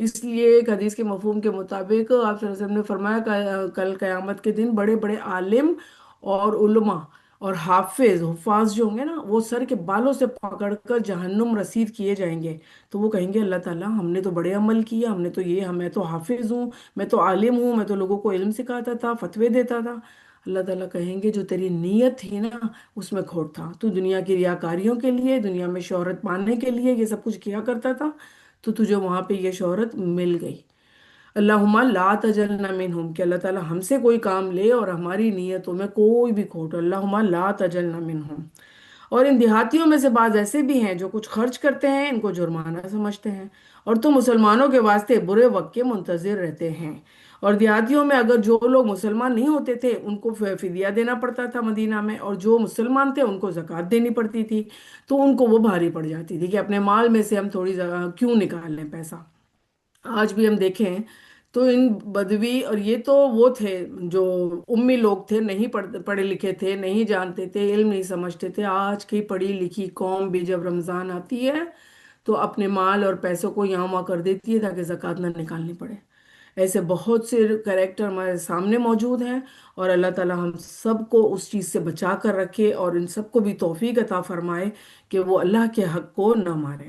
اس لیے ایک حدیث کے مفہوم کے مطابق آپ صلی اللہ علیہ وسلم نے فرمایا کل قیامت کے دن بڑے بڑے عالم اور علماء اور حفاظ جو ہوں گے نا، وہ سر کے بالوں سے پکڑ کر جہنم رسید کیے جائیں گے۔ تو وہ کہیں گے اللہ تعالیٰ ہم نے تو بڑے عمل کیا، ہم نے تو یہ، میں تو حافظ ہوں، میں تو عالم ہوں، میں تو لوگوں کو علم سکھاتا تھا، فتوے دیتا تھا۔ اللہ تعالیٰ کہیں گے جو تیری نیت تھی نا، اس میں کھوٹ تھا، تو دنیا کی ریاکاریوں کے لیے، دنیا میں شہرت پانے کے لیے یہ سب کچھ کیا کرتا تھا، تو تجھے وہاں پہ یہ شہرت مل گئی۔ اللہم لا تجلنا منہم، کہ اللہ تعالیٰ ہم سے کوئی کام لے اور ہماری نیتوں میں کوئی بھی کھوٹ ہو، اللہم لا تجلنا منہم۔ اور ان دیہاتیوں میں سے بعض ایسے بھی ہیں جو کچھ خرچ کرتے ہیں، ان کو جرمانہ سمجھتے ہیں، اور تو مسلمانوں کے واسطے برے وقت کے منتظر رہتے ہیں۔ اور دیہاتیوں میں اگر جو لوگ مسلمان نہیں ہوتے تھے ان کو فدیہ دینا پڑتا تھا مدینہ میں، اور جو مسلمان تھے ان کو زکوٰۃ دینی پڑتی تھی، تو ان کو وہ بھاری پڑ جاتی تھی کہ اپنے مال میں سے ہم تھوڑی کیوں نکال لیں پیسہ۔ آج بھی ہم دیکھیں تو ان بدوی، اور یہ تو وہ تھے جو امی لوگ تھے، نہیں پڑھے لکھے تھے، نہیں جانتے تھے، علم نہیں سمجھتے تھے۔ آج کی پڑھی لکھی قوم بھی جب رمضان آتی ہے تو اپنے مال اور پیسوں کو یہاں وہاں کر دیتی ہے تاکہ زکوٰۃ نہ نکالنی پڑے۔ ایسے بہت سے کریکٹر ہمارے سامنے موجود ہیں، اور اللہ تعالی ہم سب کو اس چیز سے بچا کر رکھے، اور ان سب کو بھی توفیق عطا فرمائے کہ وہ اللہ کے حق کو نہ مارے۔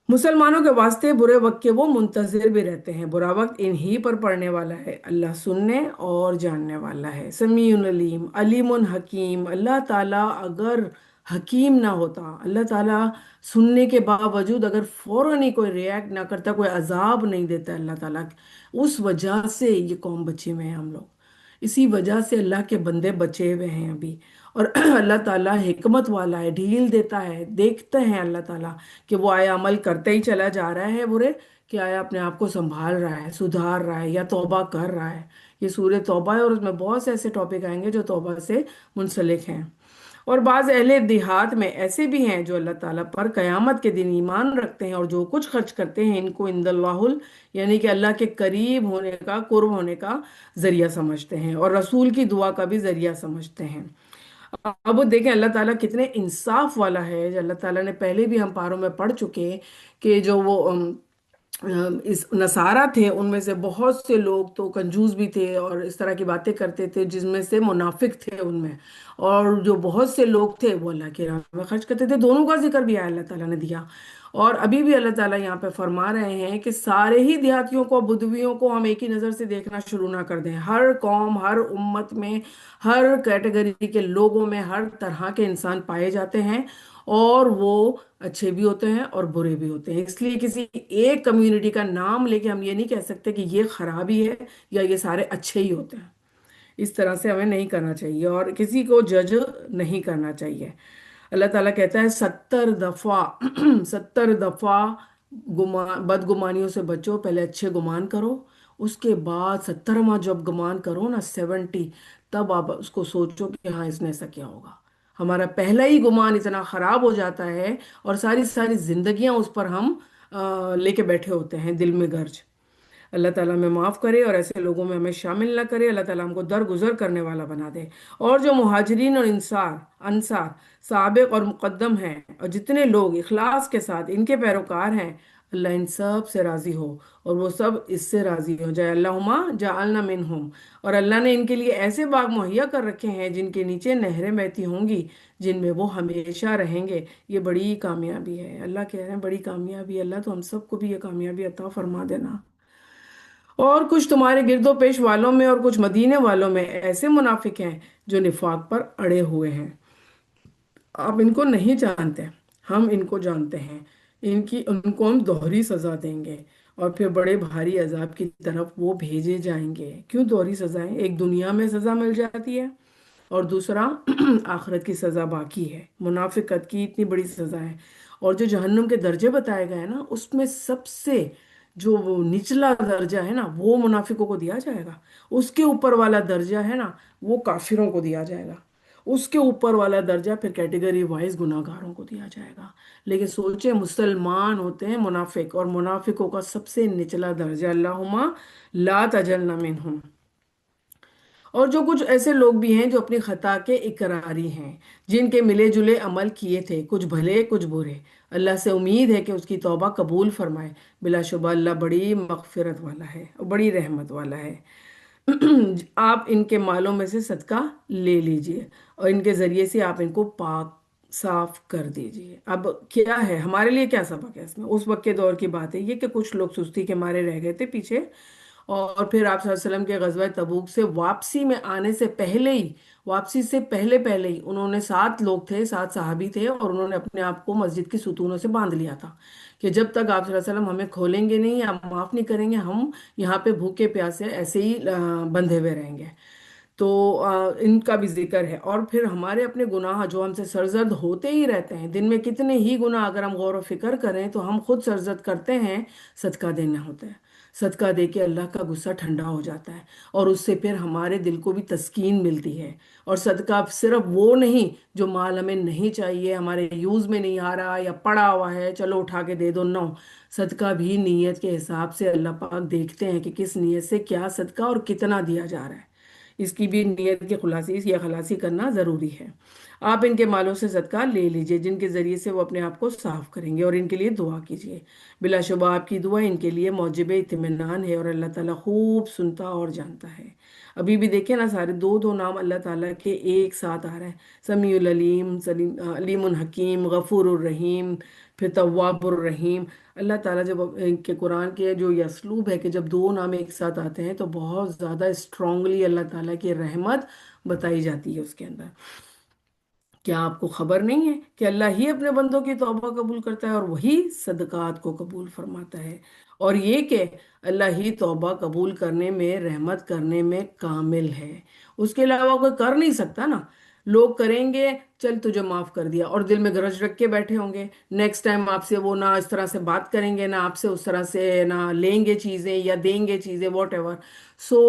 مسلمانوں کے واسطے برے وقت کے وہ منتظر بھی رہتے ہیں، برا وقت انہی پر پڑنے والا ہے، اللہ سننے اور جاننے والا ہے، سمیع علیم، علیم حکیم۔ اللہ تعالیٰ اگر حکیم نہ ہوتا، اللہ تعالیٰ سننے کے باوجود اگر فوراً ہی کوئی ریئیکٹ نہ کرتا، کوئی عذاب نہیں دیتا اللہ تعالیٰ، اس وجہ سے یہ قوم بچے ہوئے ہیں ہم لوگ، اسی وجہ سے اللہ کے بندے بچے ہوئے ہیں ابھی۔ اور اللہ تعالیٰ حکمت والا ہے، ڈھیل دیتا ہے، دیکھتے ہیں اللہ تعالیٰ کہ وہ آیا عمل کرتے ہی چلا جا رہا ہے برے، کہ آیا اپنے آپ کو سنبھال رہا ہے، سدھار رہا ہے، یا توبہ کر رہا ہے۔ یہ سورہ توبہ ہے، اور اس میں بہت سے ایسے ٹاپک آئیں گے جو توبہ سے منسلک ہیں۔ اور بعض اہل دیہات میں ایسے بھی ہیں جو اللہ تعالیٰ پر قیامت کے دن ایمان رکھتے ہیں، اور جو کچھ خرچ کرتے ہیں ان کو عند اللہ یعنی کہ اللہ کے قریب ہونے کا، قرب ہونے کا ذریعہ سمجھتے ہیں، اور رسول کی دعا کا بھی ذریعہ سمجھتے ہیں۔ اب وہ دیکھیں اللہ تعالیٰ کتنے انصاف والا ہے، جو اللہ تعالیٰ نے پہلے بھی ہم پاروں میں پڑھ چکے کہ جو وہ اس نصارہ تھے، ان میں سے بہت سے لوگ تو کنجوس بھی تھے اور اس طرح کی باتیں کرتے تھے، جس میں سے منافق تھے ان میں، اور جو بہت سے لوگ تھے وہ اللہ کی راہ میں خرچ کرتے تھے۔ دونوں کا ذکر بھی اللہ تعالیٰ نے دیا، اور ابھی بھی اللہ تعالیٰ یہاں پہ فرما رہے ہیں کہ سارے ہی دیہاتیوں کو، بدویوں کو ہم ایک ہی نظر سے دیکھنا شروع نہ کر دیں۔ ہر قوم، ہر امت میں، ہر کیٹیگری کے لوگوں میں ہر طرح کے انسان پائے جاتے ہیں، اور وہ اچھے بھی ہوتے ہیں اور برے بھی ہوتے ہیں۔ اس لیے کسی ایک کمیونٹی کا نام لے کے ہم یہ نہیں کہہ سکتے کہ یہ خرابی ہے یا یہ سارے اچھے ہی ہوتے ہیں۔ اس طرح سے ہمیں نہیں کرنا چاہیے، اور کسی کو جج نہیں کرنا چاہیے۔ اللہ تعالیٰ کہتا ہے 70 دفعہ 70 دفعہ بدگمانیوں سے بچو، پہلے اچھے گمان کرو، اس کے بعد 70واں جب گمان کرو نا، 70، تب آپ اس کو سوچو کہ ہاں اس نے ایسا کیا ہوگا۔ ہمارا پہلا ہی گمان اتنا خراب ہو جاتا ہے، اور ساری ساری زندگیاں اس پر ہم لے کے بیٹھے ہوتے ہیں دل میں گرج۔ اللہ تعالیٰ ہمیں معاف کرے اور ایسے لوگوں میں ہمیں شامل نہ کرے، اللہ تعالیٰ ہم کو درگزر کرنے والا بنا دے۔ اور جو مہاجرین اور انصار سابق اور مقدم ہیں، اور جتنے لوگ اخلاص کے ساتھ ان کے پیروکار ہیں، اللہ ان سب سے راضی ہو، اور وہ سب اس سے راضی ہو جائے۔ اللہم جعلنا منہم، اور اللہ نے ان کے لیے ایسے باغ مہیا کر رکھے ہیں جن کے نیچے نہریں بہتی ہوں گی، جن میں وہ ہمیشہ رہیں گے۔ یہ بڑی کامیابی ہے، اللہ کہہ رہے ہیں بڑی کامیابی ہے۔ اللہ تو ہم سب کو بھی یہ کامیابی عطا فرما دینا۔ اور کچھ تمہارے گرد و پیش والوں میں اور کچھ مدینے والوں میں ایسے منافق ہیں جو نفاق پر اڑے ہوئے ہیں، آپ ان کو نہیں جانتے، ہم ان کو جانتے ہیں، ان کو ہم دوہری سزا دیں گے، اور پھر بڑے بھاری عذاب کی طرف وہ بھیجے جائیں گے۔ کیوں دوہری سزائیں؟ ایک دنیا میں سزا مل جاتی ہے، اور دوسرا آخرت کی سزا باقی ہے۔ منافقت کی اتنی بڑی سزا ہے، اور جو جہنم کے درجے بتائے گئے نا، اس میں سب سے جو وہ نچلا درجہ ہے نا وہ منافقوں کو دیا جائے گا، اس کے اوپر والا درجہ ہے نا وہ کافروں کو دیا جائے گا، اس کے اوپر والا درجہ پھر کیٹیگری وائز گناہ گاروں کو دیا جائے گا۔ لیکن سوچیں مسلمان ہوتے ہیں منافق، اور منافقوں کا سب سے نچلا درجہ، اللہم لا تجلنا منہم۔ اور جو کچھ ایسے لوگ بھی ہیں جو اپنی خطا کے اقراری ہیں، جن کے ملے جلے عمل کیے تھے، کچھ بھلے کچھ برے، اللہ سے امید ہے کہ اس کی توبہ قبول فرمائے۔ بلا شبہ اللہ بڑی مغفرت والا ہے اور بڑی رحمت والا ہے۔ آپ ان کے مالوں میں سے صدقہ لے لیجئے اور ان کے ذریعے سے آپ ان کو پاک صاف کر دیجئے۔ اب کیا ہے ہمارے لیے، کیا سبق ہے اس میں؟ اس وقت کے دور کی بات ہے یہ کہ کچھ لوگ سستی کے مارے رہ گئے تھے پیچھے، اور پھر آپ صلی اللہ علیہ وسلم کے غزوہ تبوک سے واپسی میں آنے سے پہلے ہی، واپسی سے پہلے پہلے ہی انہوں نے، 7 لوگ تھے، 7 صحابی تھے، اور انہوں نے اپنے آپ کو مسجد کی ستونوں سے باندھ لیا تھا کہ جب تک آپ صلی اللہ علیہ وسلم ہمیں کھولیں گے نہیں یا معاف نہیں کریں گے، ہم یہاں پہ بھوکے پیاسے ایسے ہی بندھے ہوئے رہیں گے۔ تو ان کا بھی ذکر ہے۔ اور پھر ہمارے اپنے گناہ جو ہم سے سرزد ہوتے ہی رہتے ہیں، دن میں کتنے ہی گناہ اگر ہم غور و فکر کریں تو ہم خود سرزد کرتے ہیں، صدقہ دینا ہوتا ہے۔ صدقہ دے کے اللہ کا غصہ ٹھنڈا ہو جاتا ہے، اور اس سے پھر ہمارے دل کو بھی تسکین ملتی ہے۔ اور صدقہ صرف وہ نہیں جو مال ہمیں نہیں چاہیے، ہمارے یوز میں نہیں آ رہا یا پڑا ہوا ہے چلو اٹھا کے دے دو، نو، صدقہ بھی نیت کے حساب سے اللہ پاک دیکھتے ہیں کہ کس نیت سے کیا صدقہ اور کتنا دیا جا رہا ہے۔ اس کی بھی نیت کی خلاصی یا خلاصی کرنا ضروری ہے۔ آپ ان کے مالوں سے صدقہ لے لیجئے جن کے ذریعے سے وہ اپنے آپ کو صاف کریں گے، اور ان کے لیے دعا کیجئے۔ بلا شبہ آپ کی دعا ان کے لیے موجب اطمینان ہے، اور اللہ تعالیٰ خوب سنتا اور جانتا ہے۔ ابھی بھی دیکھیں نا، سارے دو دو نام اللہ تعالیٰ کے ایک ساتھ آ رہے ہیں، سمیع العلیم، علیم الحکیم، غفور الرحیم، پھر تواب الرحیم۔ اللہ تعالیٰ جب کہ قرآن کے جو یہ اسلوب ہے کہ جب دو نام ایک ساتھ آتے ہیں تو بہت زیادہ اسٹرانگلی اللہ تعالیٰ کی رحمت بتائی جاتی ہے اس کے اندر۔ کیا آپ کو خبر نہیں ہے کہ اللہ ہی اپنے بندوں کی توبہ قبول کرتا ہے اور وہی صدقات کو قبول فرماتا ہے؟ اور یہ کہ اللہ ہی توبہ قبول کرنے میں، رحمت کرنے میں کامل ہے، اس کے علاوہ کوئی کر نہیں سکتا نا۔ لوگ کریں گے، چل تجھے معاف کر دیا، اور دل میں گرج رکھ کے بیٹھے ہوں گے، نیکسٹ ٹائم آپ سے وہ نہ اس طرح سے بات کریں گے، نہ آپ سے اس طرح سے نہ لیں گے چیزیں یا دیں گے چیزیں، واٹ ایور۔ سو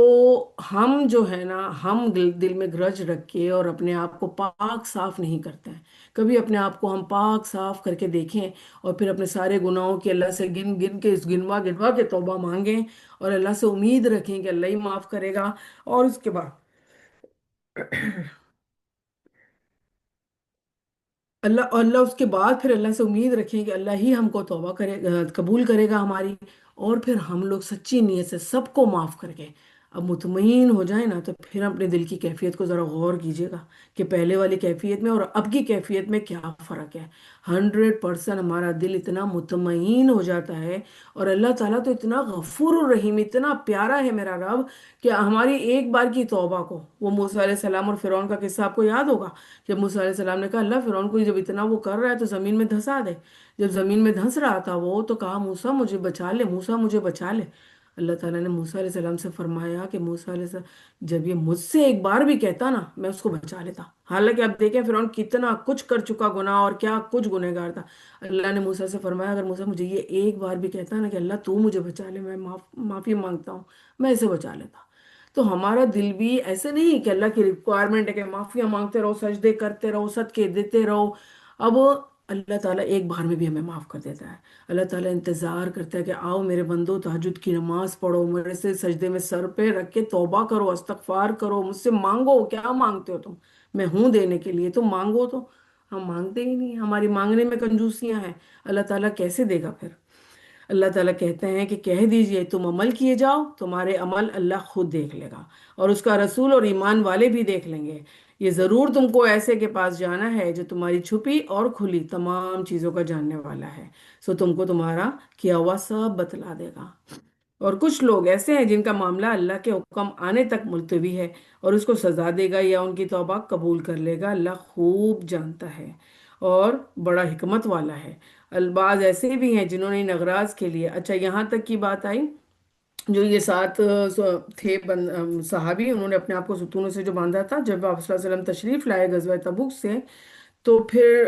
ہم جو ہے نا، ہم دل میں گرج رکھ کے اور اپنے آپ کو پاک صاف نہیں کرتے ہیں۔ کبھی اپنے آپ کو ہم پاک صاف کر کے دیکھیں، اور پھر اپنے سارے گناہوں کے اللہ سے گن گن کے، گنوا گنوا کے توبہ مانگیں، اور اللہ سے امید رکھیں کہ اللہ ہی معاف کرے گا۔ اور اس کے بعد اللہ اس کے بعد پھر اللہ سے امید رکھیں کہ اللہ ہی ہم کو توبہ کرے قبول کرے گا ہماری، اور پھر ہم لوگ سچی نیت سے سب کو معاف کر کے اب مطمئن ہو جائیں نا، تو پھر اپنے دل کی کیفیت کو ذرا غور کیجیے گا کہ پہلے والی کیفیت میں اور اب کی کیفیت میں کیا فرق ہے۔ 100% ہمارا دل اتنا مطمئن ہو جاتا ہے، اور اللہ تعالیٰ تو اتنا غفور الرحیم، اتنا پیارا ہے میرا رب کہ ہماری ایک بار کی توبہ کو، وہ موسیٰ علیہ السلام اور فرعون کا قصہ آپ کو یاد ہوگا، جب موسیٰ علیہ السلام نے کہا اللہ فرعون کو جب اتنا وہ کر رہا ہے تو زمین میں دھنسا دے، جب زمین میں دھنس رہا تھا وہ تو کہا موسیٰ مجھے بچا لے، موسیٰ مجھے بچا لے۔ اللہ تعالیٰ نے موسیٰ علیہ السلام سے فرمایا کہ موسیٰ علیہ السلام جب یہ مجھ سے ایک بار بھی کہتا نا میں اس کو بچا لیتا۔ حالانکہ اب دیکھیں فرعون کتنا کچھ کر چکا گناہ اور کیا کچھ گنہگار تھا، اللہ نے موسیٰ سے فرمایا اگر موسیٰ مجھے یہ ایک بار بھی کہتا نا کہ اللہ تو مجھے بچا لے، میں معافی مانگتا ہوں، میں اسے بچا لیتا۔ تو ہمارا دل بھی ایسے نہیں کہ اللہ کی ریکوائرمنٹ ہے کہ معافیاں مانگتے رہو، سجدے کرتے رہو، صدقے دیتے رہو۔ اب اللہ تعالیٰ ایک بار میں بھی ہمیں معاف کر دیتا ہے۔ اللہ تعالیٰ انتظار کرتا ہے کہ آؤ میرے بندو، تہجد کی نماز پڑھو، میرے سے سجدے میں سر پہ رکھ کے توبہ کرو، استغفار کرو، مجھ سے مانگو، کیا مانگتے ہو تم، میں ہوں دینے کے لیے، تم مانگو تو۔ ہم مانگتے ہی نہیں، ہماری مانگنے میں کنجوسیاں ہیں، اللہ تعالیٰ کیسے دے گا پھر؟ اللہ تعالیٰ کہتے ہیں کہ کہہ دیجئے تم عمل کیے جاؤ، تمہارے عمل اللہ خود دیکھ لے گا، اور اس کا رسول اور ایمان والے بھی دیکھ لیں گے۔ یہ ضرور تم کو ایسے کے پاس جانا ہے جو تمہاری چھپی اور کھلی تمام چیزوں کا جاننے والا ہے، سو تم کو تمہارا کیا ہوا سب بتلا دے گا۔ اور کچھ لوگ ایسے ہیں جن کا معاملہ اللہ کے حکم آنے تک ملتوی ہے، اور اس کو سزا دے گا یا ان کی توبہ قبول کر لے گا، اللہ خوب جانتا ہے اور بڑا حکمت والا ہے۔ الباز ایسے بھی ہیں جنہوں نے ان اغراض کے لیے، اچھا یہاں تک کی بات آئی، جو یہ 7 تھے صحابی، انہوں نے اپنے آپ کو ستونوں سے جو باندھا تھا، جب آپ صلی اللہ علیہ وسلم تشریف لائے غزوہ تبوک سے، تو پھر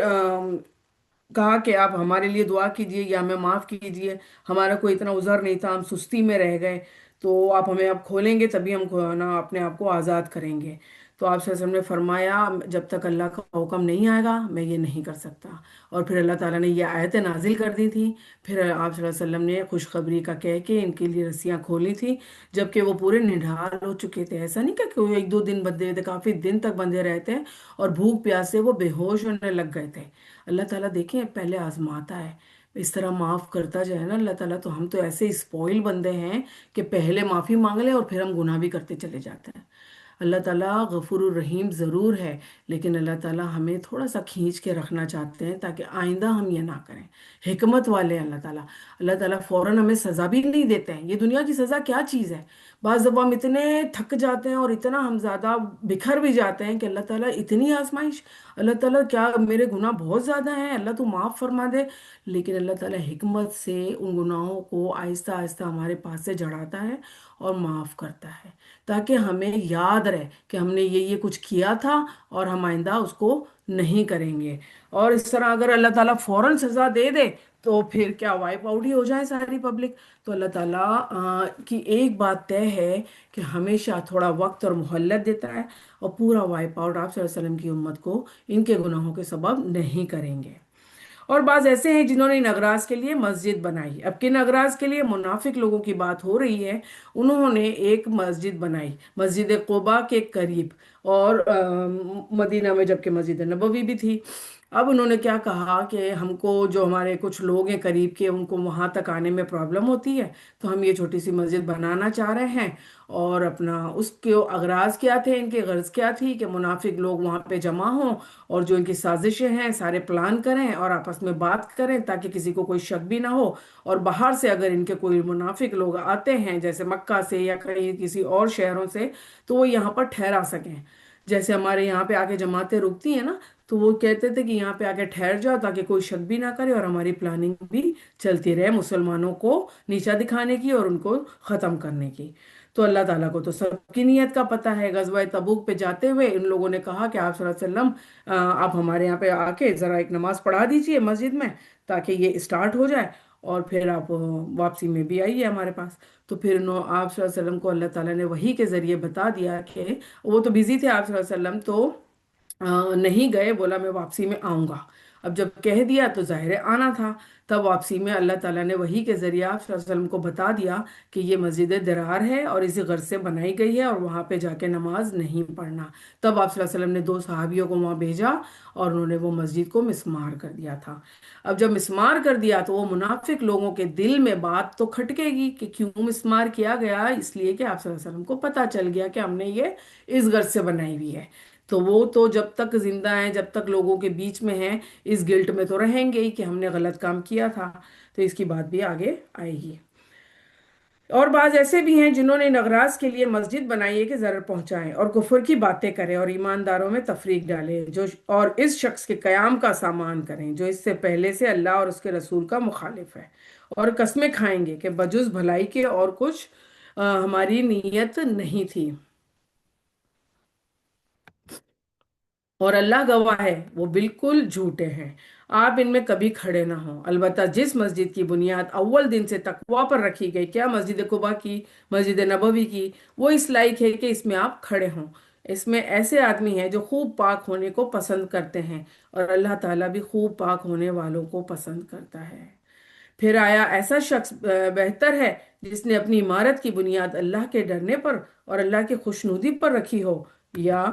کہا کہ آپ ہمارے لیے دعا کیجئے یا ہمیں معاف کیجئے، ہمارا کوئی اتنا عذر نہیں تھا، ہم سستی میں رہ گئے، تو آپ ہمیں اب کھولیں گے تبھی ہم نا اپنے آپ کو آزاد کریں گے۔ تو آپ صلی اللہ علیہ وسلم نے فرمایا جب تک اللہ کا حکم نہیں آئے گا میں یہ نہیں کر سکتا۔ اور پھر اللہ تعالیٰ نے یہ آیتیں نازل کر دی تھی۔ پھر آپ صلی اللہ علیہ وسلم نے خوشخبری کا کہہ کے ان کے لیے رسیاں کھولی تھی، جبکہ وہ پورے نڈھال ہو چکے تھے۔ ایسا نہیں کہ وہ ایک دو دن بندے ہوئے تھے، کافی دن تک بندے رہتے ہیں، اور بھوک پیاس سے وہ بے ہوش ہونے لگ گئے تھے۔ اللہ تعالیٰ دیکھیں پہلے آزماتا ہے، اس طرح معاف کرتا جائے نا اللہ تعالیٰ، تو ہم تو ایسے اسپوائل بندے ہیں کہ پہلے معافی مانگ لیں اور پھر ہم گناہ بھی کرتے چلے جاتے ہیں۔ اللہ تعالیٰ غفور الرحیم ضرور ہے، لیکن اللہ تعالیٰ ہمیں تھوڑا سا کھینچ کے رکھنا چاہتے ہیں تاکہ آئندہ ہم یہ نہ کریں۔ حکمت والے ہیں اللہ تعالیٰ۔ اللہ تعالیٰ فوراً ہمیں سزا بھی نہیں دیتے ہیں، یہ دنیا کی سزا کیا چیز ہے۔ بعض دفعہ ہم اتنے تھک جاتے ہیں اور اتنا ہم زیادہ بکھر بھی جاتے ہیں کہ اللہ تعالیٰ اتنی آزمائش، اللہ تعالیٰ کیا میرے گناہ بہت زیادہ ہیں، اللہ تو معاف فرما دے۔ لیکن اللہ تعالیٰ حکمت سے ان گناہوں کو آہستہ آہستہ ہمارے پاس سے جھڑاتا ہے اور معاف کرتا ہے، تاکہ ہمیں یاد رہے کہ ہم نے یہ کچھ کیا تھا اور ہم آئندہ اس کو نہیں کریں گے۔ اور اس طرح اگر اللہ تعالیٰ فوراً سزا دے دے تو پھر کیا وائپ آؤٹ ہی ہو جائے ساری پبلک۔ تو اللہ تعالیٰ کی ایک بات طے ہے کہ ہمیشہ تھوڑا وقت اور مہلت دیتا ہے، اور پورا وائپ آؤٹ آپ صلی اللہ علیہ وسلم کی امت کو ان کے گناہوں کے سبب نہیں کریں گے۔ اور بعض ایسے ہیں جنہوں نے ان اغراض کے لیے مسجد بنائی۔ اب کن اغراض کے لیے؟ منافق لوگوں کی بات ہو رہی ہے۔ انہوں نے ایک مسجد بنائی مسجد قباء کے قریب، اور مدینہ میں جبکہ مسجد نبوی بھی تھی۔ اب انہوں نے کیا کہا کہ ہم کو جو ہمارے کچھ لوگ ہیں قریب کے، ان کو وہاں تک آنے میں پرابلم ہوتی ہے، تو ہم یہ چھوٹی سی مسجد بنانا چاہ رہے ہیں۔ اور اپنا اس کے اغراض کیا تھے، ان کے غرض کیا تھی کہ منافق لوگ وہاں پہ جمع ہوں اور جو ان کی سازشیں ہیں سارے پلان کریں اور آپس میں بات کریں تاکہ کسی کو کوئی شک بھی نہ ہو، اور باہر سے اگر ان کے کوئی منافق لوگ آتے ہیں جیسے مکہ سے یا کہیں کسی اور شہروں سے، تو وہ یہاں پر ٹھہرا سکیں۔ جیسے ہمارے یہاں پہ آ کے جماعتیں رکتی ہیں نا، تو وہ کہتے تھے کہ یہاں پہ آ کے ٹھہر جاؤ تاکہ کوئی شک بھی نہ کرے اور ہماری پلاننگ بھی چلتی رہے مسلمانوں کو نیچا دکھانے کی اور ان کو ختم کرنے کی۔ تو اللہ تعالیٰ کو تو سب کی نیت کا پتہ ہے۔ غزوہ تبوک پہ جاتے ہوئے ان لوگوں نے کہا کہ آپ صلی اللہ علیہ وسلم آپ ہمارے یہاں پہ آ کے ذرا ایک نماز پڑھا دیجئے مسجد میں تاکہ یہ اسٹارٹ ہو جائے، اور پھر آپ واپسی میں بھی آئیے ہمارے پاس۔ تو پھر آپ صلی اللہ علیہ وسلم کو اللہ تعالیٰ نے وحی کے ذریعے بتا دیا کہ وہ تو بزی تھے آپ صلی اللہ علیہ وسلم، تو نہیں گئے، بولا میں واپسی میں آؤں گا۔ اب جب کہہ دیا تو ظاہر ہے آنا تھا۔ تب واپسی میں اللہ تعالیٰ نے وحی کے ذریعہ آپ صلی اللہ علیہ وسلم کو بتا دیا کہ یہ مسجد درار ہے اور اسی غرض سے بنائی گئی ہے اور وہاں پہ جا کے نماز نہیں پڑھنا۔ تب آپ صلی اللہ علیہ وسلم نے دو صحابیوں کو وہاں بھیجا اور انہوں نے وہ مسجد کو مسمار کر دیا تھا۔ اب جب مسمار کر دیا تو وہ منافق لوگوں کے دل میں بات تو کھٹکے گی کہ کیوں مسمار کیا گیا، اس لیے کہ آپ صلی اللہ علیہ وسلم کو پتہ چل گیا کہ ہم نے یہ اس غرض سے بنائی ہوئی ہے۔ تو وہ تو جب تک زندہ ہیں، جب تک لوگوں کے بیچ میں ہیں، اس گلٹ میں تو رہیں گے ہی کہ ہم نے غلط کام کیا تھا۔ تو اس کی بات بھی آگے آئے گی۔ اور بعض ایسے بھی ہیں جنہوں نے ان اغراض کے لیے مسجد بنائی ہے کہ ضرر پہنچائیں اور کفر کی باتیں کریں اور ایمانداروں میں تفریق ڈالیں، اور اس شخص کے قیام کا سامان کریں جو اس سے پہلے سے اللہ اور اس کے رسول کا مخالف ہے، اور قسمیں کھائیں گے کہ بجز بھلائی کے اور کچھ ہماری نیت نہیں تھی، اور اللہ گواہ ہے وہ بالکل جھوٹے ہیں۔ آپ ان میں کبھی کھڑے نہ ہوں، البتہ جس مسجد کی بنیاد اول دن سے تقوی پر رکھی گئی، کیا مسجد قباء کی، مسجد نبوی کی، وہ اس لائق ہے کہ اس میں آپ کھڑے ہوں۔ اس میں ایسے آدمی ہیں جو خوب پاک ہونے کو پسند کرتے ہیں، اور اللہ تعالیٰ بھی خوب پاک ہونے والوں کو پسند کرتا ہے۔ پھر آیا ایسا شخص بہتر ہے جس نے اپنی عمارت کی بنیاد اللہ کے ڈرنے پر اور اللہ کی خوشنودی پر رکھی ہو، یا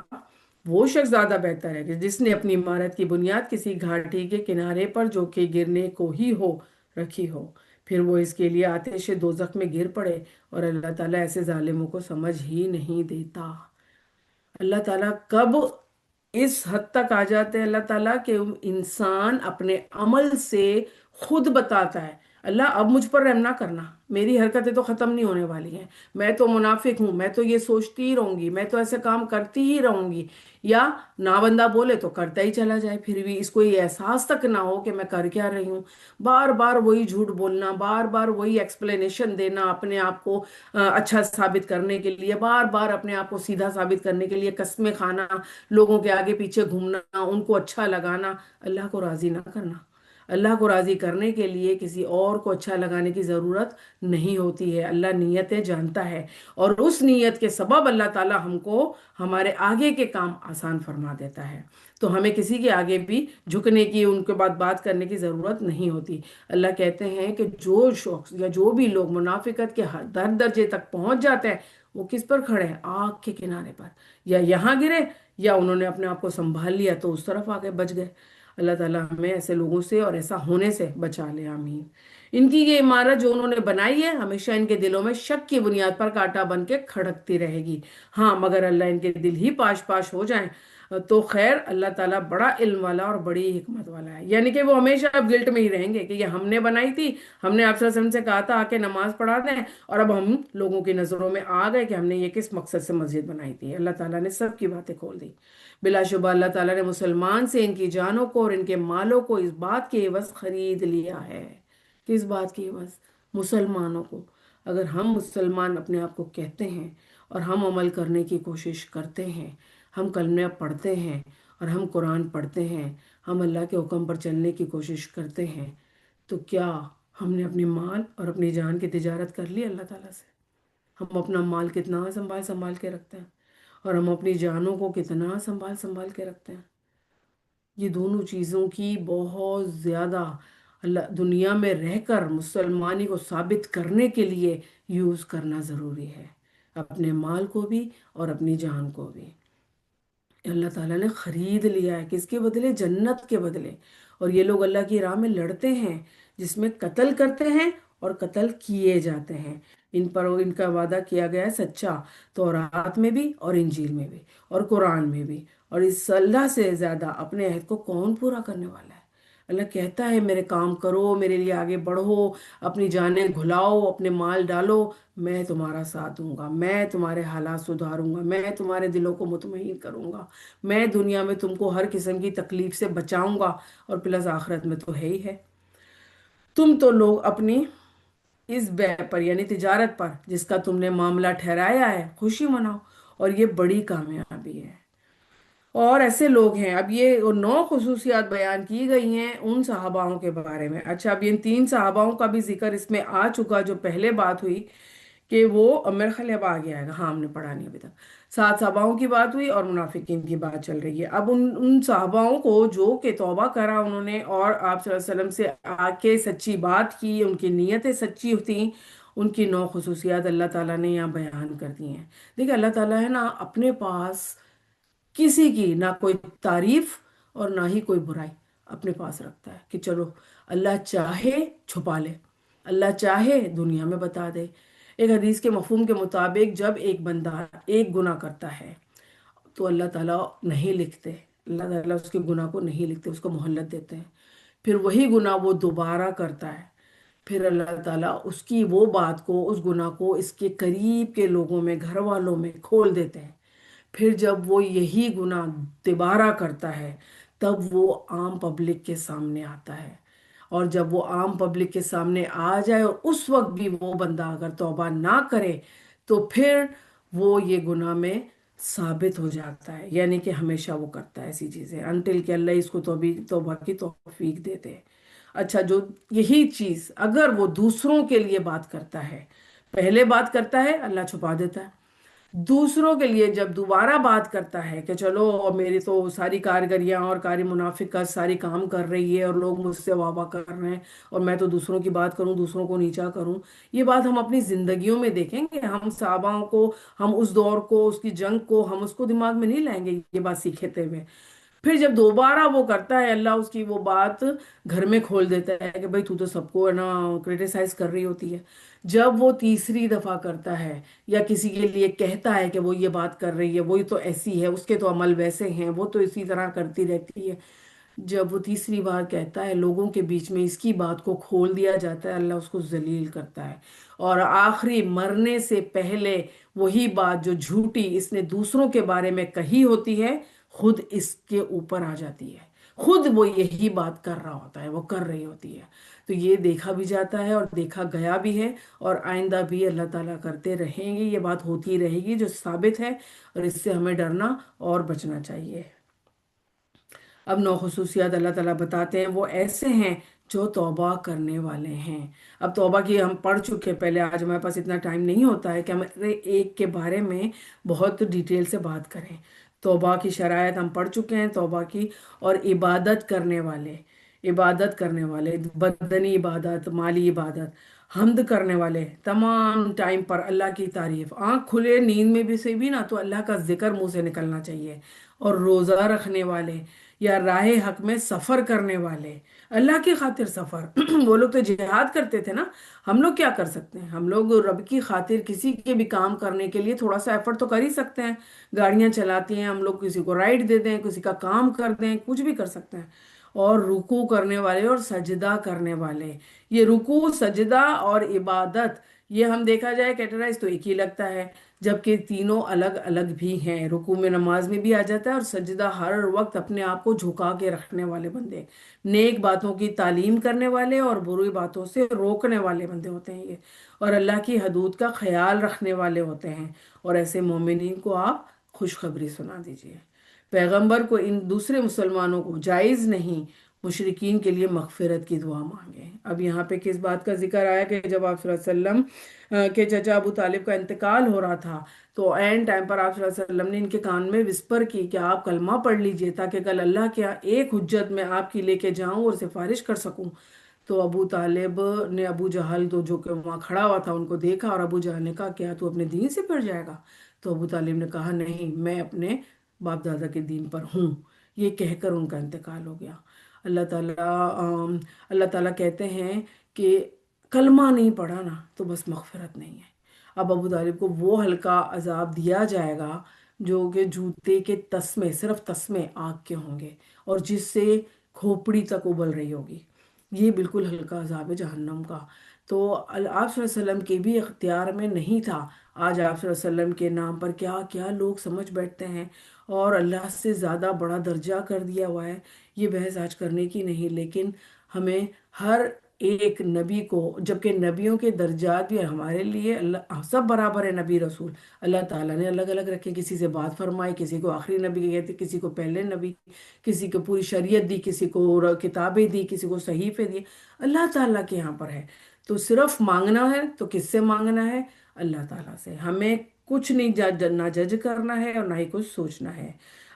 وہ شخص زیادہ بہتر ہے کہ جس نے اپنی عمارت کی بنیاد کسی گھاٹی کے کنارے پر جو کہ گرنے کو ہی ہو رکھی ہو، پھر وہ اس کے لیے آتش دوزخ میں گر پڑے، اور اللہ تعالیٰ ایسے ظالموں کو سمجھ ہی نہیں دیتا۔ اللہ تعالیٰ کب اس حد تک آ جاتے ہیں اللہ تعالیٰ کہ انسان اپنے عمل سے خود بتاتا ہے اللہ اب مجھ پر رحم نہ کرنا، میری حرکتیں تو ختم نہیں ہونے والی ہیں، میں تو منافق ہوں، میں تو یہ سوچتی ہی رہوں گی، میں تو ایسے کام کرتی ہی رہوں گی، یا نہ بندہ بولے تو کرتا ہی چلا جائے، پھر بھی اس کو یہ احساس تک نہ ہو کہ میں کر کیا رہی ہوں۔ بار بار وہی جھوٹ بولنا، بار بار وہی ایکسپلینیشن دینا اپنے آپ کو اچھا ثابت کرنے کے لیے، بار بار اپنے آپ کو سیدھا ثابت کرنے کے لیے قسمیں کھانا، لوگوں کے آگے پیچھے گھومنا، ان کو اچھا لگانا، اللہ کو راضی نہ کرنا۔ اللہ کو راضی کرنے کے لیے کسی اور کو اچھا لگانے کی ضرورت نہیں ہوتی ہے، اللہ نیتیں جانتا ہے، اور اس نیت کے سبب اللہ تعالی ہم کو ہمارے آگے کے کام آسان فرما دیتا ہے۔ تو ہمیں کسی کے آگے بھی جھکنے کی، ان کے بعد بات کرنے کی ضرورت نہیں ہوتی۔ اللہ کہتے ہیں کہ جو شخص یا جو بھی لوگ منافقت کے ہر درجے تک پہنچ جاتے ہیں، وہ کس پر کھڑے ہیں؟ آگ کے کنارے پر، یا یہاں گرے یا انہوں نے اپنے آپ کو سنبھال لیا تو اس طرف آگے بچ گئے۔ اللہ تعالیٰ ہمیں ایسے لوگوں سے اور ایسا ہونے سے بچا لے، آمین۔ ان کی یہ عمارت جو انہوں نے بنائی ہے، ہمیشہ ان کے دلوں میں شک کی بنیاد پر کانٹا بن کے کھڑکتی رہے گی۔ ہاں، مگر اللہ ان کے دل ہی پاش پاش ہو جائیں تو خیر، اللہ تعالیٰ بڑا علم والا اور بڑی حکمت والا ہے، یعنی کہ وہ ہمیشہ اب گلٹ میں ہی رہیں گے کہ یہ ہم نے بنائی تھی، ہم نے آپ صلی اللہ علیہ وسلم سے کہا تھا آ کے نماز پڑھا دیں، اور اب ہم لوگوں کی نظروں میں آ گئے کہ ہم نے یہ کس مقصد سے مسجد بنائی تھی۔ اللہ تعالیٰ نے سب کی باتیں کھول دی۔ بلا شبہ اللہ تعالیٰ نے مسلمان سے ان کی جانوں کو اور ان کے مالوں کو اس بات کے عوض خرید لیا ہے۔ کس بات کی عوض؟ مسلمانوں کو۔ اگر ہم مسلمان اپنے آپ کو کہتے ہیں اور ہم عمل کرنے کی کوشش کرتے ہیں، ہم کلمہ پڑھتے ہیں اور ہم قرآن پڑھتے ہیں، ہم اللہ کے حکم پر چلنے کی کوشش کرتے ہیں، تو کیا ہم نے اپنی مال اور اپنی جان کی تجارت کر لی اللہ تعالیٰ سے؟ ہم اپنا مال کتنا سنبھال سنبھال کے رکھتے ہیں، اور ہم اپنی جانوں کو کتنا سنبھال سنبھال کے رکھتے ہیں؟ یہ دونوں چیزوں کی بہت زیادہ اللہ دنیا میں رہ کر مسلمانی کو ثابت کرنے کے لیے یوز کرنا ضروری ہے، اپنے مال کو بھی اور اپنی جان کو بھی۔ اللہ تعالیٰ نے خرید لیا ہے، کس کے بدلے؟ جنت کے بدلے۔ اور یہ لوگ اللہ کی راہ میں لڑتے ہیں، جس میں قتل کرتے ہیں اور قتل کیے جاتے ہیں۔ ان پر ان کا وعدہ کیا گیا ہے سچا، تورات میں بھی اور انجیل میں بھی اور قرآن میں بھی۔ اور اس اللہ سے زیادہ اپنے عہد کو کون پورا کرنے والا ہے؟ اللہ کہتا ہے میرے کام کرو، میرے لیے آگے بڑھو، اپنی جانیں گھلاؤ، اپنے مال ڈالو، میں تمہارا ساتھ دوں گا، میں تمہارے حالات سدھاروں گا، میں تمہارے دلوں کو مطمئن کروں گا، میں دنیا میں تم کو ہر قسم کی تکلیف سے بچاؤں گا، اور پلس آخرت میں تو ہے ہی ہے۔ تم تو لوگ اپنی اس بے پر یعنی تجارت پر جس کا تم نے معاملہ ٹھہرایا ہے خوشی مناؤ، اور یہ بڑی کامیابی ہے۔ اور ایسے لوگ ہیں، اب یہ 9 خصوصیات بیان کی گئی ہیں ان صحاباؤں کے بارے میں۔ اچھا، اب ان 3 صحاباؤں کا بھی ذکر اس میں آ چکا، جو پہلے بات ہوئی کہ وہ میرے خیال اب آگے آئے گا، ہاں ہم نے پڑھا نہیں ابھی تک۔ 7 صحاباؤں کی بات ہوئی اور منافقین کی بات چل رہی ہے۔ اب ان صحاباؤں کو جو کہ توبہ کرا انہوں نے اور آپ صلی اللہ علیہ وسلم سے آ کے سچی بات کی، ان کی نیتیں سچی تھیں، ان کی 9 خصوصیات اللہ تعالیٰ نے یہاں بیان کر دی ہیں۔ دیکھیں، اللہ تعالیٰ ہے نا اپنے پاس کسی کی نہ کوئی تعریف اور نہ ہی کوئی برائی اپنے پاس رکھتا ہے کہ چلو اللہ چاہے چھپا لے، اللہ چاہے دنیا میں بتا دے۔ ایک حدیث کے مفہوم کے مطابق جب ایک بندہ ایک گناہ کرتا ہے تو اللہ تعالیٰ نہیں لکھتے، اللہ تعالیٰ اس کے گناہ کو نہیں لکھتے، اس کو مہلت دیتے ہیں۔ پھر وہی گناہ وہ دوبارہ کرتا ہے، پھر اللہ تعالیٰ اس کی وہ بات کو، اس گناہ کو اس کے قریب کے لوگوں میں، گھر والوں میں کھول دیتے ہیں۔ پھر جب وہ یہی گناہ دوبارہ کرتا ہے تب وہ عام پبلک کے سامنے آتا ہے، اور جب وہ عام پبلک کے سامنے آ جائے اور اس وقت بھی وہ بندہ اگر توبہ نہ کرے تو پھر وہ یہ گناہ میں ثابت ہو جاتا ہے، یعنی کہ ہمیشہ وہ کرتا ہے ایسی چیزیں انٹل کہ اللہ اس کو توبہ کی توفیق دیتے ہیں۔ اچھا، جو یہی چیز اگر وہ دوسروں کے لیے بات کرتا ہے، پہلے بات کرتا ہے اللہ چھپا دیتا ہے، دوسروں کے لیے جب دوبارہ بات کرتا ہے کہ چلو میری تو ساری کارگریاں اور کاری منافقت ساری کام کر رہی ہے اور لوگ مجھ سے واہ واہ کر رہے ہیں اور میں تو دوسروں کی بات کروں، دوسروں کو نیچا کروں، یہ بات ہم اپنی زندگیوں میں دیکھیں گے، ہم صحاباؤں کو، ہم اس دور کو، اس کی جنگ کو، ہم اس کو دماغ میں نہیں لائیں گے یہ بات سیکھتے ہوئے۔ پھر جب دوبارہ وہ کرتا ہے اللہ اس کی وہ بات گھر میں کھول دیتا ہے کہ بھائی تو تو سب کو ہے نا کرٹیسائز کر رہی ہوتی ہے۔ جب وہ تیسری دفعہ کرتا ہے یا کسی کے لیے کہتا ہے کہ وہ یہ بات کر رہی ہے، وہی تو ایسی ہے، اس کے تو عمل ویسے ہیں، وہ تو اسی طرح کرتی رہتی ہے، جب وہ تیسری بار کہتا ہے لوگوں کے بیچ میں اس کی بات کو کھول دیا جاتا ہے، اللہ اس کو ذلیل کرتا ہے، اور آخری مرنے سے پہلے وہی بات جو جھوٹی اس نے دوسروں کے بارے میں کہی ہوتی ہے خود اس کے اوپر آ جاتی ہے، خود وہ یہی بات کر رہا ہوتا ہے، وہ کر رہی ہوتی ہے۔ تو یہ دیکھا بھی جاتا ہے اور دیکھا گیا بھی ہے، اور آئندہ بھی اللہ تعالیٰ کرتے رہیں گے، یہ بات ہوتی رہے گی جو ثابت ہے، اور اس سے ہمیں ڈرنا اور بچنا چاہیے۔ اب 9 خصوصیات اللہ تعالیٰ بتاتے ہیں، وہ ایسے ہیں جو توبہ کرنے والے ہیں۔ اب توبہ کی ہم پڑھ چکے پہلے، آج ہمارے پاس اتنا ٹائم نہیں ہوتا ہے کہ ہم ایک کے بارے میں بہت ڈیٹیل سے بات کریں۔ توبہ کی شرائط ہم پڑھ چکے ہیں توبہ کی۔ اور عبادت کرنے والے، عبادت کرنے والے، بدنی عبادت، مالی عبادت، حمد کرنے والے، تمام ٹائم پر اللہ کی تعریف، آنکھ کھلے نیند میں بھی سے بھی نا تو اللہ کا ذکر منہ سے نکلنا چاہیے۔ اور روزہ رکھنے والے یا راہ حق میں سفر کرنے والے، اللہ کی خاطر سفر وہ لوگ تو جہاد کرتے تھے نا، ہم لوگ کیا کر سکتے ہیں؟ ہم لوگ رب کی خاطر کسی کے بھی کام کرنے کے لیے تھوڑا سا ایفرٹ تو کر ہی سکتے ہیں۔ گاڑیاں چلاتی ہیں ہم لوگ، کسی کو رائڈ دے دیں، کسی کا کام کر دیں، کچھ بھی کر سکتے ہیں۔ اور رکوع کرنے والے اور سجدہ کرنے والے، یہ رکوع سجدہ اور عبادت، یہ ہم دیکھا جائے کیٹرائز تو ایک ہی لگتا ہے، جبکہ تینوں الگ الگ بھی ہیں۔ رکوع میں نماز میں بھی آ جاتا ہے، اور سجدہ ہر وقت اپنے آپ کو جھکا کے رکھنے والے بندے، نیک باتوں کی تعلیم کرنے والے اور بری باتوں سے روکنے والے بندے ہوتے ہیں یہ، اور اللہ کی حدود کا خیال رکھنے والے ہوتے ہیں۔ اور ایسے مومنین کو آپ خوشخبری سنا دیجیے۔ پیغمبر کو ان دوسرے مسلمانوں کو جائز نہیں مشرکین کے لیے مغفرت کی دعا مانگے۔ اب یہاں پہ کس بات کا ذکر آیا کہ جب آپ صلی اللہ علیہ وسلم کے چچا ابو طالب کا انتقال ہو رہا تھا، تو عین ٹائم پر آپ صلی اللہ علیہ وسلم نے ان کے کان میں وسپر کی کہ آپ کلمہ پڑھ لیجئے تاکہ کل اللہ کے یہاں ایک حجت میں آپ کی لے کے جاؤں اور سفارش کر سکوں۔ تو ابو طالب نے ابو جہل تو جو کہ وہاں کھڑا ہوا تھا ان کو دیکھا، اور ابو جہل نے کہا کیا تو اپنے دین سے پھر جائے گا؟ تو ابو طالب نے کہا نہیں، میں اپنے باپ دادا کے دین پر ہوں۔ یہ کہہ کر ان کا انتقال ہو گیا۔ اللہ تعالیٰ کہتے ہیں کہ کلمہ نہیں پڑھا نا تو بس مغفرت نہیں ہے۔ اب ابو طالب کو وہ ہلکا عذاب دیا جائے گا جو کہ جوتے کے تسمے، صرف تسمے آگ کے ہوں گے، اور جس سے کھوپڑی تک ابل رہی ہوگی۔ یہ بالکل ہلکا عذاب ہے جہنم کا۔ تو آپ صلی اللہ علیہ وسلم کے بھی اختیار میں نہیں تھا۔ آج آپ صلی اللہ علیہ وسلم کے نام پر کیا کیا لوگ سمجھ بیٹھتے ہیں، اور اللہ سے زیادہ بڑا درجہ کر دیا ہوا ہے۔ یہ بحث آج کرنے کی نہیں، لیکن ہمیں ہر ایک نبی کو، جبکہ نبیوں کے درجات بھی ہمارے لیے اللہ سب برابر ہے، نبی رسول اللہ تعالیٰ نے الگ الگ رکھے، کسی سے بات فرمائی، کسی کو آخری نبی کہتے، کسی کو پہلے نبی، کسی کو پوری شریعت دی، کسی کو کتابیں دی، کسی کو صحیفے دی، اللہ تعالیٰ کے یہاں پر ہے۔ تو صرف مانگنا ہے تو کس سے مانگنا ہے؟ اللہ تعالیٰ سے۔ ہمیں کچھ نہیں نہ جج کرنا ہے اور نہ ہی کچھ سوچنا ہے۔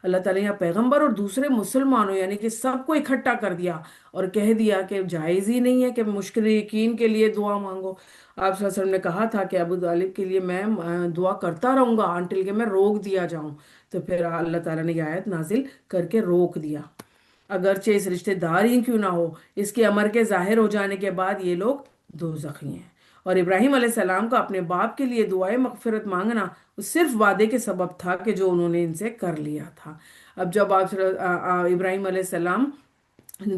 اللہ تعالیٰ نے یہاں پیغمبر اور دوسرے مسلمانوں یعنی کہ سب کو اکٹھا کر دیا اور کہہ دیا کہ جائز ہی نہیں ہے کہ مشرکین کے لیے دعا مانگو۔ آپ صلی اللہ علیہ وسلم نے کہا تھا کہ ابو طالب کے لیے میں دعا کرتا رہوں گا انٹل کہ میں روک دیا جاؤں، تو پھر اللہ تعالیٰ نے یہ آیت نازل کر کے روک دیا۔ اگرچہ اس رشتہ دار ہی کیوں نہ ہو، اس کے امر کے ظاہر ہو جانے کے بعد یہ لوگ دوزخی ہیں۔ اور ابراہیم علیہ السلام کا اپنے باپ کے لیے دعائے مغفرت مانگنا صرف وعدے کے سبب تھا کہ جو انہوں نے ان سے کر لیا تھا۔ اب جب آپ ابراہیم علیہ السلام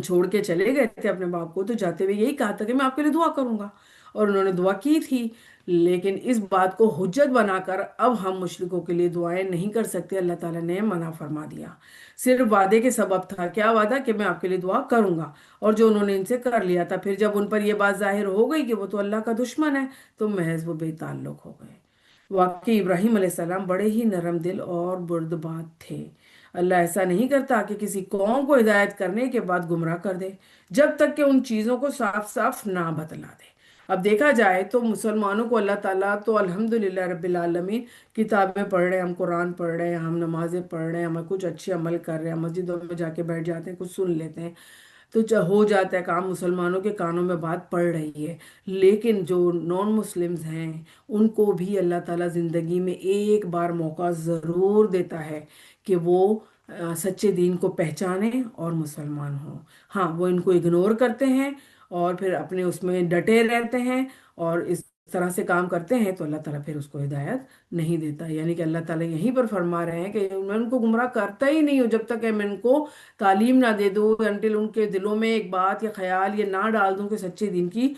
چھوڑ کے چلے گئے تھے اپنے باپ کو، تو جاتے ہوئے یہی کہا تھا کہ میں آپ کے لیے دعا کروں گا، اور انہوں نے دعا کی تھی۔ لیکن اس بات کو حجت بنا کر اب ہم مشرکوں کے لیے دعائیں نہیں کر سکتے، اللہ تعالیٰ نے منع فرما دیا۔ صرف وعدے کے سبب تھا، کیا وعدہ؟ کہ میں آپ کے لیے دعا کروں گا، اور جو انہوں نے ان سے کر لیا تھا، پھر جب ان پر یہ بات ظاہر ہو گئی کہ وہ تو اللہ کا دشمن ہے، تو محض وہ بے تعلق ہو گئے۔ واقعی ابراہیم علیہ السلام بڑے ہی نرم دل اور بردبار تھے۔ اللہ ایسا نہیں کرتا کہ کسی قوم کو ہدایت کرنے کے بعد گمراہ کر دے جب تک کہ ان چیزوں کو صاف صاف نہ بتلا دے۔ اب دیکھا جائے تو مسلمانوں کو اللہ تعالیٰ تو الحمدللہ رب العالمین کتابیں پڑھ رہے ہیں، ہم قرآن پڑھ رہے ہیں، ہم نمازیں پڑھ رہے ہیں، ہم کچھ اچھے عمل کر رہے ہیں، مسجدوں میں جا کے بیٹھ جاتے ہیں، کچھ سن لیتے ہیں، تو ہو جاتا ہے کام، مسلمانوں کے کانوں میں بات پڑ رہی ہے۔ لیکن جو نان مسلمز ہیں ان کو بھی اللہ تعالیٰ زندگی میں ایک بار موقع ضرور دیتا ہے کہ وہ سچے دین کو پہچانیں اور مسلمان ہوں۔ ہاں، وہ ان کو اگنور کرتے ہیں اور پھر اپنے اس میں ڈٹے رہتے ہیں اور اس طرح سے کام کرتے ہیں، تو اللہ تعالیٰ پھر اس کو ہدایت نہیں دیتا۔ یعنی کہ اللہ تعالیٰ یہیں پر فرما رہے ہیں کہ میں ان کو گمراہ کرتا ہی نہیں ہوں جب تک کہ میں ان کو تعلیم نہ دے دوں، انٹل ان کے دلوں میں ایک بات یا خیال یہ نہ ڈال دوں کہ سچے دین کی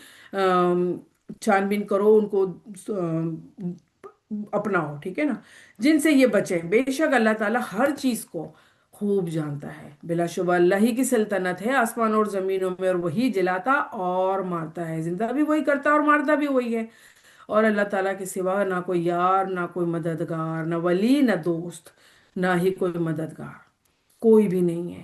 چھان بین کرو، ان کو اپناؤ، ٹھیک ہے نا، جن سے یہ بچیں۔ بے شک اللہ تعالیٰ ہر چیز کو خوب جانتا ہے، بلا شبہ اللہ ہی کی سلطنت ہے آسمان اور زمینوں میں، اور وہی جلاتا اور مارتا ہے، زندہ بھی وہی کرتا اور مارتا بھی وہی ہے۔ اور اللہ تعالیٰ کے سوا نہ کوئی یار، نہ کوئی مددگار، نہ ولی، نہ دوست، نہ ہی کوئی مددگار، کوئی بھی نہیں ہے۔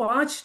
5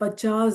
50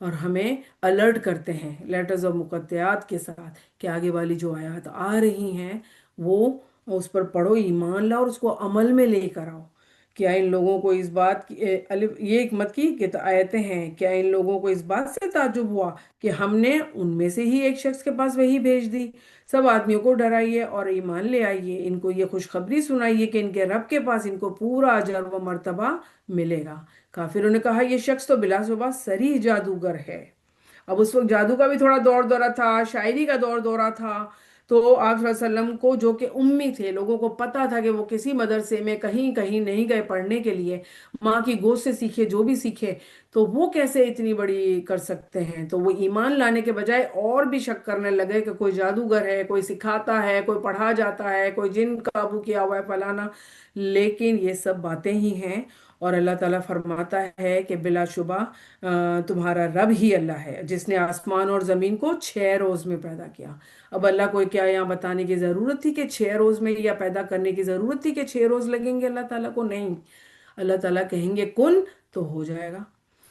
اور ہمیں الرٹ کرتے ہیں لیٹرز اور مقطعات کے ساتھ کہ آگے والی جو آیات آ رہی ہیں وہ اس پر پڑھو، ایمان لاؤ اور اس کو عمل میں لے کر آؤ۔ کیا ان لوگوں کو اس بات کی یہ ایک مت کی کہ آیتیں ہیں، کیا ان لوگوں کو اس بات سے تعجب ہوا کہ ہم نے ان میں سے ہی ایک شخص کے پاس وہی بھیج دی؟ سب آدمیوں کو ڈرائیے اور ایمان لے آئیے، ان کو یہ خوشخبری سنائیے کہ ان کے رب کے پاس ان کو پورا اجر و مرتبہ ملے گا۔ کافروں نے کہا یہ شخص تو بلا شبہ صریح جادوگر ہے۔ اب اس وقت جادو کا بھی تھوڑا دور دورہ تھا، شاعری کا دور دورہ تھا، تو آپ صلی اللہ علیہ وسلم کو جو کہ امی تھے، لوگوں کو پتا تھا کہ وہ کسی مدرسے میں کہیں کہیں نہیں گئے پڑھنے کے لیے، ماں کی گود سے سیکھے جو بھی سیکھے، تو وہ کیسے اتنی بڑی کر سکتے ہیں؟ تو وہ ایمان لانے کے بجائے اور بھی شک کرنے لگے کہ کوئی جادوگر ہے، کوئی سکھاتا ہے، کوئی پڑھا جاتا ہے، کوئی جن قابو کیا ہوا ہے فلانا۔ لیکن یہ سب باتیں ہی ہیں، اور اللہ تعالیٰ فرماتا ہے کہ بلا شبہ تمہارا رب ہی اللہ ہے جس نے آسمان اور زمین کو 6 روز میں پیدا کیا۔ اب اللہ کو کیا یہاں بتانے کی ضرورت تھی کہ 6 روز میں، یا پیدا کرنے کی ضرورت تھی کہ 6 روز لگیں گے اللہ تعالیٰ کو؟ نہیں، اللہ تعالیٰ کہیں گے کن تو ہو جائے گا۔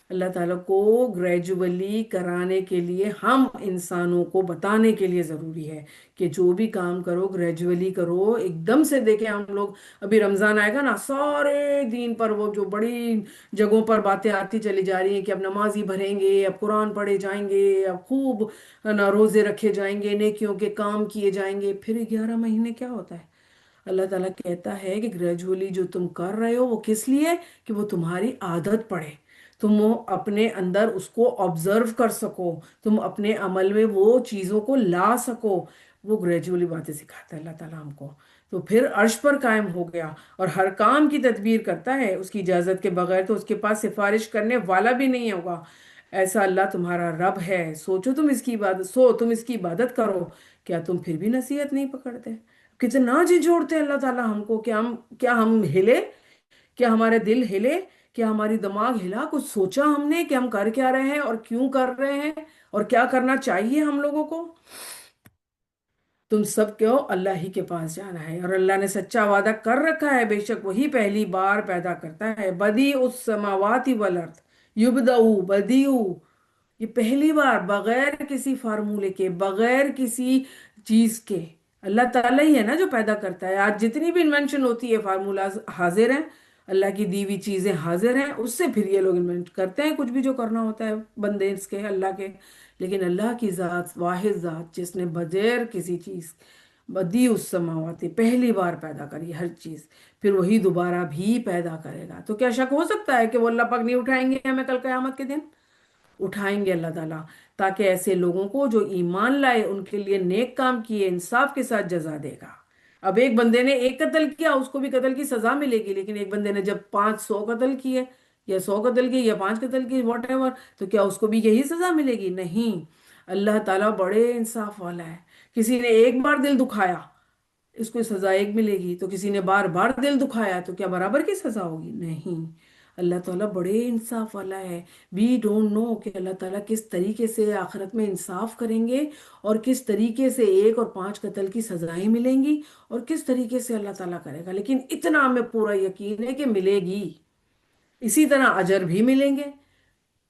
اللہ تعالیٰ کو گریجولی کرانے کے لیے، ہم انسانوں کو بتانے کے لیے ضروری ہے کہ جو بھی کام کرو گریجولی کرو۔ ایک دم سے دیکھیں ہم لوگ، ابھی رمضان آئے گا نا، سارے دین پر وہ جو بڑی جگہوں پر باتیں آتی چلی جا رہی ہیں کہ اب نمازی بھریں گے، اب قرآن پڑھے جائیں گے، اب خوب نا روزے رکھے جائیں گے، نیکیوں کے کام کیے جائیں گے۔ پھر 11 مہینے کیا ہوتا ہے؟ اللہ تعالیٰ کہتا ہے کہ گریجولی جو تم کر رہے ہو وہ کس لیے؟ کہ وہ تمہاری عادت پڑے، تم وہ اپنے اندر اس کو آبزرو کر سکو، تم اپنے عمل میں وہ چیزوں کو لا سکو۔ وہ گریجولی باتیں سکھاتا ہے اللہ تعالیٰ ہم کو۔ تو پھر عرش پر قائم ہو گیا اور ہر کام کی تدبیر کرتا ہے اس کی اجازت کے بغیر، تو اس کے پاس سفارش کرنے والا بھی نہیں ہوگا۔ ایسا اللہ تمہارا رب ہے، سوچو تم اس کی عبادت، تم اس کی عبادت کرو، کیا تم پھر بھی نصیحت نہیں پکڑتے؟ کتنا جھنجھوڑتے ہیں اللہ تعالیٰ ہم کو کہ کیا ہم ہلے، کیا ہمارے دل ہلے، کیا ہماری دماغ ہلا؟ کچھ سوچا ہم نے کہ ہم کر کیا رہے ہیں اور کیوں کر رہے ہیں اور کیا کرنا چاہیے ہم لوگوں کو؟ تم سب کو اللہ ہی کے پاس جانا ہے، اور اللہ نے سچا وعدہ کر رکھا ہے، بے شک وہی پہلی بار پیدا کرتا ہے۔ بدیع السماوات والارض، یبدأ، بدیع، یہ پہلی بار، بغیر کسی فارمولے کے، بغیر کسی چیز کے۔ اللہ تعالیٰ ہی ہے نا جو پیدا کرتا ہے۔ آج جتنی بھی انوینشن ہوتی ہے، فارمولاز حاضر ہیں، اللہ کی دی ہوئی چیزیں حاضر ہیں، اس سے پھر یہ لوگ انوینٹ کرتے ہیں کچھ بھی جو کرنا ہوتا ہے بندے اس کے، اللہ کے۔ لیکن اللہ کی ذات واحد ذات جس نے بغیر کسی چیز، بدیع السماوات، پہلی بار پیدا کری ہر چیز، پھر وہی دوبارہ بھی پیدا کرے گا۔ تو کیا شک ہو سکتا ہے کہ وہ اللہ پاک نہیں اٹھائیں گے ہمیں کل قیامت کے دن؟ اٹھائیں گے اللہ تعالیٰ، تاکہ ایسے لوگوں کو جو ایمان لائے ان کے لیے نیک کام کیے انصاف کے ساتھ جزا دے گا۔ اب ایک بندے نے ایک قتل کیا، اس کو بھی قتل کی سزا ملے گی، لیکن ایک بندے نے جب 500 قتل کیے، یا 100 قتل کیے، یا 5 قتل کیے، واٹ ایور، تو کیا اس کو بھی یہی سزا ملے گی؟ نہیں، اللہ تعالیٰ بڑے انصاف والا ہے۔ کسی نے ایک بار دل دکھایا، اس کو سزا ایک ملے گی، تو کسی نے بار بار دل دکھایا تو کیا برابر کی سزا ہوگی؟ نہیں، اللہ تعالیٰ بڑے انصاف والا ہے۔ وی ڈونٹ نو کہ اللہ تعالیٰ کس طریقے سے آخرت میں انصاف کریں گے، اور کس طریقے سے 1 اور 5 قتل کی سزائیں ملیں گی، اور کس طریقے سے اللہ تعالیٰ کرے گا، لیکن اتنا ہمیں پورا یقین ہے کہ ملے گی۔ اسی طرح اجر بھی ملیں گے،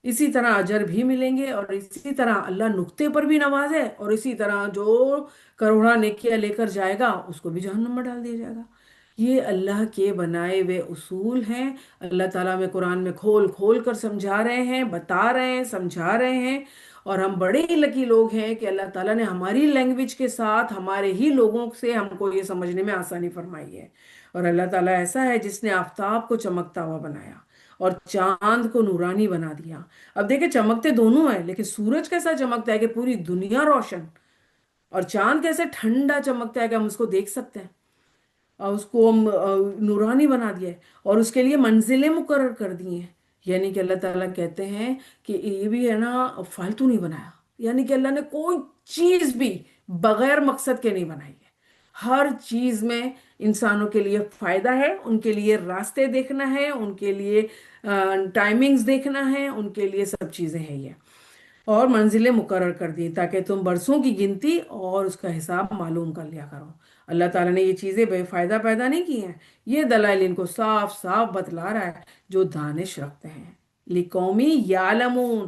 اسی طرح اجر بھی ملیں گے، اور اسی طرح اللہ نقطے پر بھی نوازے، اور اسی طرح جو کروڑا نیکیاں لے کر جائے گا اس کو بھی جہنم میں ڈال دیا جائے گا۔ یہ اللہ کے بنائے ہوئے اصول ہیں، اللہ تعالیٰ میں قرآن میں کھول کھول کر سمجھا رہے ہیں، بتا رہے ہیں، سمجھا رہے ہیں، اور ہم بڑے ہی لکی لوگ ہیں کہ اللہ تعالیٰ نے ہماری لینگویج کے ساتھ ہمارے ہی لوگوں سے ہم کو یہ سمجھنے میں آسانی فرمائی ہے۔ اور اللہ تعالیٰ ایسا ہے جس نے آفتاب کو چمکتا ہوا بنایا اور چاند کو نورانی بنا دیا۔ اب دیکھیں چمکتے دونوں ہیں، لیکن سورج کیسا چمکتا ہے کہ پوری دنیا روشن، اور چاند کیسے ٹھنڈا چمکتا ہے کہ ہم اس کو دیکھ سکتے ہیں، اور اس کو ہم نورانی بنا دیا ہے، اور اس کے لیے منزلیں مقرر کر دی ہیں۔ یعنی کہ اللہ تعالیٰ کہتے ہیں کہ یہ بھی ہے نا فالتو نہیں بنایا، یعنی کہ اللہ نے کوئی چیز بھی بغیر مقصد کے نہیں بنائی ہے۔ ہر چیز میں انسانوں کے لیے فائدہ ہے، ان کے لیے راستے دیکھنا ہے، ان کے لیے ٹائمنگز دیکھنا ہے، ان کے لیے سب چیزیں ہیں یہ، اور منزلیں مقرر کر دی تاکہ تم برسوں کی گنتی اور اس کا حساب معلوم کر لیا کرو۔ اللہ تعالیٰ نے یہ چیزیں بے فائدہ پیدا نہیں کی ہیں، یہ دلائل ان کو صاف صاف بتلا رہا ہے جو دانش رکھتے ہیں، لِقَوْمٍ یعلمون،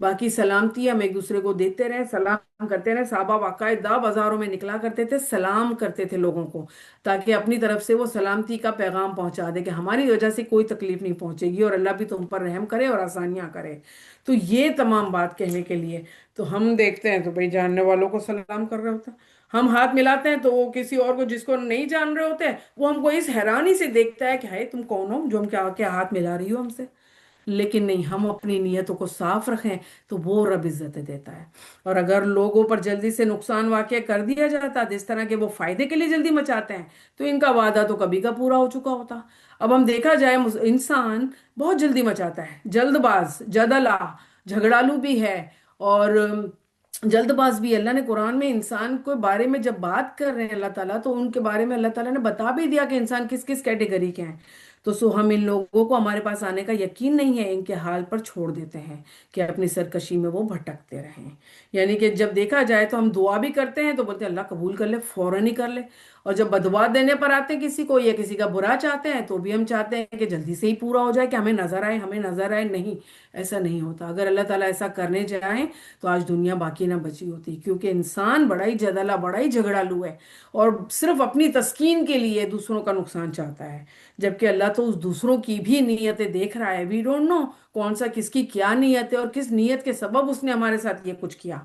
باقی سلامتی ہم ایک دوسرے کو دیتے رہے، سلام کرتے رہے، صحابہ باقاعدہ بازاروں میں نکلا کرتے تھے، سلام کرتے تھے لوگوں کو، تاکہ اپنی طرف سے وہ سلامتی کا پیغام پہنچا دے کہ ہماری وجہ سے کوئی تکلیف نہیں پہنچے گی اور اللہ بھی تم پر رحم کرے اور آسانیاں کرے۔ تو یہ تمام بات کہنے کے لیے تو ہم دیکھتے ہیں تو بھئی جاننے والوں کو سلام کر رہے ہوتے ہیں، ہم ہاتھ ملاتے ہیں تو وہ کسی اور کو جس کو نہیں جان رہے ہوتے ہیں وہ ہم کو اس حیرانی سے دیکھتا ہے کہ ہائے تم کون ہو جو ہم کیا کیا ہاتھ ملا رہی ہو ہم سے۔ لیکن نہیں، ہم اپنی نیتوں کو صاف رکھیں تو وہ رب عزت دیتا ہے۔ اور اگر لوگوں پر جلدی سے نقصان واقع کر دیا جاتا جس طرح کے وہ فائدے کے لیے جلدی مچاتے ہیں تو ان کا وعدہ تو کبھی کا پورا ہو چکا ہوتا۔ اب ہم دیکھا جائے انسان بہت جلدی مچاتا ہے، جلد باز، جدلا، جھگڑالو بھی ہے، اور جلد باز بھی۔ اللہ نے قرآن میں انسان کے بارے میں جب بات کر رہے ہیں اللہ تعالیٰ، تو ان کے بارے میں اللہ تعالیٰ نے بتا بھی دیا کہ انسان کس کس کیٹیگری کے ہیں۔ تو سو ہم ان لوگوں کو ہمارے پاس آنے کا یقین نہیں ہے، ان کے حال پر چھوڑ دیتے ہیں کہ اپنی سرکشی میں وہ بھٹکتے رہیں۔ یعنی کہ جب دیکھا جائے تو ہم دعا بھی کرتے ہیں تو بولتے ہیں اللہ قبول کر لے، فوراً ہی کر لے، اور جب بدعا دینے پر آتے ہیں کسی کو یا کسی کا برا چاہتے ہیں تو بھی ہم چاہتے ہیں کہ جلدی سے ہی پورا ہو جائے، کہ ہمیں نظر آئے، ہمیں نظر آئے۔ نہیں، ایسا نہیں ہوتا۔ اگر اللہ تعالیٰ ایسا کرنے جائیں تو آج دنیا باقی نہ بچی ہوتی، کیونکہ انسان بڑا ہی جدلا، بڑا ہی جھگڑالو ہے، اور صرف اپنی تسکین کے لیے دوسروں کا نقصان چاہتا ہے، جبکہ اللہ تو اس دوسروں کی بھی نیتیں دیکھ رہا ہے۔ وی ڈونٹ نو کون سا کس کی کیا نیت ہے اور کس نیت کے سبب اس نے ہمارے ساتھ یہ کچھ کیا۔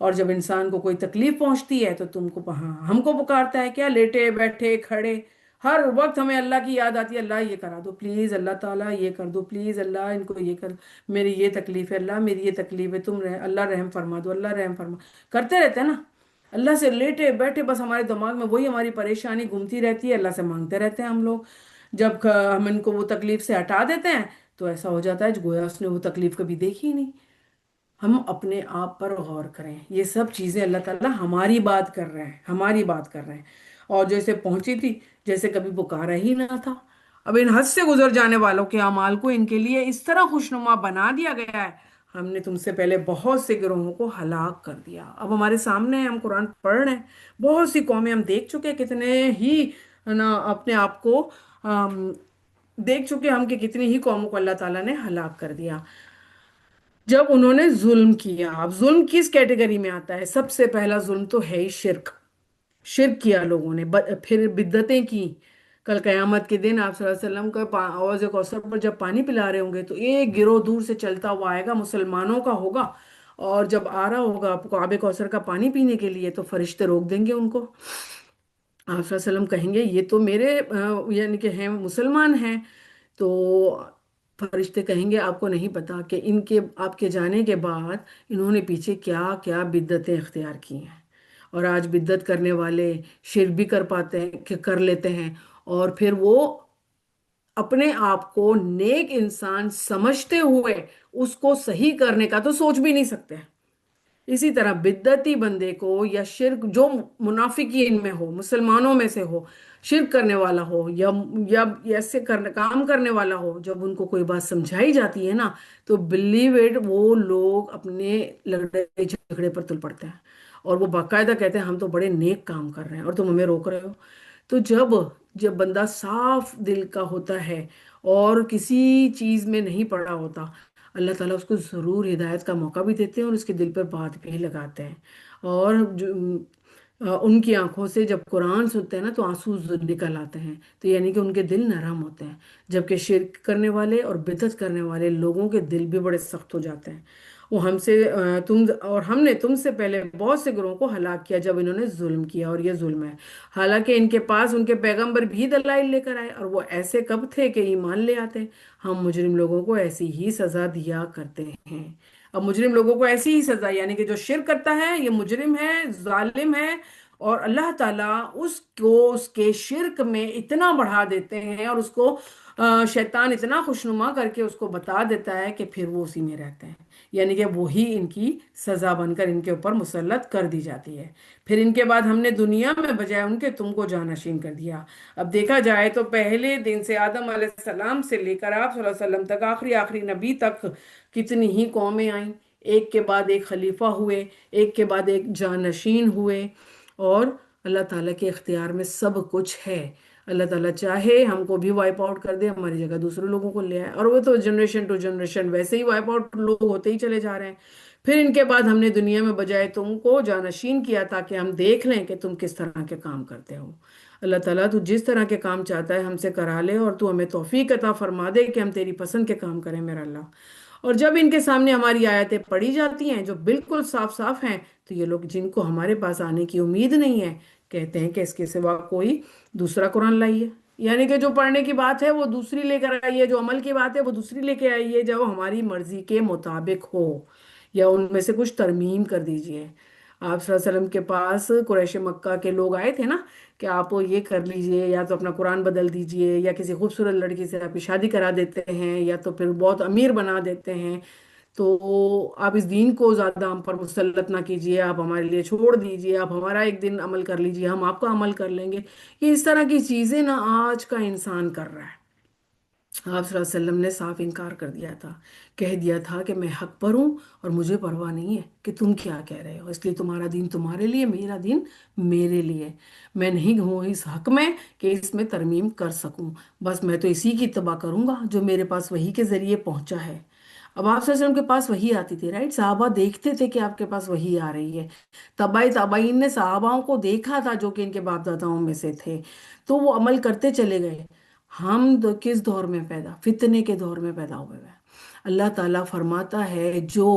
اور جب انسان کو کوئی تکلیف پہنچتی ہے تو تم کو ہاں ہم کو پکارتا ہے، کیا لیٹے بیٹھے کھڑے ہر وقت ہمیں اللہ کی یاد آتی ہے، اللہ یہ کرا دو پلیز، اللہ تعالیٰ یہ کر دو پلیز، اللہ ان کو یہ کر، میری یہ تکلیف ہے اللہ، میری یہ تکلیف ہے، اللہ رحم فرما دو، اللہ رحم فرما، کرتے رہتے ہیں نا۔ اللہ سے لیٹے بیٹھے بس ہمارے دماغ میں وہی ہماری پریشانی گھومتی رہتی ہے، اللہ سے مانگتے رہتے ہیں ہم لوگ۔ جب ہم ان کو وہ تکلیف سے ہٹا دیتے ہیں تو ایسا ہو جاتا ہے گویا اس نے وہ تکلیف کبھی دیکھی ہی نہیں۔ ہم اپنے آپ پر غور کریں، یہ سب چیزیں اللہ تعالیٰ ہماری بات کر رہے ہیں، ہماری بات کر رہے ہیں۔ اور جیسے پہنچی تھی جیسے کبھی پکارا ہی نہ تھا۔ اب ان حد سے گزر جانے والوں کے اعمال کو ان کے لیے اس طرح خوشنما بنا دیا گیا ہے، ہم نے تم سے پہلے بہت سے گروہوں کو ہلاک کر دیا۔ اب ہمارے سامنے ہے، ہم قرآن پڑھ رہے ہیں، بہت سی قومیں ہم دیکھ چکے، کتنے ہی نا اپنے آپ کو آم، دیکھ چکے ہم کہ کتنی ہی قوموں کو اللہ تعالیٰ نے ہلاک کر دیا جب انہوں نے ظلم کیا۔ اب ظلم کس کیٹیگری میں آتا ہے؟ سب سے پہلا ظلم تو ہے ہی شرک، شرک کیا لوگوں نے، پھر بدعتیں کی۔ کل قیامت کے دن آپ صلی اللہ علیہ وسلم کا حوض کوثر پر جب پانی پلا رہے ہوں گے تو ایک گروہ دور سے چلتا ہوا آئے گا، مسلمانوں کا ہوگا، اور جب آ رہا ہوگا آپ کو آب کوثر کا پانی پینے کے لیے تو فرشتے روک دیں گے ان کو۔ آپ صلی اللہ علیہ وسلم کہیں گے یہ تو میرے یعنی کہ ہیں مسلمان ہیں، تو فرشتے کہیں گے آپ کو نہیں پتا کہ ان کے آپ کے جانے کے بعد انہوں نے پیچھے کیا کیا بدعتیں اختیار کی ہیں۔ اور آج بدعت کرنے والے شرک بھی کر پاتے ہیں کہ کر لیتے ہیں، اور پھر وہ اپنے آپ کو نیک انسان سمجھتے ہوئے اس کو صحیح کرنے کا تو سوچ بھی نہیں سکتے۔ اسی طرح بدعتی بندے کو یا شرک جو منافقین میں ہو، مسلمانوں میں سے ہو، شرک کرنے والا ہو یا ایسے کام کرنے والا ہو، جب ان کو کوئی بات سمجھائی جاتی ہے نا تو بلیو اٹ وہ لوگ اپنے لڑائی جھگڑے پر تل پڑتے ہیں، اور وہ باقاعدہ کہتے ہیں ہم تو بڑے نیک کام کر رہے ہیں اور تم ہمیں روک رہے ہو۔ تو جب جب بندہ صاف دل کا ہوتا ہے اور کسی چیز میں نہیں پڑا ہوتا، اللہ تعالیٰ اس کو ضرور ہدایت کا موقع بھی دیتے ہیں اور اس کے دل پر بات بھی لگاتے ہیں۔ اور ان کی آنکھوں سے جب قرآن سنتے ہیں نا تو آنسو نکل آتے ہیں، تو یعنی کہ ان کے دل نرم ہوتے ہیں، جبکہ شرک کرنے والے اور بدعت کرنے والے لوگوں کے دل بھی بڑے سخت ہو جاتے ہیں۔ وہ ہم سے ہم نے تم سے پہلے بہت سے گروہوں کو ہلاک کیا جب انہوں نے ظلم کیا، اور یہ ظلم ہے، حالانکہ ان کے پاس ان کے پیغمبر بھی دلائل لے کر آئے، اور وہ ایسے کب تھے کہ ایمان لے آتے۔ ہم مجرم لوگوں کو ایسی ہی سزا دیا کرتے ہیں۔ اب مجرم لوگوں کو ایسی ہی سزا، یعنی کہ جو شرک کرتا ہے یہ مجرم ہے، ظالم ہے، اور اللہ تعالیٰ اس کو اس کے شرک میں اتنا بڑھا دیتے ہیں، اور اس کو شیطان اتنا خوشنما کر کے اس کو بتا دیتا ہے کہ پھر وہ اسی میں رہتے ہیں، یعنی کہ وہی ان کی سزا بن کر ان کے اوپر مسلط کر دی جاتی ہے۔ پھر ان کے بعد ہم نے دنیا میں بجائے ان کے تم کو جانشین کر دیا۔ اب دیکھا جائے تو پہلے دن سے آدم علیہ السلام سے لے کر آپ صلی اللہ علیہ وسلم تک، آخری نبی تک کتنی ہی قومیں آئیں، ایک کے بعد ایک خلیفہ ہوئے، ایک کے بعد ایک جانشین ہوئے، اور اللہ تعالیٰ کے اختیار میں سب کچھ ہے۔ اللہ تعالیٰ چاہے ہم کو بھی وائپ آؤٹ کر دے، ہماری جگہ دوسرے لوگوں کو لے آئے، اور وہ تو جنریشن ٹو جنریشن ویسے ہی وائپ آؤٹ لوگ ہوتے ہی چلے جا رہے ہیں۔ پھر ان کے بعد ہم نے دنیا میں بجائے تم کو جانشین کیا تاکہ ہم دیکھ لیں کہ تم کس طرح کے کام کرتے ہو۔ اللہ تعالیٰ تو جس طرح کے کام چاہتا ہے ہم سے کرا لے، اور تو ہمیں توفیق عطا فرما دے کہ ہم تیری پسند کے کام کریں میرا اللہ۔ اور جب ان کے سامنے ہماری آیتیں پڑھی جاتی ہیں جو بالکل صاف صاف ہیں، تو یہ لوگ جن کو ہمارے پاس آنے کی امید نہیں ہے، کہتے ہیں کہ اس کے سوا کوئی دوسرا قرآن لائیے۔ یعنی کہ جو پڑھنے کی بات ہے وہ دوسری لے کر آئیے، جو عمل کی بات ہے وہ دوسری لے کے آئیے، جو ہماری مرضی کے مطابق ہو، یا ان میں سے کچھ ترمیم کر دیجئے۔ آپ صلی اللہ علیہ وسلم کے پاس قریش مکہ کے لوگ آئے تھے نا، کہ آپ یہ کر لیجئے، یا تو اپنا قرآن بدل دیجئے، یا کسی خوبصورت لڑکی سے آپ کی شادی کرا دیتے ہیں، یا تو پھر بہت امیر بنا دیتے ہیں، تو آپ اس دین کو زیادہ ہم پر مسلط نہ کیجیے، آپ ہمارے لیے چھوڑ دیجیے، آپ ہمارا ایک دن عمل کر لیجیے، ہم آپ کا عمل کر لیں گے۔ یہ اس طرح کی چیزیں نا آج کا انسان کر رہا ہے۔ آپ صلی اللہ علیہ وسلم نے صاف انکار کر دیا تھا، کہہ دیا تھا کہ میں حق پر ہوں، اور مجھے پرواہ نہیں ہے کہ تم کیا کہہ رہے ہو، اس لیے تمہارا دین تمہارے لیے، میرا دین میرے لیے، میں نہیں ہوں اس حق میں کہ اس میں ترمیم کر سکوں، بس میں تو اسی کی اتباع کروں گا جو میرے پاس وحی کے ذریعے پہنچا ہے۔ اب آپ صلی اللہ علیہ وسلم کے پاس وحی آتی تھی، رائٹ، صحابہ دیکھتے تھے کہ آپ کے پاس وحی آ رہی ہے، تبائی تابعین نے صحاباؤں کو دیکھا تھا جو کہ ان کے باپ داداؤں میں سے تھے، تو وہ عمل کرتے چلے گئے۔ ہم کس دور میں پیدا، فتنے کے دور میں پیدا ہوئے ہیں۔ اللہ تعالیٰ فرماتا ہے جو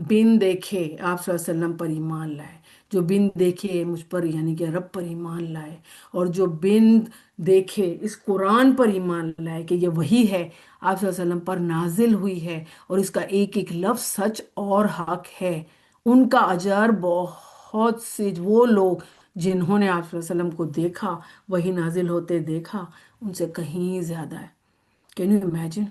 بن دیکھے آپ صلی اللہ علیہ وسلم پر ایمان لائے، جو بن دیکھے مجھ پر یعنی کہ رب پر ایمان لائے، اور جو بن دیکھے اس قرآن پر ایمان لائے کہ یہ وہی ہے، آپ صلی اللہ علیہ وسلم پر نازل ہوئی ہے، اور اس کا ایک ایک لفظ سچ اور حق ہے، ان کا اجر بہت سے وہ لوگ جنہوں نے آپ صلی اللہ علیہ وسلم کو دیکھا، وہی نازل ہوتے دیکھا، ان سے کہیں زیادہ ہے۔ Can you imagine?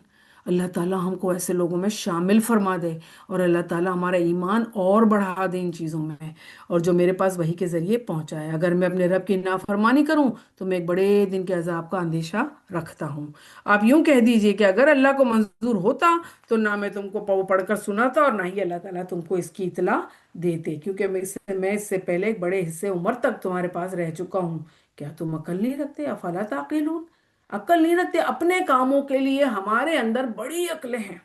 اللہ تعالیٰ ہم کو ایسے لوگوں میں شامل فرما دے، اور اللہ تعالیٰ ہمارا ایمان اور بڑھا دے ان چیزوں میں، اور جو میرے پاس وحی کے ذریعے پہنچا ہے۔ اگر میں اپنے رب کی نافرمانی کروں تو میں ایک بڑے دن کے عذاب کا اندیشہ رکھتا ہوں۔ آپ یوں کہہ دیجئے کہ اگر اللہ کو منظور ہوتا تو نہ میں تم کو پڑھ کر سناتا، اور نہ ہی اللہ تعالیٰ تم کو اس کی اطلاع دیتے، کیونکہ میں اس سے پہلے ایک بڑے حصے عمر تک تمہارے پاس رہ چکا ہوں۔ کیا تم عقل نہیں رکھتے؟ افلا تعقلون؟ عقل نہیں رکھتے؟ اپنے کاموں کے لیے ہمارے اندر بڑی عقلیں ہیں،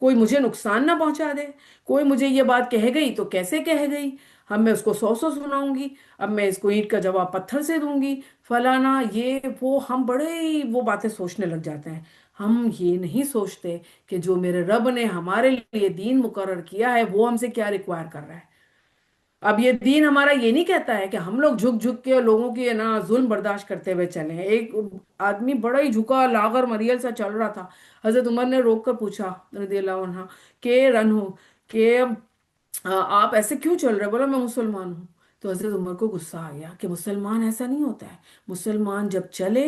کوئی مجھے نقصان نہ پہنچا دے، کوئی مجھے یہ بات کہہ گئی تو کیسے کہہ گئی، اب میں اس کو سو سو سناؤں گی، اب میں اس کو اینٹ کا جواب پتھر سے دوں گی، فلانا یہ وہ، ہم بڑے ہی وہ باتیں سوچنے لگ جاتے ہیں۔ ہم یہ نہیں سوچتے کہ جو میرے رب نے ہمارے لیے دین مقرر کیا ہے وہ ہم سے کیا ریکوائر کر رہا ہے۔ اب یہ دین ہمارا یہ نہیں کہتا ہے کہ ہم لوگ جھک جھک کے لوگوں کی نا ظلم برداشت کرتے ہوئے چلیں۔ ایک آدمی بڑا ہی جھکا لاغر مریل سا چل رہا تھا، حضرت عمر نے روک کر پوچھا رضی اللہ عنہ کہ رن ہو کہ آپ ایسے کیوں چل رہے؟ بولا میں مسلمان ہوں۔ تو حضرت عمر کو غصہ آ گیا کہ مسلمان ایسا نہیں ہوتا ہے، مسلمان جب چلے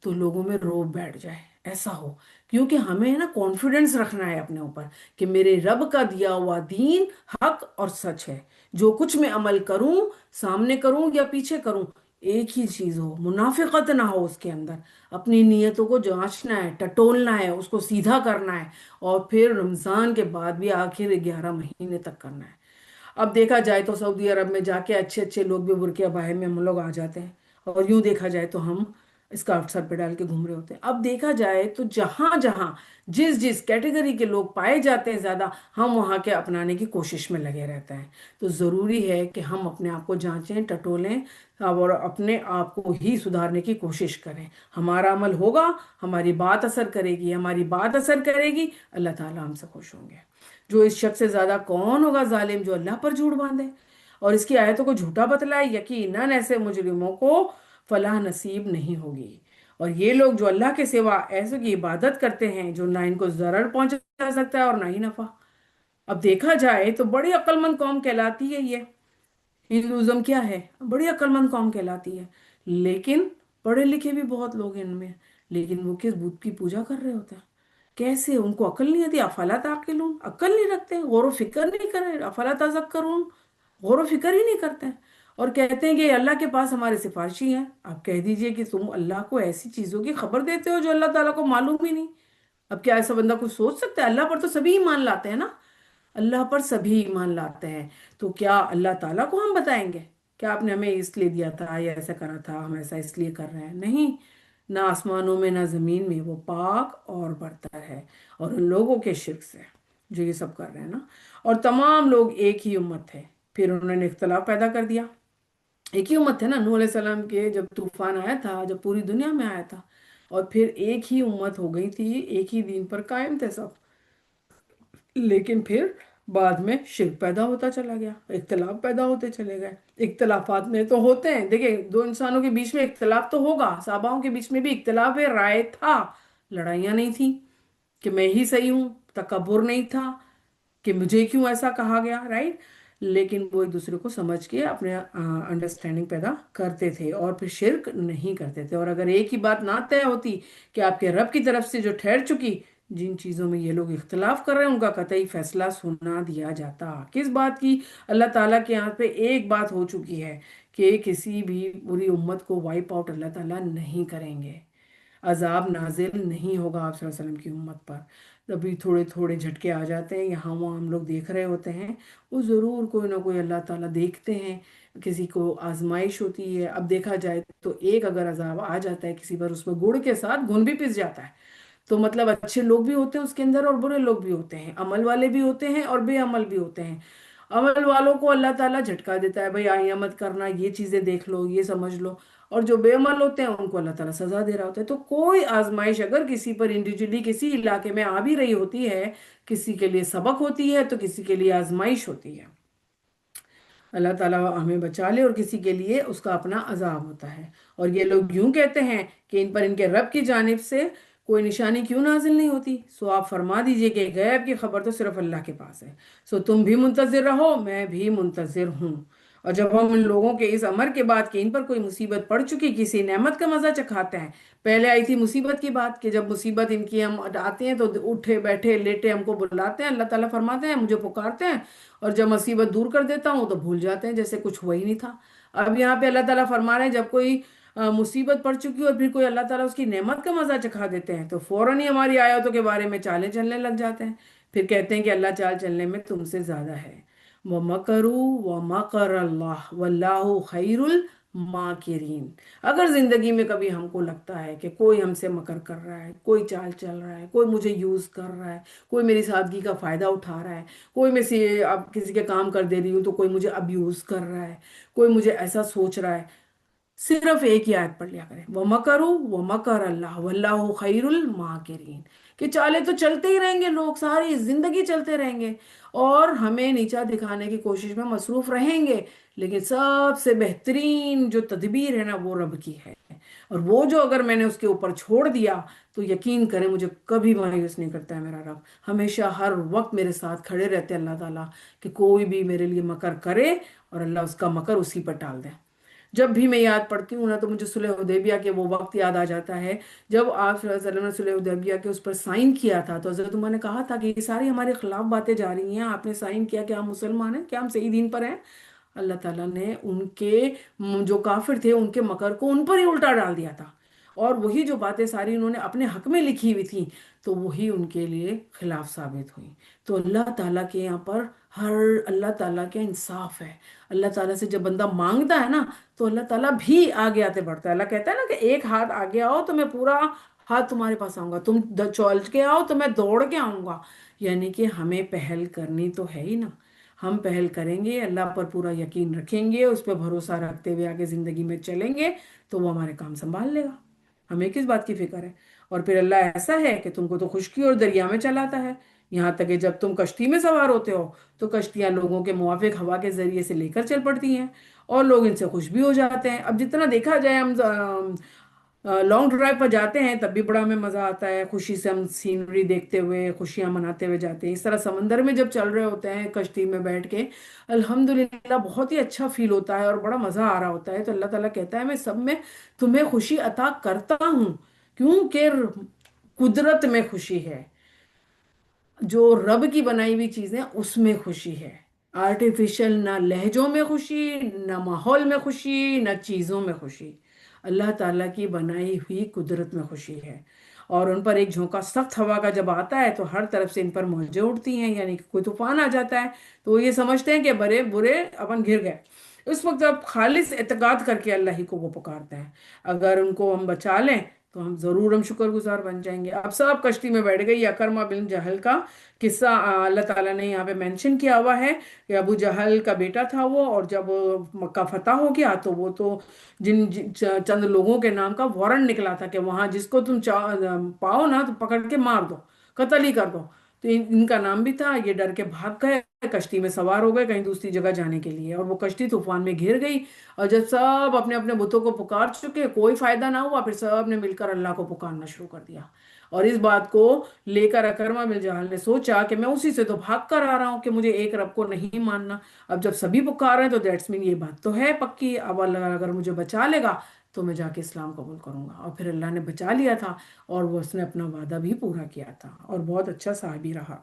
تو لوگوں میں روب بیٹھ جائے، ایسا ہو، کیونکہ ہمیں نا کانفیڈنس رکھنا ہے اپنے اوپر کہ میرے رب کا دیا ہوا دین حق اور سچ ہے، جو کچھ میں عمل کروں، سامنے کروں یا پیچھے کروں، ایک ہی چیز ہو، منافقت نہ ہو اس کے اندر، اپنی نیتوں کو جانچنا ہے، ٹٹولنا ہے، اس کو سیدھا کرنا ہے، اور پھر رمضان کے بعد بھی آخر 11 مہینے تک کرنا ہے۔ اب دیکھا جائے تو سعودی عرب میں جا کے اچھے اچھے لوگ بھی برقع ابائے میں ہم لوگ آ جاتے ہیں، اور یوں دیکھا جائے تو ہم اسکارف سر پہ ڈال کے گھوم رہے ہوتے ہیں۔ اب دیکھا جائے تو جہاں جہاں جس جس کیٹیگری کے لوگ پائے جاتے ہیں زیادہ، ہم وہاں کے اپنانے کی کوشش میں لگے رہتے ہیں۔ تو ضروری ہے کہ ہم اپنے آپ کو جانچیں، ٹٹولیں، اور اپنے آپ کو ہی سدھارنے کی کوشش کریں۔ ہمارا عمل ہوگا، ہماری بات اثر کرے گی، ہماری بات اثر کرے گی، اللہ تعالیٰ ہم سے خوش ہوں گے۔ جو اس شخص سے زیادہ کون ہوگا ظالم جو اللہ پر جھوٹ باندھے اور اس کی آیتوں کو جھوٹا بتلائے؟ یقیناً ایسے مجرموں کو فلاح نصیب نہیں ہوگی۔ اور یہ لوگ جو اللہ کے سوا ایسے کی عبادت کرتے ہیں جو نہ ان کو ضرر پہنچا سکتا ہے اور نہ ہی نفع۔ اب دیکھا جائے تو بڑی عقل مند قوم کہلاتی ہے یہ ہندوازم، کیا ہے، بڑی عقل مند قوم کہلاتی ہے، لیکن پڑھے لکھے بھی بہت لوگ ہیں ان میں، لیکن وہ کس بت کی پوجا کر رہے ہوتے ہیں؟ کیسے ان کو عقل نہیں آتی؟ افلا تعقلون؟ عقل نہیں رکھتے، غور و فکر نہیں کرے، افلا تذکرون، غور و فکر ہی نہیں کرتے ہیں، اور کہتے ہیں کہ اللہ کے پاس ہمارے سفارشی ہیں۔ آپ کہہ دیجئے کہ تم اللہ کو ایسی چیزوں کی خبر دیتے ہو جو اللہ تعالیٰ کو معلوم ہی نہیں۔ اب کیا ایسا بندہ کچھ سوچ سکتا ہے؟ اللہ پر تو سبھی ایمان لاتے ہیں نا، اللہ پر سبھی ایمان لاتے ہیں، تو کیا اللہ تعالیٰ کو ہم بتائیں گے کہ آپ نے ہمیں اس لیے دیا تھا یا ایسا کرا تھا، ہم ایسا اس لیے کر رہے ہیں؟ نہیں، نہ آسمانوں میں نہ زمین میں، وہ پاک اور برتر ہے، اور ان لوگوں کے شرک سے جو یہ سب کر رہے ہیں نا۔ اور تمام لوگ ایک ہی امت تھے، پھر انہوں نے اختلاف پیدا کر دیا۔ ایک ہی امت تھے نا، نوح علیہ السلام کے جب طوفان آیا تھا، جب پوری دنیا میں آیا تھا، اور پھر ایک ہی امت ہو گئی تھی، ایک ہی دین پر قائم تھے سب، لیکن پھر بعد میں شرک پیدا ہوتا چلا گیا، اختلاف پیدا ہوتے چلے گئے۔ اختلافات میں تو ہوتے ہیں، دیکھیں دو انسانوں کے بیچ میں اختلاف تو ہوگا، صحاباؤں کے بیچ میں بھی اختلاف رائے تھا، لڑائیاں نہیں تھی کہ میں ہی صحیح ہوں، تکبر نہیں تھا کہ مجھے کیوں ایسا کہا گیا، رائٹ؟ لیکن وہ ایک دوسرے کو سمجھ کے اپنے انڈرسٹینڈنگ پیدا کرتے تھے، اور پھر شرک نہیں کرتے تھے۔ اور اگر ایک ہی بات نہ طے ہوتی کہ آپ کے رب کی طرف سے جو ٹھہر چکی، جن چیزوں میں یہ لوگ اختلاف کر رہے ہیں ان کا قطعی فیصلہ سنا دیا جاتا۔ کس بات کی؟ اللہ تعالیٰ کے یہاں پہ ایک بات ہو چکی ہے کہ کسی بھی پوری امت کو وائپ آؤٹ اللہ تعالیٰ نہیں کریں گے، عذاب نازل نہیں ہوگا آپ صلی اللہ علیہ وسلم کی امت پر۔ ابھی تھوڑے تھوڑے جھٹکے آ جاتے ہیں، یہاں وہاں ہم لوگ دیکھ رہے ہوتے ہیں، وہ ضرور کوئی نہ کوئی اللہ تعالیٰ دیکھتے ہیں، کسی کو آزمائش ہوتی ہے۔ اب دیکھا جائے تو ایک اگر عذاب آ جاتا ہے کسی پر، اس میں گڑ کے ساتھ گھن بھی پس جاتا ہے، تو مطلب اچھے لوگ بھی ہوتے ہیں اس کے اندر اور برے لوگ بھی ہوتے ہیں، عمل والے بھی ہوتے ہیں اور بے عمل بھی ہوتے ہیں۔ عمل والوں کو اللہ تعالیٰ جھٹکا دیتا ہے، بھائی آئیے مت کرنا، یہ چیزیں دیکھ لو، یہ سمجھ لو، اور جو بے عمل ہوتے ہیں ان کو اللہ تعالیٰ سزا دے رہا ہوتا ہے۔ تو کوئی آزمائش اگر کسی پر انڈیویجولی کسی علاقے میں آ بھی رہی ہوتی ہے، کسی کے لیے سبق ہوتی ہے تو کسی کے لیے آزمائش ہوتی ہے، اللہ تعالیٰ ہمیں بچا لے، اور کسی کے لیے اس کا اپنا عذاب ہوتا ہے۔ اور یہ لوگ یوں کہتے ہیں کہ ان پر ان کے رب کی جانب سے کوئی نشانی کیوں نازل نہیں ہوتی؟ سو آپ فرما دیجئے کہ غیب کی خبر تو صرف اللہ کے پاس ہے، سو تم بھی منتظر رہو، میں بھی منتظر ہوں۔ اور جب ہم ان لوگوں کے اس امر کے بعد کہ ان پر کوئی مصیبت پڑ چکی، کسی نعمت کا مزہ چکھاتے ہیں، پہلے آئی تھی مصیبت کی بات کہ جب مصیبت ان کی ہم آتے ہیں تو اٹھے بیٹھے لیٹے ہم کو بلاتے ہیں، اللہ تعالیٰ فرماتے ہیں مجھے پکارتے ہیں، اور جب مصیبت دور کر دیتا ہوں تو بھول جاتے ہیں جیسے کچھ ہوا ہی نہیں تھا۔ اب یہاں پہ اللہ تعالیٰ فرما رہے ہیں جب کوئی مصیبت پڑ چکی اور پھر کوئی اللہ تعالیٰ اس کی نعمت کا مزہ چکھا دیتے ہیں تو فوراً ہی ہماری آیاتوں کے بارے میں چالیں چلنے لگ جاتے ہیں، پھر کہتے ہیں کہ اللہ چال چلنے میں تم سے زیادہ ہے۔ وَمَكَرُوا وَمَكَرَ اللَّهُ وَاللَّهُ خَيْرُ الْمَاكِرِينَ۔ اگر زندگی میں کبھی ہم کو لگتا ہے کہ کوئی ہم سے مکر کر رہا ہے، کوئی چال چل رہا ہے، کوئی مجھے یوز کر رہا ہے، کوئی میری سادگی کا فائدہ اٹھا رہا ہے، کوئی میں سے اب کسی کے کام کر دے رہی ہوں تو کوئی مجھے ابیوز کر رہا ہے، کوئی مجھے ایسا سوچ رہا ہے، صرف ایک ہی آیت پڑھ لیا کریں، وَمَكَرُوا وَمَكَرَ اللَّهُ وَاللَّهُ خَيْرُ الْمَاكِرِينَ، کہ چالے تو چلتے ہی رہیں گے، لوگ ساری زندگی چلتے رہیں گے اور ہمیں نیچا دکھانے کی کوشش میں مصروف رہیں گے، لیکن سب سے بہترین جو تدبیر ہے نا وہ رب کی ہے، اور وہ جو اگر میں نے اس کے اوپر چھوڑ دیا تو یقین کریں مجھے کبھی مایوس نہیں کرتا ہے میرا رب، ہمیشہ ہر وقت میرے ساتھ کھڑے رہتے ہیں اللہ تعالیٰ کہ کوئی بھی میرے لیے مکر کرے اور اللہ اس کا مکر اسی پر ٹال دے۔ جب بھی میں یاد پڑھتی ہوں نا تو مجھے صلح حدیبیہ کے وہ وقت یاد آ جاتا ہے جب آپ صلی اللہ علیہ وسلم نے صلح حدیبیہ کے اس پر سائن کیا تھا، تو حضرت عمر نے کہا تھا کہ یہ ساری ہمارے خلاف باتیں جا رہی ہیں، آپ نے سائن کیا کہ ہم مسلمان ہیں، کیا ہم صحیح دین پر ہیں؟ اللہ تعالیٰ نے ان کے جو کافر تھے ان کے مکر کو ان پر ہی الٹا ڈال دیا تھا، اور وہی جو باتیں ساری انہوں نے اپنے حق میں لکھی ہوئی تھیں تو وہی ان کے لیے خلاف ثابت ہوئی۔ تو اللہ تعالیٰ کے یہاں پر ہر اللہ تعالیٰ کا انصاف ہے، اللہ تعالیٰ سے جب بندہ مانگتا ہے نا تو اللہ تعالیٰ بھی آگے آتے بڑھتا ہے۔ اللہ کہتا ہے نا کہ ایک ہاتھ آگے آؤ تو میں پورا ہاتھ تمہارے پاس آؤں گا، تم چل کے آؤ تو میں دوڑ کے آؤں گا، یعنی کہ ہمیں پہل کرنی تو ہے ہی نا، ہم پہل کریں گے، اللہ پر پورا یقین رکھیں گے، اس پہ بھروسہ رکھتے ہوئے آگے زندگی میں چلیں گے تو وہ ہمارے کام سنبھال لے گا، ہمیں کس بات کی فکر ہے؟ اور پھر اللہ ایسا ہے کہ تم کو تو خشکی اور دریا میں چلاتا ہے، یہاں تک کہ جب تم کشتی میں سوار ہوتے ہو تو کشتیاں لوگوں کے موافق ہوا کے ذریعے سے لے کر چل پڑتی ہیں اور لوگ ان سے خوش بھی ہو جاتے ہیں۔ اب جتنا دیکھا جائے ہم لانگ ڈرائیو پر جاتے ہیں تب بھی بڑا ہمیں مزہ آتا ہے، خوشی سے ہم سینری دیکھتے ہوئے خوشیاں مناتے ہوئے جاتے ہیں، اس طرح سمندر میں جب چل رہے ہوتے ہیں کشتی میں بیٹھ کے الحمدللہ بہت ہی اچھا فیل ہوتا ہے اور بڑا مزہ آ رہا ہوتا ہے، تو اللہ تعالیٰ کہتا ہے میں سب میں تمہیں خوشی عطا کرتا ہوں کیونکہ قدرت میں خوشی ہے، جو رب کی بنائی ہوئی چیزیں اس میں خوشی ہے، آرٹیفیشل نہ لہجوں میں خوشی، نہ ماحول میں خوشی، نہ چیزوں میں خوشی، اللہ تعالیٰ کی بنائی ہوئی قدرت میں خوشی ہے۔ اور ان پر ایک جھونکا سخت ہوا کا جب آتا ہے تو ہر طرف سے ان پر موجیں اٹھتی ہیں، یعنی کہ کوئی طوفان آ جاتا ہے تو وہ یہ سمجھتے ہیں کہ برے برے اپن گر گئے، اس وقت اب خالص اعتقاد کر کے اللہ ہی کو وہ پکارتے ہیں، اگر ان کو ہم بچا لیں تو ہم شکر گزار بن جائیں گے۔ اب سب کشتی میں بیٹھ گئی۔ اکرما بن جہل کا قصہ اللہ تعالیٰ نے یہاں پہ مینشن کیا ہوا ہے کہ ابو جہل کا بیٹا تھا وہ، اور جب مکہ فتح ہو گیا تو وہ تو چند لوگوں کے نام کا وارنٹ نکلا تھا کہ وہاں جس کو تم پاؤ نا تو پکڑ کے مار دو، قتل ہی کر دو۔ تو ان کا نام بھی تھا، یہ ڈر کے بھاگ گئے، کشتی میں سوار ہو گئے کہیں دوسری جگہ جانے کے لیے، اور وہ کشتی طوفان میں گھر گئی۔ اور جب سب اپنے اپنے بتوں کو پکار چکے، کوئی فائدہ نہ ہوا، پھر سب نے مل کر اللہ کو پکارنا شروع کر دیا۔ اور اس بات کو لے کر اکرمہ بن جہل نے سوچا کہ میں اسی سے تو بھاگ کر آ رہا ہوں کہ مجھے ایک رب کو نہیں ماننا۔ اب جب سبھی پکار رہے ہیں تو دیٹس مین یہ بات تو ہے پکی، اب اللہ اگر مجھے بچا لے گا تو میں جا کے اسلام قبول کروں گا۔ اور پھر اللہ نے بچا لیا تھا، اور وہ اس نے اپنا وعدہ بھی پورا کیا تھا، اور بہت اچھا صحابی رہا۔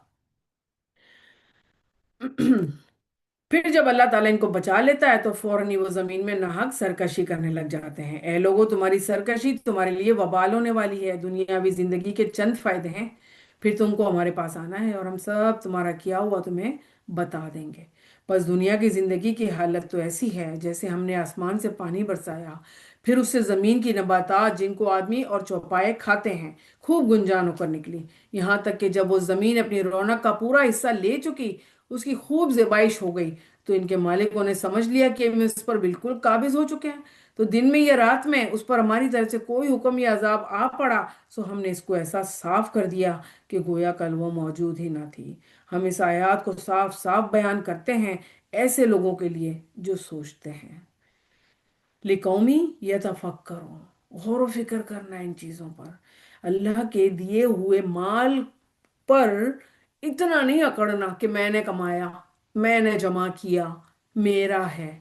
پھر جب اللہ تعالیٰ ان کو بچا لیتا ہے تو فوراً ہی وہ زمین میں ناحق سرکشی کرنے لگ جاتے ہیں۔ اے لوگو، تمہاری سرکشی تمہارے لیے وبال ہونے والی ہے، دنیاوی زندگی کے چند فائدے ہیں، پھر تم کو ہمارے پاس آنا ہے اور ہم سب تمہارا کیا ہوا تمہیں بتا دیں گے۔ بس دنیا کی زندگی کی حالت تو ایسی ہے جیسے ہم نے آسمان سے پانی برسایا، پھر اس سے زمین کی نباتات جن کو آدمی اور چوپائے کھاتے ہیں خوب گنجان ہو کر نکلی، یہاں تک کہ جب وہ زمین اپنی رونق کا پورا حصہ لے چکی، اس کی خوب زیبائش ہو گئی، تو ان کے مالکوں نے سمجھ لیا کہ ہم اس پر بالکل قابض ہو چکے ہیں، تو دن میں یا رات میں اس پر ہماری طرف سے کوئی حکم یا عذاب آ پڑا، سو ہم نے اس کو ایسا صاف کر دیا کہ گویا کل وہ موجود ہی نہ تھی۔ ہم اس آیات کو صاف صاف بیان کرتے ہیں ایسے لوگوں کے لیے جو سوچتے ہیں۔ لقومی یتفکرون، غور و فکر کرنا ان چیزوں پر۔ اللہ کے دیے ہوئے مال پر اتنا نہیں اکڑنا کہ میں نے کمایا، میں نے جمع کیا، میرا ہے۔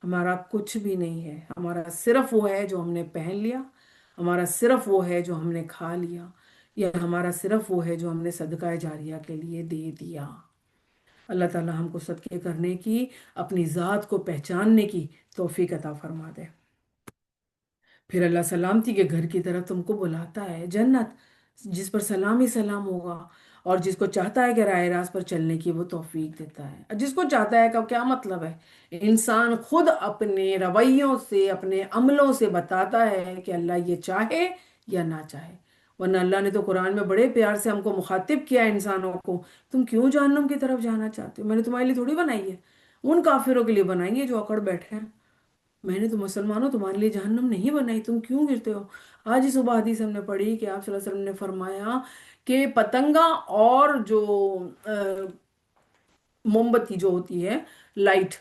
ہمارا کچھ بھی نہیں ہے، ہمارا صرف وہ ہے جو ہم نے پہن لیا، ہمارا صرف وہ ہے جو ہم نے کھا لیا، یا ہمارا صرف وہ ہے جو ہم نے صدقہ جاریہ کے لیے دے دیا۔ اللہ تعالیٰ ہم کو صدقے کرنے کی، اپنی ذات کو پہچاننے کی توفیق عطا فرما دے۔ پھر اللہ سلامتی کے گھر کی طرف تم کو بلاتا ہے، جنت جس پر سلام ہی سلام ہوگا، اور جس کو چاہتا ہے کہ راہ راست پر چلنے کی وہ توفیق دیتا ہے۔ جس کو چاہتا ہے کا کیا مطلب ہے؟ انسان خود اپنے رویوں سے، اپنے عملوں سے بتاتا ہے کہ اللہ یہ چاہے یا نہ چاہے، ورنہ اللہ نے تو قرآن میں بڑے پیار سے ہم کو مخاطب کیا ہے انسانوں کو، تم کیوں جہنم کی طرف جانا چاہتے ہو؟ میں نے تمہارے لیے تھوڑی بنائی ہے، ان کافروں کے لیے بنائی ہے جو اکڑ بیٹھے ہیں۔ میں نے تو مسلمانوں تمہارے لیے جہنم نہیں بنائی، تم کیوں گرتے ہو؟ آج ہی صبح حدیث ہم نے پڑھی کہ آپ صلی اللہ علیہ وسلم نے فرمایا کہ پتنگا اور جو موم بتی جو ہوتی ہے، لائٹ،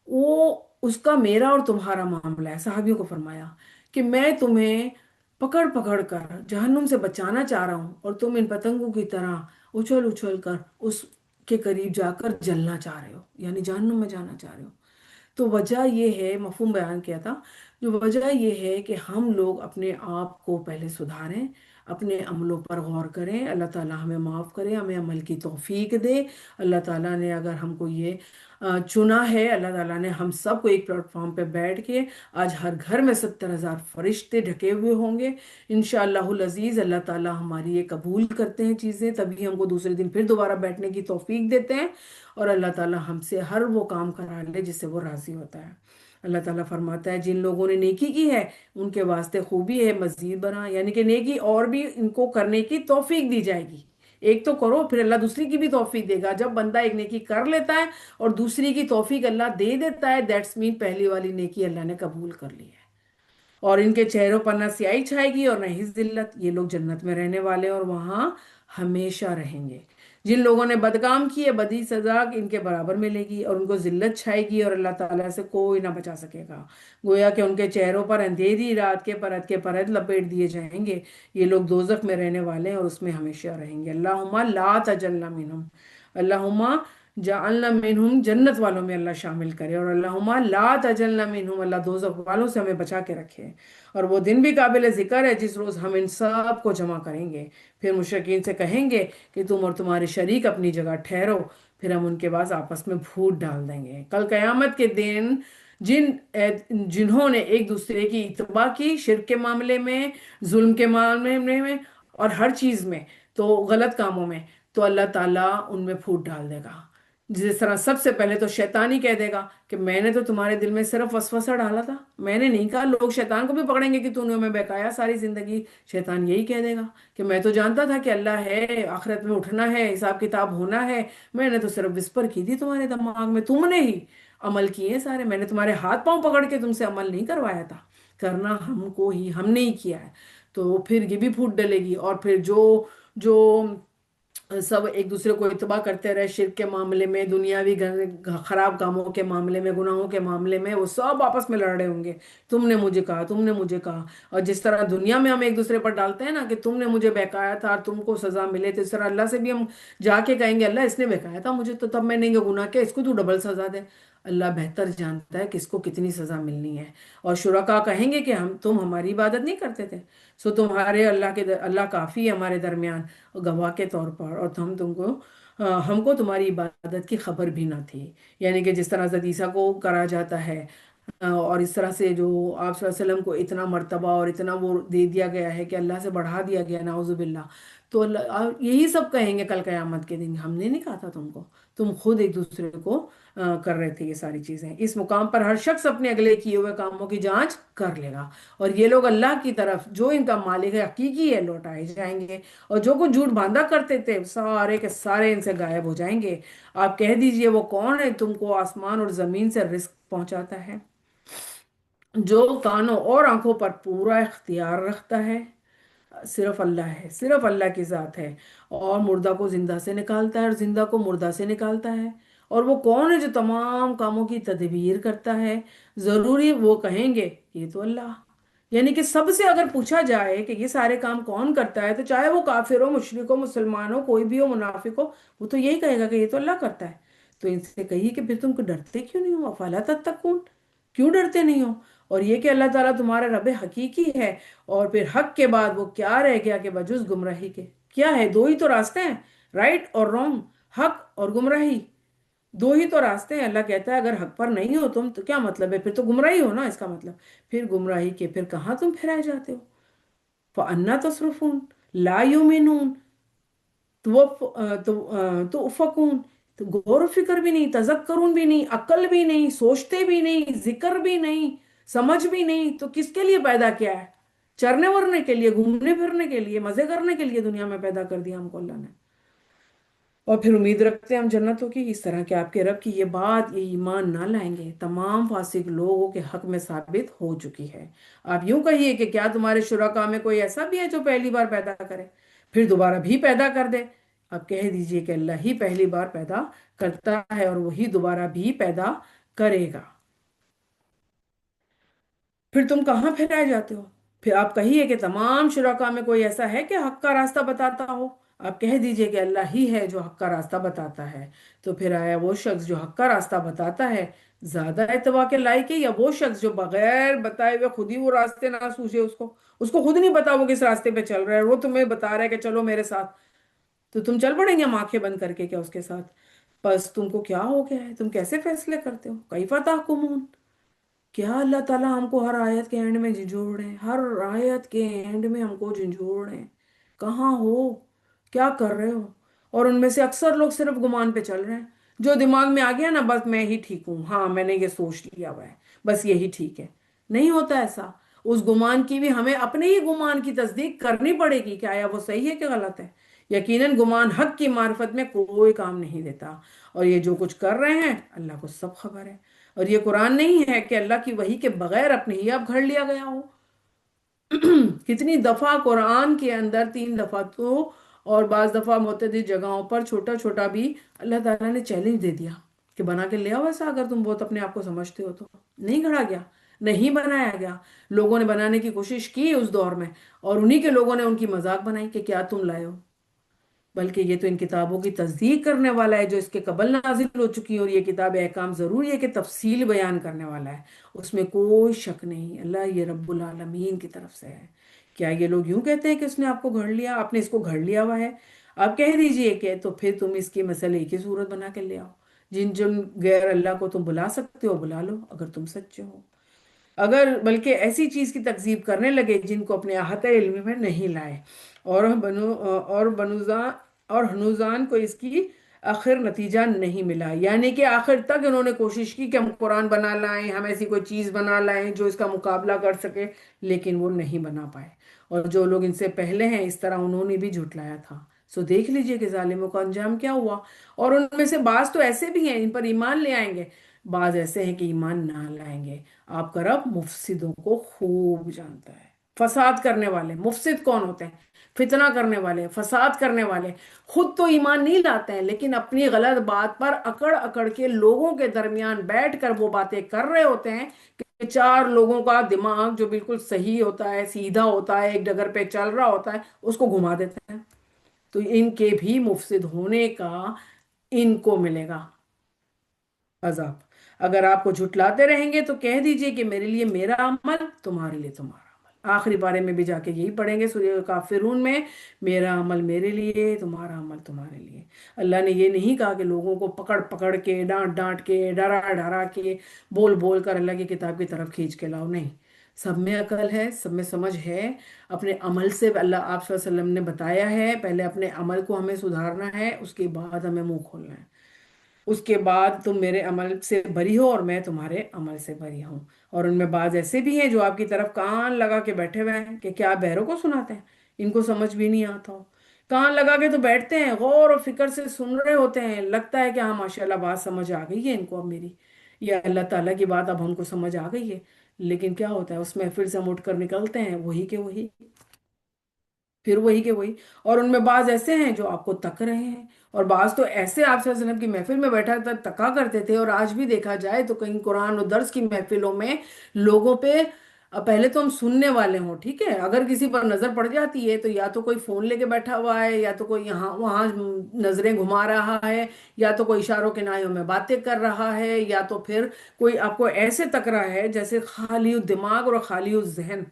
وہ اس کا میرا اور تمہارا معاملہ ہے۔ صحابیوں کو فرمایا کہ میں تمہیں پکڑ پکڑ کر جہنم سے بچانا چاہ رہا ہوں، اور تم ان پتنگوں کی طرح اچھل اچھل کر اس کے قریب جا کر جلنا چاہ رہے ہو، یعنی جہنم میں جانا چاہ رہے ہو۔ تو وجہ یہ ہے، مفہوم بیان کیا تھا، جو وجہ یہ ہے کہ ہم لوگ اپنے آپ کو پہلے سدھاریں، اپنے عملوں پر غور کریں، اللہ تعالیٰ ہمیں معاف کرے، ہمیں عمل کی توفیق دے۔ اللہ تعالیٰ نے اگر ہم کو یہ چنا ہے، اللہ تعالیٰ نے ہم سب کو ایک پلیٹ فارم پہ بیٹھ کے، آج ہر گھر میں 70,000 فرشتے ڈھکے ہوئے ہوں گے انشاءاللہ العزیز۔ اللہ تعالیٰ ہماری یہ قبول کرتے ہیں چیزیں، تبھی ہم کو دوسرے دن پھر دوبارہ بیٹھنے کی توفیق دیتے ہیں، اور اللہ تعالیٰ ہم سے ہر وہ کام کرا لے جس سے وہ راضی ہوتا ہے۔ اللہ تعالیٰ فرماتا ہے جن لوگوں نے نیکی کی ہے ان کے واسطے خوبی ہے، مزید بنا، یعنی کہ نیکی اور بھی ان کو کرنے کی توفیق دی جائے گی۔ ایک تو کرو، پھر اللہ دوسری کی بھی توفیق دے گا۔ جب بندہ ایک نیکی کر لیتا ہے اور دوسری کی توفیق اللہ دے دیتا ہے، دیٹس مین پہلی والی نیکی اللہ نے قبول کر لی ہے۔ اور ان کے چہروں پر نہ سیاہی چھائے گی اور نہ ہی ذلت، یہ لوگ جنت میں رہنے والے اور وہاں ہمیشہ رہیں گے۔ جن لوگوں نے بدکام کیے، بدی سزا ان کے برابر ملے گی، اور ان کو ذلت چھائے گی اور اللہ تعالیٰ سے کوئی نہ بچا سکے گا۔ گویا کہ ان کے چہروں پر اندھیری رات کے پرت لپیٹ دیے جائیں گے۔ یہ لوگ دوزخ میں رہنے والے ہیں اور اس میں ہمیشہ رہیں گے۔ اللہم لا تجلنا منہم، اللہم جعلنا منہم، جنت والوں میں اللہ شامل کرے، اور اللہم لا تجلنا منہم، اللہ دوزخ والوں سے ہمیں بچا کے رکھے۔ اور وہ دن بھی قابل ذکر ہے جس روز ہم ان سب کو جمع کریں گے، پھر مشرکین سے کہیں گے کہ تم اور تمہارے شریک اپنی جگہ ٹھہرو، پھر ہم ان کے بعد آپس میں پھوٹ ڈال دیں گے۔ کل قیامت کے دن جنہوں نے ایک دوسرے کی اتباع کی، شرک کے معاملے میں، ظلم کے معاملے میں، اور ہر چیز میں، تو غلط کاموں میں، تو اللہ تعالیٰ ان میں پھوٹ ڈال دے گا جس طرح سب سے پہلے تو شیطان ہی کہہ دے گا کہ میں نے تو تمہارے دل میں صرف وسوسہ ڈالا تھا، میں نے نہیں کہا۔ لوگ شیطان کو بھی پکڑیں گے کہ تو نے ہمیں بہکایا ساری زندگی۔ شیطان یہی کہہ دے گا کہ میں تو جانتا تھا کہ اللہ ہے، آخرت میں اٹھنا ہے، حساب کتاب ہونا ہے، میں نے تو صرف وسپر کی تھی تمہارے دماغ میں، تم نے ہی عمل کیے سارے، میں نے تمہارے ہاتھ پاؤں پکڑ کے تم سے عمل نہیں کروایا تھا، کرنا ہم کو ہی، ہم نے ہی کیا ہے۔ تو پھر یہ بھی پھوٹ ڈلے گی، اور پھر جو جو سب ایک دوسرے کو اتباع کرتے رہے شرک کے معاملے میں، دنیاوی خراب کاموں کے معاملے میں، گناہوں کے معاملے میں، وہ سب آپس میں لڑ رہے ہوں گے، تم نے مجھے کہا، تم نے مجھے کہا۔ اور جس طرح دنیا میں ہم ایک دوسرے پر ڈالتے ہیں نا کہ تم نے مجھے بہکایا تھا اور تم کو سزا ملے، تو اس طرح اللہ سے بھی ہم جا کے کہیں گے اللہ اس نے بہکایا تھا مجھے، تو تب میں نے یہ گناہ کیا، اس کو تو ڈبل سزا دے۔ اللہ بہتر جانتا ہے کس کو کتنی سزا ملنی ہے۔ اور شرکا کہیں گے کہ تم ہماری عبادت نہیں کرتے تھے، سو تمہارے اللہ اللہ کافی ہے ہمارے درمیان گواہ کے طور پر، اور ہم کو تمہاری عبادت کی خبر بھی نہ تھی۔ یعنی کہ جس طرح حضرت عیسیٰ کو کرا جاتا ہے، اور اس طرح سے جو آپ صلی اللہ علیہ وسلم کو اتنا مرتبہ اور اتنا وہ دے دیا گیا ہے کہ اللہ سے بڑھا دیا گیا، نعوذ باللہ، تو یہی سب کہیں گے کل قیامت کے دن ہم نے نہیں کہا تھا تم کو، تم خود ایک دوسرے کو کر رہے تھے یہ ساری چیزیں۔ اس مقام پر ہر شخص اپنے اگلے کیے ہوئے کاموں کی جانچ کر لے گا، اور یہ لوگ اللہ کی طرف جو ان کا مالک ہے حقیقی ہے لوٹائے جائیں گے، اور جو کچھ جھوٹ باندھا کرتے تھے سارے کے سارے ان سے غائب ہو جائیں گے۔ آپ کہہ دیجئے وہ کون ہے تم کو آسمان اور زمین سے رزق پہنچاتا ہے، جو کانوں اور آنکھوں پر پورا اختیار رکھتا ہے؟ صرف اللہ ہے، صرف اللہ کی ذات ہے، اور مردہ کو زندہ سے نکالتا ہے اور زندہ کو مردہ سے نکالتا ہے۔ اور وہ کون ہے جو تمام کاموں کی تدبیر کرتا ہے؟ ضروری وہ کہیں گے یہ تو اللہ۔ یعنی کہ سب سے اگر پوچھا جائے کہ یہ سارے کام کون کرتا ہے، تو چاہے وہ کافر ہو، مشرک ہو، مسلمان ہو، کوئی بھی ہو، منافق ہو، وہ تو یہی کہے گا کہ یہ تو اللہ کرتا ہے۔ تو ان سے کہیے کہ پھر تم کو ڈرتے کیوں نہیں ہو، افلا تتقون، کیوں ڈرتے نہیں ہو؟ اور یہ کہ اللہ تعالیٰ تمہارا رب حقیقی ہے، اور پھر حق کے بعد وہ کیا رہ گیا کہ بجز گمراہی کے؟ کیا ہے؟ دو ہی تو راستے ہیں، رائٹ اور رانگ، حق اور گمراہی، دو ہی تو راستے ہیں۔ اللہ کہتا ہے اگر حق پر نہیں ہو تم تو کیا مطلب ہے، پھر تو گمراہی ہو نا، اس کا مطلب پھر گمراہی کے پھر کہاں تم پھرائے جاتے ہو؟ فَأَنَّا تَصْرُفُونَ لا يُؤْمِنُونَ، تو افکون، تو غور و فکر بھی نہیں، تذکرون بھی نہیں، عقل بھی نہیں، سوچتے بھی نہیں، ذکر بھی نہیں، سمجھ بھی نہیں، تو کس کے لیے پیدا کیا ہے؟ چرنے ورنے کے لیے، گھومنے پھرنے کے لیے، مزے کرنے کے لیے دنیا میں پیدا کر دیا ہم کو اللہ نے۔ اور پھر امید رکھتے ہیں ہم جنتوں کی، اس طرح کہ آپ کے رب کی یہ بات، یہ ایمان نہ لائیں گے، تمام فاسق لوگوں کے حق میں ثابت ہو چکی ہے۔ آپ یوں کہیے کہ کیا تمہارے شرکاء میں کوئی ایسا بھی ہے جو پہلی بار پیدا کرے پھر دوبارہ بھی پیدا کر دے؟ آپ کہہ دیجئے کہ اللہ ہی پہلی بار پیدا کرتا ہے اور وہی دوبارہ بھی پیدا کرے گا، پھر تم کہاں پھرائے جاتے ہو؟ پھر آپ کہیے کہ تمام شرکاء میں کوئی ایسا ہے کہ حق کا راستہ بتاتا ہو؟ آپ کہہ دیجئے کہ اللہ ہی ہے جو حق کا راستہ بتاتا ہے۔ تو پھر آیا وہ شخص جو حق کا راستہ بتاتا ہے زیادہ اتباع کے لائق ہے، یا وہ شخص جو بغیر بتائے ہوئے خود ہی وہ راستے نہ سوچے، اس کو خود نہیں پتا وہ کس راستے پہ چل رہا ہے، وہ تمہیں بتا رہا ہے کہ چلو میرے ساتھ، تو تم چل پڑیں گے ہم آنکھیں بند کر کے کیا اس کے ساتھ؟ بس تم کو کیا ہو گیا ہے، تم کیسے فیصلے کرتے ہو؟ کیف تحکمون، کیا اللہ تعالیٰ ہم کو ہر آیت کے اینڈ میں جھنجھوڑ رہے ہیں، ہر آیت کے اینڈ میں ہم کو جھنجھوڑ رہے ہیں؟ کہاں ہو، کیا کر رہے ہو؟ اور ان میں سے اکثر لوگ صرف گمان پہ چل رہے ہیں، جو دماغ میں آ گیا نا بس میں ہی ٹھیک ہوں، ہاں میں نے یہ سوچ لیا ہوا ہے، بس یہی ٹھیک ہے۔ نہیں ہوتا ایسا، اس گمان کی بھی ہمیں اپنے ہی گمان کی تصدیق کرنی پڑے گی کہ آیا وہ صحیح ہے کہ غلط ہے۔ یقیناً گمان حق کی معرفت میں کوئی کام نہیں دیتا، اور یہ جو کچھ کر رہے ہیں اللہ کو سب خبر ہے۔ اور یہ قرآن نہیں ہے کہ اللہ کی وحی کے بغیر اپنے ہی آپ گھڑ لیا گیا ہو۔ کتنی دفعہ قرآن کے اندر، 3 دفعہ تو، اور بعض دفعہ متعدد جگہوں پر چھوٹا چھوٹا بھی اللہ تعالیٰ نے چیلنج دے دیا کہ بنا کے لے آؤ ایسا، اگر تم بہت اپنے آپ کو سمجھتے ہو تو۔ نہیں گھڑا گیا، نہیں بنایا گیا، لوگوں نے بنانے کی کوشش کی اس دور میں، اور انہی کے لوگوں نے ان کی مذاق بنائی کہ کیا تم لائے ہو، بلکہ یہ تو ان کتابوں کی تصدیق کرنے والا ہے جو اس کے قبل نازل ہو چکی ہے، اور یہ کتاب احکام ضروری ہے کہ تفصیل بیان کرنے والا ہے، اس میں کوئی شک نہیں، اللہ یہ رب العالمین کی طرف سے ہے۔ کیا یہ لوگ یوں کہتے ہیں کہ اس نے آپ کو گھڑ لیا، آپ نے اس کو گھڑ لیا ہوا ہے؟ آپ کہہ دیجئے کہ تو پھر تم اس کی مسئلے کی صورت بنا کے لے آؤ، جن جن غیر اللہ کو تم بلا سکتے ہو بلا لو اگر تم سچے ہو، اگر بلکہ ایسی چیز کی تکذیب کرنے لگے جن کو اپنے احاطہ علمی میں نہیں لائے، اور بنو اور بنوزان اور ہنوزان کو اس کی آخر نتیجہ نہیں ملا، یعنی کہ آخر تک انہوں نے کوشش کی کہ ہم قرآن بنا لائیں، ہم ایسی کوئی چیز بنا لائیں جو اس کا مقابلہ کر سکے، لیکن وہ نہیں بنا پائے۔ اور جو لوگ ان سے پہلے ہیں اس طرح انہوں نے بھی جھٹلایا تھا۔ سو دیکھ لیجئے کہ ظالموں کا انجام کیا ہوا۔ اور ان میں سے بعض تو ایسے بھی ہیں ان پر ایمان لے آئیں گے، بعض ایسے ہیں کہ ایمان نہ لائیں گے۔ آپ کا رب مفسدوں کو خوب جانتا ہے۔ فساد کرنے والے مفسد کون ہوتے ہیں؟ فتنہ کرنے والے، فساد کرنے والے خود تو ایمان نہیں لاتے ہیں، لیکن اپنی غلط بات پر اکڑ اکڑ کے لوگوں کے درمیان بیٹھ کر وہ باتیں کر رہے ہوتے ہیں کہ چار لوگوں کا دماغ جو بالکل صحیح ہوتا ہے، سیدھا ہوتا ہے، ایک ڈگر پہ چل رہا ہوتا ہے، اس کو گھما دیتے ہیں۔ تو ان کے بھی مفسد ہونے کا ان کو ملے گا عذاب۔ اگر آپ کو جھٹلاتے رہیں گے تو کہہ دیجئے کہ میرے لیے میرا عمل، تمہارے لیے تمہارا عمل۔ آخری بارے میں بھی جا کے یہی پڑھیں گے سورہ کافرون میں، میرا عمل میرے لیے، تمہارا عمل تمہارے لیے۔ اللہ نے یہ نہیں کہا کہ لوگوں کو پکڑ پکڑ کے، ڈانٹ ڈانٹ کے، ڈرا ڈرا کے، بول بول کر اللہ کی کتاب کی طرف کھینچ کے لاؤ، نہیں۔ سب میں عقل ہے، سب میں سمجھ ہے۔ اپنے عمل سے اللہ آپ صلی اللہ علیہ وسلم نے بتایا ہے، پہلے اپنے عمل کو ہمیں سدھارنا ہے، اس کے بعد ہمیں منہ کھولنا ہے۔ اس کے بعد تم میرے عمل سے بری ہو اور میں تمہارے عمل سے بری ہوں۔ اور ان میں بعض ایسے بھی ہیں جو آپ کی طرف کان لگا کے بیٹھے ہوئے ہیں کہ کیا آپ بہروں کو سناتے ہیں، ان کو سمجھ بھی نہیں آتا ہو۔ کان لگا کے تو بیٹھتے ہیں، غور و فکر سے سن رہے ہوتے ہیں، لگتا ہے کہ ہاں ماشاءاللہ بات سمجھ آ گئی ہے ان کو اب میری، یا اللہ تعالیٰ کی بات اب ہم کو سمجھ آ گئی ہے۔ لیکن کیا ہوتا ہے اس محفل سے ہم اٹھ کر نکلتے ہیں وہی کے وہی، پھر وہی کے وہی۔ اور ان میں بعض ایسے ہیں جو آپ کو تک رہے ہیں، اور بعض تو ایسے آپ صلی اللہ علیہ وسلم کی محفل میں بیٹھا تک تکا کرتے تھے۔ اور آج بھی دیکھا جائے تو کہیں قرآن و درس کی محفلوں میں لوگوں پہ پہلے تو ہم سننے والے ہوں ٹھیک ہے، اگر کسی پر نظر پڑ جاتی ہے تو یا تو کوئی فون لے کے بیٹھا ہوا ہے، یا تو کوئی یہاں وہاں نظریں گھما رہا ہے، یا تو کوئی اشاروں کے نائیوں میں باتیں کر رہا ہے، یا تو پھر کوئی آپ کو ایسے تک رہا ہے جیسے خالی دماغ اور خالی ذہن۔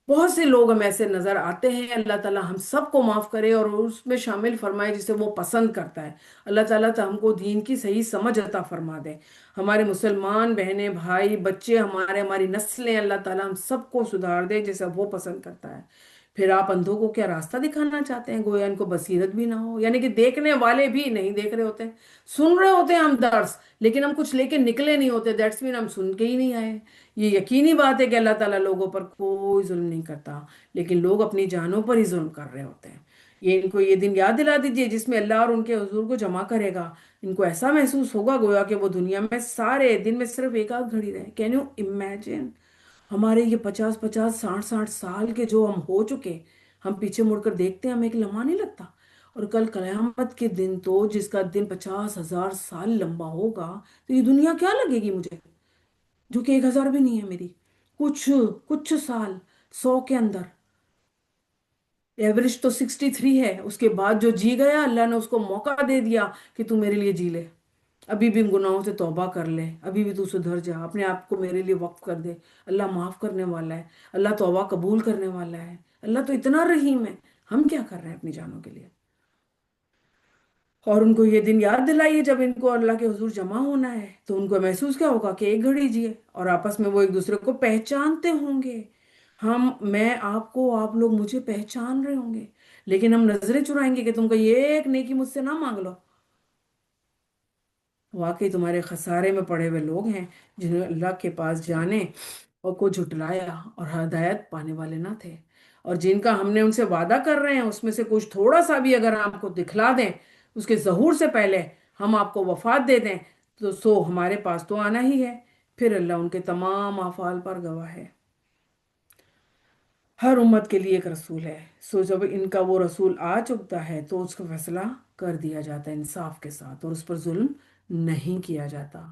بہت سے لوگ ہم ایسے نظر آتے ہیں، اللہ تعالیٰ ہم سب کو معاف کرے اور اس میں شامل فرمائے جسے وہ پسند کرتا ہے۔ اللہ تعالیٰ تو ہم کو دین کی صحیح سمجھ عطا فرما دے۔ ہمارے مسلمان بہنیں بھائی بچے، ہماری نسلیں، اللہ تعالیٰ ہم سب کو سدھار دے جیسا وہ پسند کرتا ہے۔ پھر آپ اندھوں کو کیا راستہ دکھانا چاہتے ہیں؟ گویا ان کو بصیرت بھی نہ ہو، یعنی کہ دیکھنے والے بھی نہیں دیکھ رہے ہوتے ہیں، سن رہے ہوتے ہیں ہم درس، لیکن ہم کچھ لے کے نکلے نہیں ہوتے، دیٹس مین ہم سن کے ہی نہیں آئے۔ یہ یقینی بات ہے کہ اللہ تعالیٰ لوگوں پر کوئی ظلم نہیں کرتا، لیکن لوگ اپنی جانوں پر ہی ظلم کر رہے ہوتے ہیں۔ یہ ان کو یہ دن یاد دلا دیجئے جس میں اللہ اور ان کے حضور کو جمع کرے گا۔ ان کو ایسا محسوس ہوگا گویا کہ وہ دنیا میں سارے دن میں صرف ایک آدھ گھڑی رہے۔ Can you imagine? ہمارے یہ 50 50 60 60 سال کے جو ہم ہو چکے، ہم پیچھے مڑ کر دیکھتے ہیں ہمیں ایک لمحہ نہیں لگتا۔ اور کل قیامت کے دن تو جس کا دن 50,000 سال لمبا ہوگا، تو یہ دنیا کیا لگے گی مجھے جو کہ 1,000 بھی نہیں ہے میری، کچھ کچھ سال 100 کے اندر۔ ایوریج تو 63 ہے، اس کے بعد جو جی گیا اللہ نے اس کو موقع دے دیا کہ تو میرے لیے جی لے، ابھی بھی ان گناہوں سے توبہ کر لے، ابھی بھی تو سدھر جا، اپنے آپ کو میرے لیے وقف کر دے۔ اللہ معاف کرنے والا ہے، اللہ توبہ قبول کرنے والا ہے، اللہ تو اتنا رحیم ہے۔ ہم کیا کر رہے ہیں اپنی جانوں کے لیے؟ اور ان کو یہ دن یاد دلائیے جب ان کو اللہ کے حضور جمع ہونا ہے تو ان کو محسوس کیا ہوگا کہ ایک گھڑی جیے، اور آپس میں وہ ایک دوسرے کو پہچانتے ہوں گے۔ میں آپ کو، آپ لوگ مجھے پہچان رہے ہوں گے، لیکن ہم نظریں چرائیں گے کہ تم کو یہ ایک نیکی مجھ سے نہ مانگ لو۔ واقعی تمہارے خسارے میں پڑے ہوئے لوگ ہیں جنہوں نے اللہ کے پاس جانے اور کو جھٹلایا اور ہدایت پانے والے نہ تھے، اور جن کا ہم نے ان سے وعدہ کر رہے ہیں اس میں سے کچھ تھوڑا سا بھی اگر آپ کو دکھلا دیں اس کے ظہور سے پہلے، ہم آپ کو وفات دے دیں، تو سو ہمارے پاس تو آنا ہی ہے۔ پھر اللہ ان کے تمام افعال پر گواہ ہے۔ ہر امت کے لیے ایک رسول ہے، سو جب ان کا وہ رسول آ چکتا ہے تو اس کا فیصلہ کر دیا جاتا ہے انصاف کے ساتھ، اور اس پر ظلم نہیں کیا جاتا۔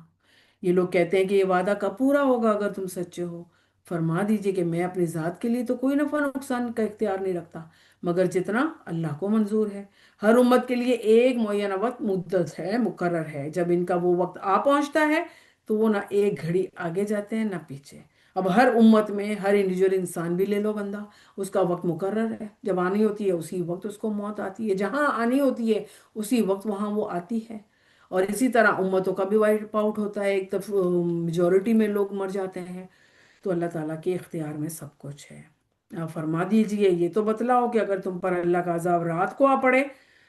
یہ لوگ کہتے ہیں کہ یہ وعدہ کب پورا ہوگا اگر تم سچے ہو؟ فرما دیجئے کہ میں اپنی ذات کے لیے تو کوئی نفع نقصان کا اختیار نہیں رکھتا، مگر جتنا اللہ کو منظور ہے۔ ہر امت کے لیے ایک معینہ وقت مدت ہے، مقرر ہے۔ جب ان کا وہ وقت آ پہنچتا ہے تو وہ نہ ایک گھڑی آگے جاتے ہیں نہ پیچھے۔ اب ہر امت میں ہر انڈیویجول انسان بھی لے لو بندہ، اس کا وقت مقرر ہے، جب آنی ہوتی ہے اسی وقت اس کو موت آتی ہے، جہاں آنی ہوتی ہے اسی وقت وہاں وہ آتی ہے۔ اور اسی طرح امتوں کا بھی وائپ آؤٹ ہوتا ہے، ایک دفعہ میجورٹی میں لوگ مر جاتے ہیں۔ تو اللہ تعالیٰ کے اختیار میں سب کچھ ہے۔ آپ فرما دیجئے، یہ تو بتلاؤ کہ اگر تم پر اللہ کا عذاب رات کو آ پڑے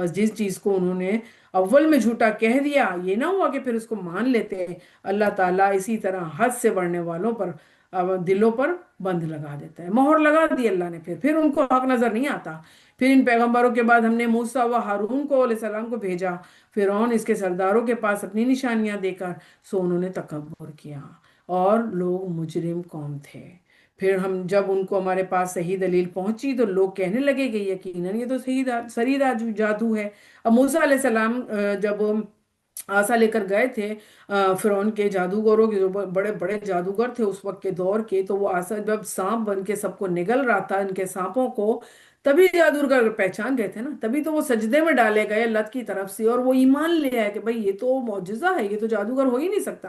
بس جس چیز کو انہوں نے اول میں جھوٹا کہہ دیا، یہ نہ ہوا کہ پھر اس کو مان لیتے ہیں۔ اللہ تعالیٰ اسی طرح حد سے بڑھنے والوں پر دلوں پر بند لگا دیتا ہے، مہر لگا دی اللہ نے، پھر ان کو حق نظر نہیں آتا۔ پھر ان پیغمبروں کے بعد ہم نے موسیٰ و ہارون کو علیہ السلام کو بھیجا، فرعون اس کے سرداروں کے پاس اپنی نشانیاں دے کر، سو انہوں نے تکبر کیا، اور لوگ مجرم قوم تھے۔ پھر ہم جب ان کو ہمارے پاس صحیح دلیل پہنچی تو لوگ کہنے لگے کہ یقیناً یہ تو صحیح سری جادو ہے۔ اب موسیٰ علیہ السلام جب آسا لے کر گئے تھے فرعون کے جادوگروں کے، جو بڑے بڑے جادوگر تھے اس وقت کے دور کے، تو وہ آسا جب سانپ بن کے سب کو نگل رہا تھا ان کے سانپوں کو، تبھی جادوگر پہچان گئے تھے نا، تبھی تو وہ سجدے میں ڈالے گئے اللہ کی طرف سے، اور وہ ایمان لے آئے کہ بھائی یہ تو معجزہ ہے، یہ تو جادوگر ہو ہی نہیں سکتا۔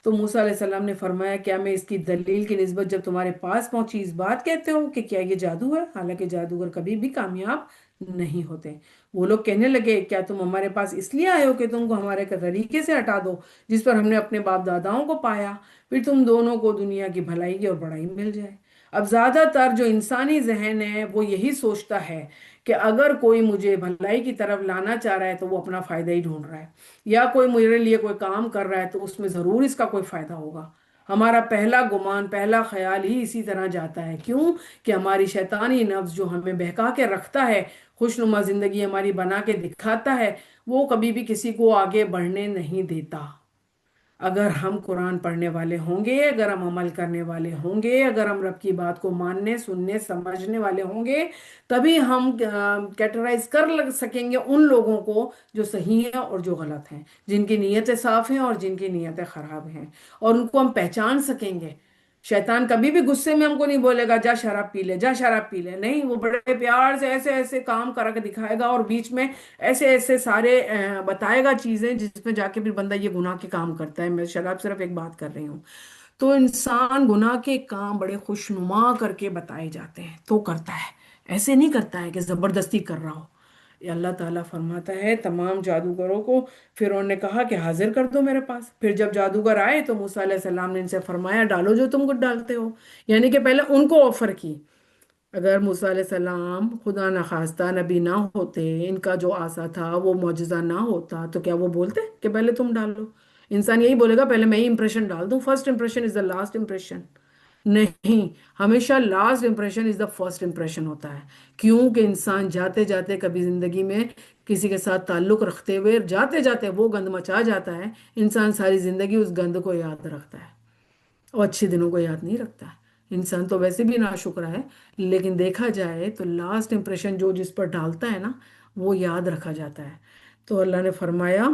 تو موسیٰ علیہ السلام نے فرمایا کیا میں اس کی دلیل کی نسبت جب تمہارے پاس پہنچی اس بات کہتے ہو کہ کیا یہ جادو ہے؟ حالانکہ جادوگر کبھی بھی کامیاب نہیں ہوتے۔ وہ لوگ کہنے لگے کیا تم ہمارے پاس اس لیے آئے ہو کہ تم کو ہمارے کا طریقے سے ہٹا دو جس پر ہم نے اپنے باپ داداؤں کو پایا، پھر تم دونوں کو دنیا کی بھلائی اور بڑائی مل جائے۔ اب زیادہ تر جو انسانی ذہن ہے وہ یہی سوچتا ہے کہ اگر کوئی مجھے بھلائی کی طرف لانا چاہ رہا ہے تو وہ اپنا فائدہ ہی ڈھونڈ رہا ہے، یا کوئی میرے لیے کوئی کام کر رہا ہے تو اس میں ضرور اس کا کوئی فائدہ ہوگا۔ ہمارا پہلا گمان، پہلا خیال ہی اسی طرح جاتا ہے، کیوں کہ ہماری شیطانی نفس جو ہمیں بہکا کے رکھتا ہے، خوشنما زندگی ہماری بنا کے دکھاتا ہے، وہ کبھی بھی کسی کو آگے بڑھنے نہیں دیتا۔ اگر ہم قرآن پڑھنے والے ہوں گے، اگر ہم عمل کرنے والے ہوں گے، اگر ہم رب کی بات کو ماننے سننے سمجھنے والے ہوں گے، تبھی ہم کیٹرائز کر لگ سکیں گے ان لوگوں کو جو صحیح ہیں اور جو غلط ہیں، جن کی نیتیں صاف ہیں اور جن کی نیتیں خراب ہیں، اور ان کو ہم پہچان سکیں گے۔ شیطان کبھی بھی غصے میں ہم کو نہیں بولے گا جا شراب پی لے، جا شراب پی لے، نہیں، وہ بڑے پیار سے ایسے ایسے کام کر کے دکھائے گا، اور بیچ میں ایسے ایسے سارے بتائے گا چیزیں جس میں جا کے پھر بندہ یہ گناہ کے کام کرتا ہے۔ میں شراب صرف ایک بات کر رہی ہوں۔ تو انسان گناہ کے کام بڑے خوشنما کر کے بتائے جاتے ہیں تو کرتا ہے، ایسے نہیں کرتا ہے کہ زبردستی کر رہا ہو۔ یہ اللہ تعالیٰ فرماتا ہے تمام جادوگروں کو فرعون نے کہا کہ حاضر کر دو میرے پاس۔ پھر جب جادوگر آئے تو موسیٰ علیہ السلام نے ان سے فرمایا ڈالو جو تم کچھ ڈالتے ہو، یعنی کہ پہلے ان کو آفر کی۔ اگر موسیٰ علیہ السلام خدا نخواستہ نبی نہ ہوتے، ان کا جو آسا تھا وہ معجزہ نہ ہوتا، تو کیا وہ بولتے کہ پہلے تم ڈالو؟ انسان یہی بولے گا پہلے میں ہی امپریشن ڈال دوں، first impression is the last impression. نہیں، ہمیشہ last impression is the first impression ہوتا ہے، کیونکہ انسان جاتے جاتے کبھی زندگی میں کسی کے ساتھ تعلق رکھتے ہوئے جاتے جاتے وہ گند مچا جاتا ہے، انسان ساری زندگی اس گند کو یاد رکھتا ہے اور اچھے دنوں کو یاد نہیں رکھتا ہے۔ انسان تو ویسے بھی ناشکرا ہے، لیکن دیکھا جائے تو لاسٹ امپریشن جو جس پر ڈالتا ہے نا وہ یاد رکھا جاتا ہے۔ تو اللہ نے فرمایا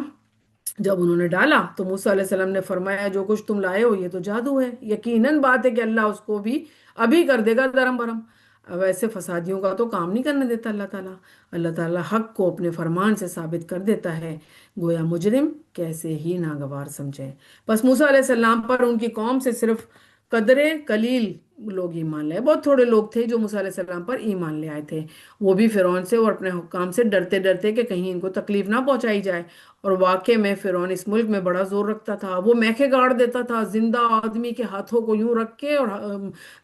جب انہوں نے ڈالا تو موسیٰ علیہ السلام نے فرمایا جو کچھ تم لائے ہو یہ تو جادو ہے، یقیناً بات ہے کہ اللہ اس کو بھی ابھی کر دے گا درم برم۔ اب ایسے فسادیوں کا تو کام نہیں کرنے دیتا اللہ تعالیٰ۔ اللہ تعالیٰ حق کو اپنے فرمان سے ثابت کر دیتا ہے، گویا مجرم کیسے ہی ناگوار سمجھے۔ بس موسیٰ علیہ السلام پر ان کی قوم سے صرف قدرے قلیل لوگ ایمان لائے، بہت تھوڑے لوگ تھے جو موسیٰ علیہ السلام پر ایمان لے آئے تھے، وہ بھی فرعون سے اور اپنے حکام سے ڈرتے ڈرتے کہ کہیں ان کو تکلیف نہ پہنچائی جائے۔ اور واقع میں فرعون اس ملک میں بڑا زور رکھتا تھا، وہ میخیں گاڑ دیتا تھا، زندہ آدمی کے ہاتھوں کو یوں رکھ کے اور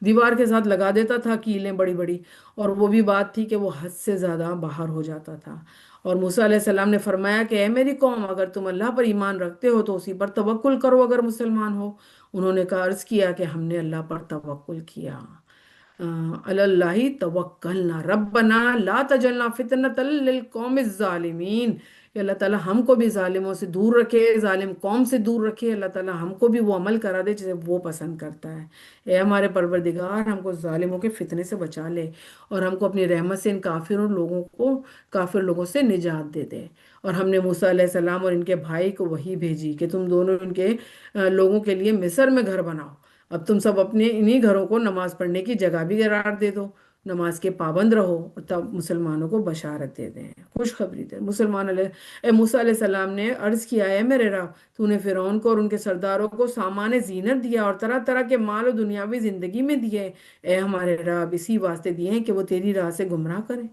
دیوار کے ساتھ لگا دیتا تھا کیلیں بڑی بڑی، اور وہ بھی بات تھی کہ وہ حد سے زیادہ باہر ہو جاتا تھا۔ اور موسیٰ علیہ السلام نے فرمایا کہ اے میری قوم اگر تم اللہ پر ایمان رکھتے ہو تو اسی پر توکل کرو اگر مسلمان ہو۔ انہوں نے کہا عرض کیا کہ ہم نے اللہ پر توکل کیا، علی اللہ توکلنا ربنا لا تجعلنا فتنة للقوم الظالمین، کہ اللہ تعالیٰ ہم کو بھی ظالموں سے دور رکھے، ظالم قوم سے دور رکھے، اللہ تعالیٰ ہم کو بھی وہ عمل کرا دے جسے وہ پسند کرتا ہے۔ اے ہمارے پروردگار ہم کو ظالموں کے فتنے سے بچا لے، اور ہم کو اپنی رحمت سے ان کافر لوگوں سے نجات دے دے۔ اور ہم نے موسیٰ علیہ السلام اور ان کے بھائی کو وحی بھیجی کہ تم دونوں ان کے لوگوں کے لیے مصر میں گھر بناؤ، اب تم سب اپنے انہی گھروں کو نماز پڑھنے کی جگہ بھی قرار دے دو، نماز کے پابند رہو، اور تب مسلمانوں کو بشارت دے دیں، خوشخبری دیں۔ اے موسیٰ علیہ السلام نے عرض کیا ہے میرے رب تو نے فرعون کو اور ان کے سرداروں کو سامان زینت دیا اور طرح طرح کے مال و دنیاوی زندگی میں دیے، اے ہمارے رب اسی واسطے دیے ہیں کہ وہ تیری راہ سے گمراہ کریں۔